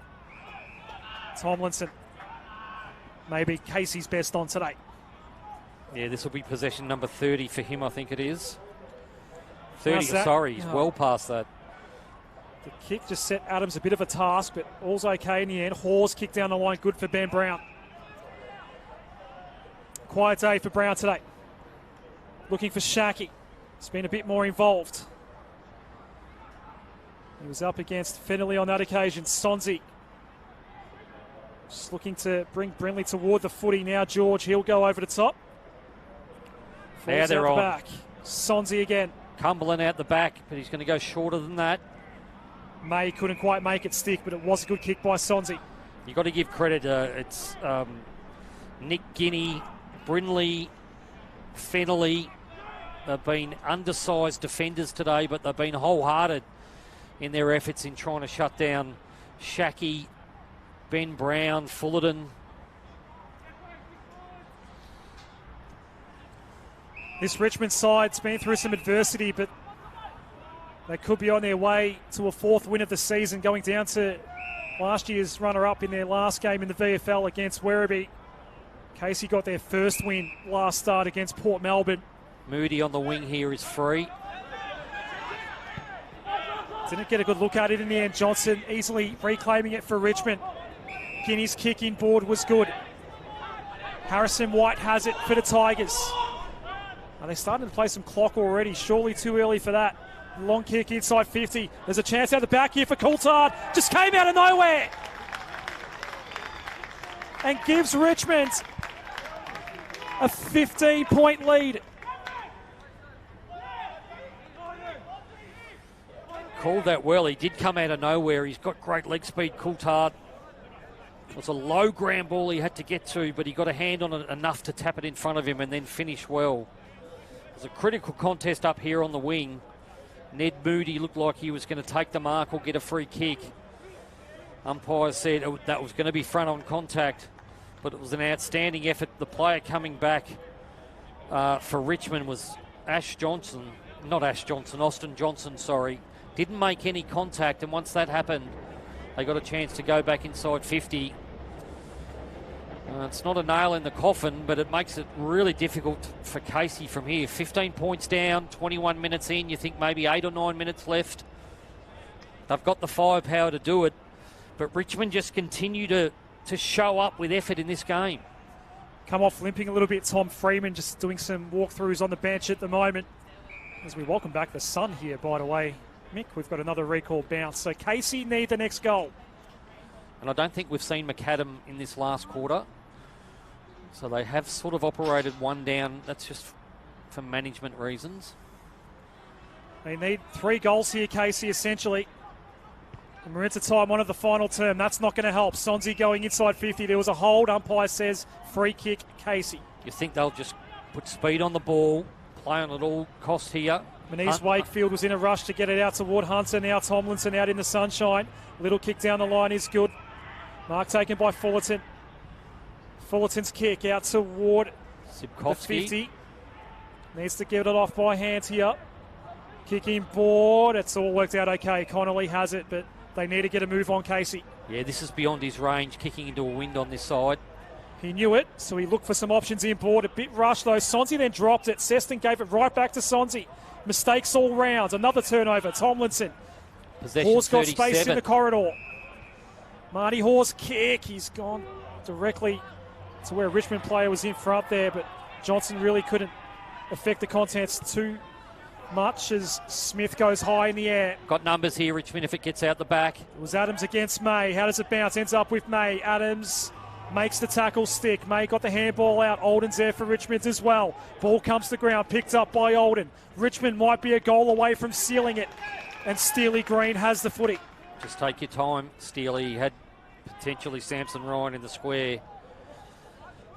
Tomlinson. Maybe Casey's best on today. Yeah, this will be possession number 30 for him, I think it is. 30, sorry, he's well past that. The kick just set Adams a bit of a task, but all's okay in the end. Hawes kick down the line, good for Ben Brown. Quiet day for Brown today. Looking for Shaki. He's been a bit more involved. He was up against Fennelly on that occasion. Sonzi. Just looking to bring Brinley toward the footy now. George, he'll go over the top. Now they're on. Back. Sonzi again. Cumberland out the back, but he's going to go shorter than that. May couldn't quite make it stick, but it was a good kick by Sonzi. You've got to give credit. It's Nick Guinea, Brinley, Fennelly. They've been undersized defenders today, but they've been wholehearted in their efforts in trying to shut down Shaki, Ben Brown, Fullerton. This Richmond side's been through some adversity, but they could be on their way to a 4th win of the season, going down to last year's runner-up in their last game in the VFL against Werribee. Casey got their first win last start against Port Melbourne. Moody on the wing here is free. Didn't get a good look at it in the end. Johnson easily reclaiming it for Richmond. Guinea's kick inboard was good. Harrison White has it for the Tigers. Are they starting to play some clock already? Surely too early for that. Long kick inside 50. There's a chance out the back here for Coulthard. Just came out of nowhere. And gives Richmond a 15-point lead. Called that well. He did come out of nowhere. He's got great leg speed, Coulthard. It was a low ground ball he had to get to, but he got a hand on it enough to tap it in front of him and then finish well. It was a critical contest up here on the wing. Ned Moody looked like he was going to take the mark or get a free kick. Umpire said that was going to be front on contact, but it was an outstanding effort. The player coming back for Richmond was Austin Johnson, sorry. Didn't make any contact, and once that happened, they got a chance to go back inside 50. It's not a nail in the coffin, but it makes it really difficult for Casey from here. 15 points down, 21 minutes in. You think maybe 8 or 9 minutes left. They've got the firepower to do it, but Richmond just continue to show up with effort in this game. come off limping a little bit. Tom Freeman just doing some walkthroughs on the bench at the moment. As we welcome back the sun here, by the way. Mick, we've got another recall bounce. So Casey need the next goal. And I don't think we've seen McAdam in this last quarter. So they have sort of operated one down. That's just for management reasons. They need 3 goals here, Casey, essentially. And we're into time 1 of the final term. That's not going to help. Sonzi going inside 50. There was a hold. Umpire says free kick, Casey. You think they'll just put speed on the ball, play on at all costs here. Manise Wakefield was in a rush to get it out toward Hunter. Now Tomlinson out in the sunshine. Little kick down the line is good. Mark taken by Fullerton. Fullerton's kick out toward the 50. Needs to get it off by hand here. Kicking board. It's all worked out okay. Connolly has it, but they need to get a move on Casey. Yeah, this is beyond his range, kicking into a wind on this side. He knew it, so he looked for some options inboard. A bit rushed though. Sonzi then dropped it. Seston gave it right back to Sonzi. Mistakes all round. Another turnover. Tomlinson. Hawes got space in the corridor. Marty Hawes kick. He's gone directly to where a Richmond player was in front there, but Johnson really couldn't affect the contents too much as Smith goes high in the air. Got numbers here, Richmond, if it gets out the back. It was Adams against May. How does it bounce? Ends up with May. Adams makes the tackle stick. May got the handball out. Olden's there for Richmond as well. Ball comes to ground, picked up by Olden. Richmond might be a goal away from sealing it. And Steely Green has the footy. Just take your time, Steely. Had potentially Samson Ryan in the square.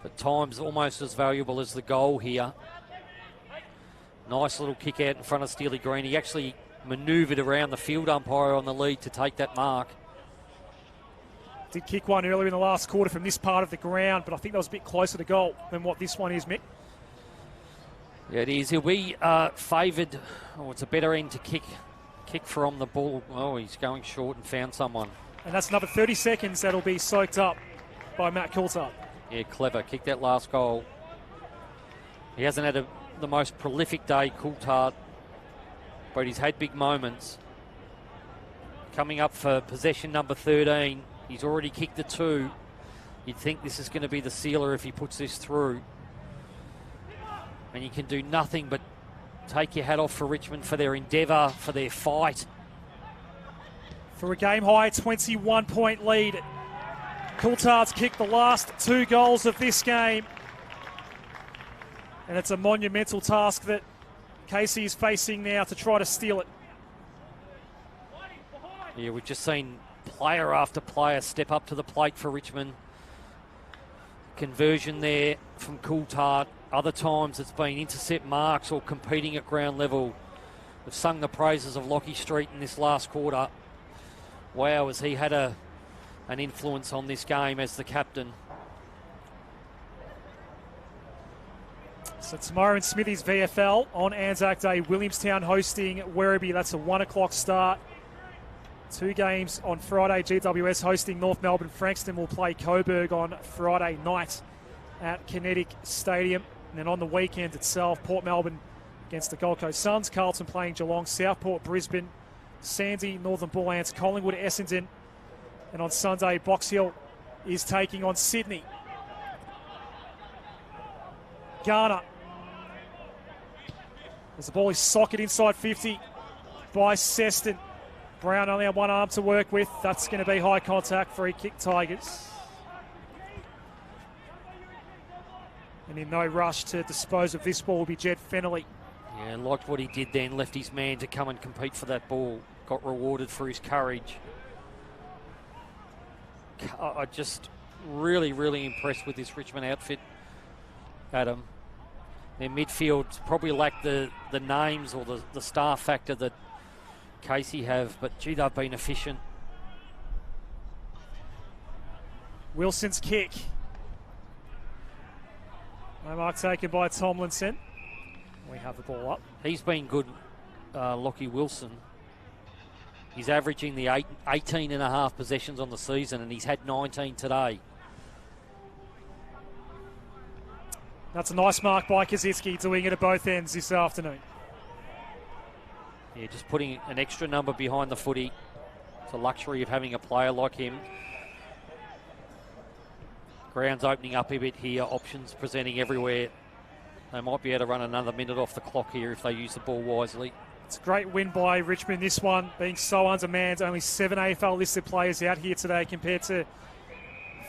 But time's almost as valuable as the goal here. Nice little kick out in front of Steely Green. He actually manoeuvred around the field umpire on the lead to take that mark. Did kick one earlier in the last quarter from this part of the ground, but I think that was a bit closer to goal than what this one is, Mick. Yeah, it is. He'll be favoured. Oh, it's a better end to kick from the ball. Oh, he's going short and found someone. And that's another 30 seconds that'll be soaked up by Matt Coulthard. Yeah, clever. Kick that last goal. He hasn't had the most prolific day, Coulthard, but he's had big moments. Coming up for possession number 13. He's already kicked the 2. You'd think this is going to be the sealer if he puts this through. And you can do nothing but take your hat off for Richmond, for their endeavour, for their fight. For a game-high 21-point lead. Coulthard's kicked the last 2 goals of this game. And it's a monumental task that Casey is facing now to try to steal it. Yeah, we've just seen player after player step up to the plate for Richmond. Conversion there from Coulthard. Other times it's been intercept marks or competing at ground level. We've sung the praises of Lockie Street in this last quarter. Wow, has he had an influence on this game as the captain. So tomorrow in Smithy's VFL on Anzac Day, Williamstown hosting Werribee. That's a 1 o'clock start. 2 games on Friday. GWS hosting North Melbourne. Frankston will play Coburg on Friday night at Kinetic Stadium. And then on the weekend itself, Port Melbourne against the Gold Coast Suns. Carlton playing Geelong. Southport, Brisbane. Sandy, Northern Bull Ants. Collingwood, Essendon. And on Sunday, Box Hill is taking on Sydney. Garner. As the ball is socket inside 50 by Seston. Brown only had one arm to work with. That's going to be high contact, free kick Tigers. And in no rush to dispose of this ball will be Jed Fennelly. Yeah, liked what he did then. Left his man to come and compete for that ball. Got rewarded for his courage. I just really, really impressed with this Richmond outfit, Adam. Their midfield probably lacked the names or the star factor that Casey have, but gee, they've been efficient. Wilson's kick. No mark taken by Tomlinson. We have the ball up. He's been good, Lockie Wilson. He's averaging the 18 and a half possessions on the season, and he's had 19 today. That's a nice mark by Kaczynski, doing it at both ends this afternoon. Yeah, just putting an extra number behind the footy. It's a luxury of having a player like him. Ground's opening up a bit here, options presenting everywhere. They might be able to run another minute off the clock here if they use the ball wisely. It's a great win by Richmond, this one, being so undermanned. Only 7 AFL listed players out here today compared to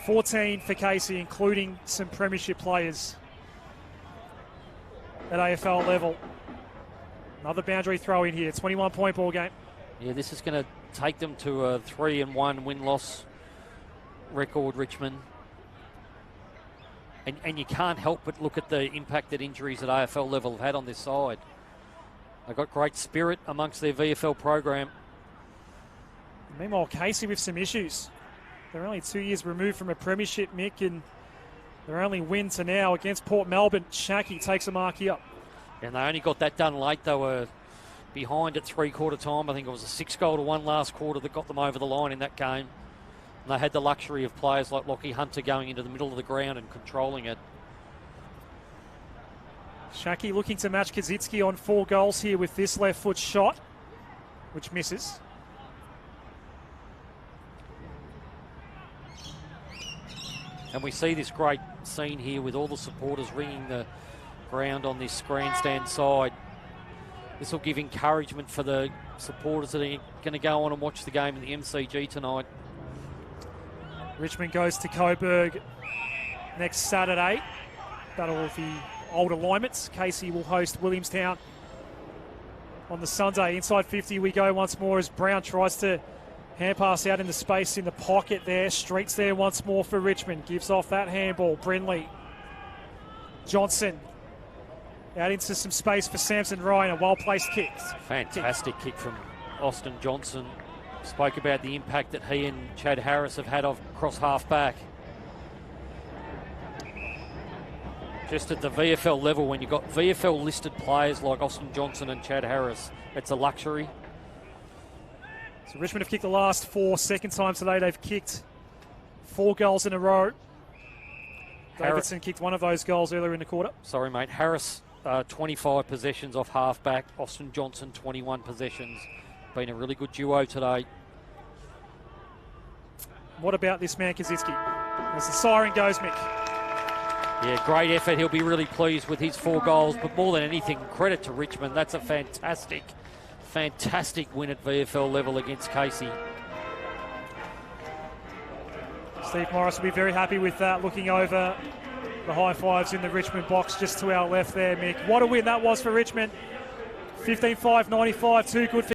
14 for Casey, including some premiership players at AFL level. Another boundary throw in here, 21-point ball game. Yeah, this is going to take them to a 3-1 win-loss record, Richmond. And you can't help but look at the impact that injuries at AFL level have had on this side. They've got great spirit amongst their VFL program. Meanwhile, Casey with some issues. They're only 2 years removed from a premiership, Mick, and their only win to now against Port Melbourne. Shaki takes a mark here. And they only got that done late. They were behind at three-quarter time. I think it was a 6-1 last quarter that got them over the line in that game. And they had the luxury of players like Lockie Hunter going into the middle of the ground and controlling it. Shaki looking to match Kazitsky on 4 goals here with this left foot shot, which misses. And we see this great scene here with all the supporters ringing the ground on this grandstand side. This will give encouragement for the supporters that are going to go on and watch the game in the MCG tonight. Richmond goes to Coburg next Saturday. Battle of the old alignments. Casey will host Williamstown on the Sunday. Inside 50 we go once more as Brown tries to hand pass out in the space in the pocket there. Streets there once more for Richmond. Gives off that handball. Brindley. Johnson. Out into some space for Samson Ryan. A well-placed kick. Fantastic kick from Austin Johnson. Spoke about the impact that he and Chad Harris have had across half-back. Just at the VFL level, when you've got VFL-listed players like Austin Johnson and Chad Harris, it's a luxury. So Richmond have kicked the last 4. Second time today they've kicked 4 goals in a row. Davidson kicked one of those goals earlier in the quarter. Sorry, mate. Harris, 25 possessions off half-back. Austin Johnson, 21 possessions. Been a really good duo today. What about this man, Kazitsky? As the siren goes, Mick. Yeah, great effort. He'll be really pleased with his 4 goals, but more than anything, credit to Richmond. That's a fantastic win at VFL level against Casey. Steve Morris will be very happy with that, looking over the high fives in the Richmond box just to our left there, Mick. What a win that was for Richmond. 15-5, 95, too good for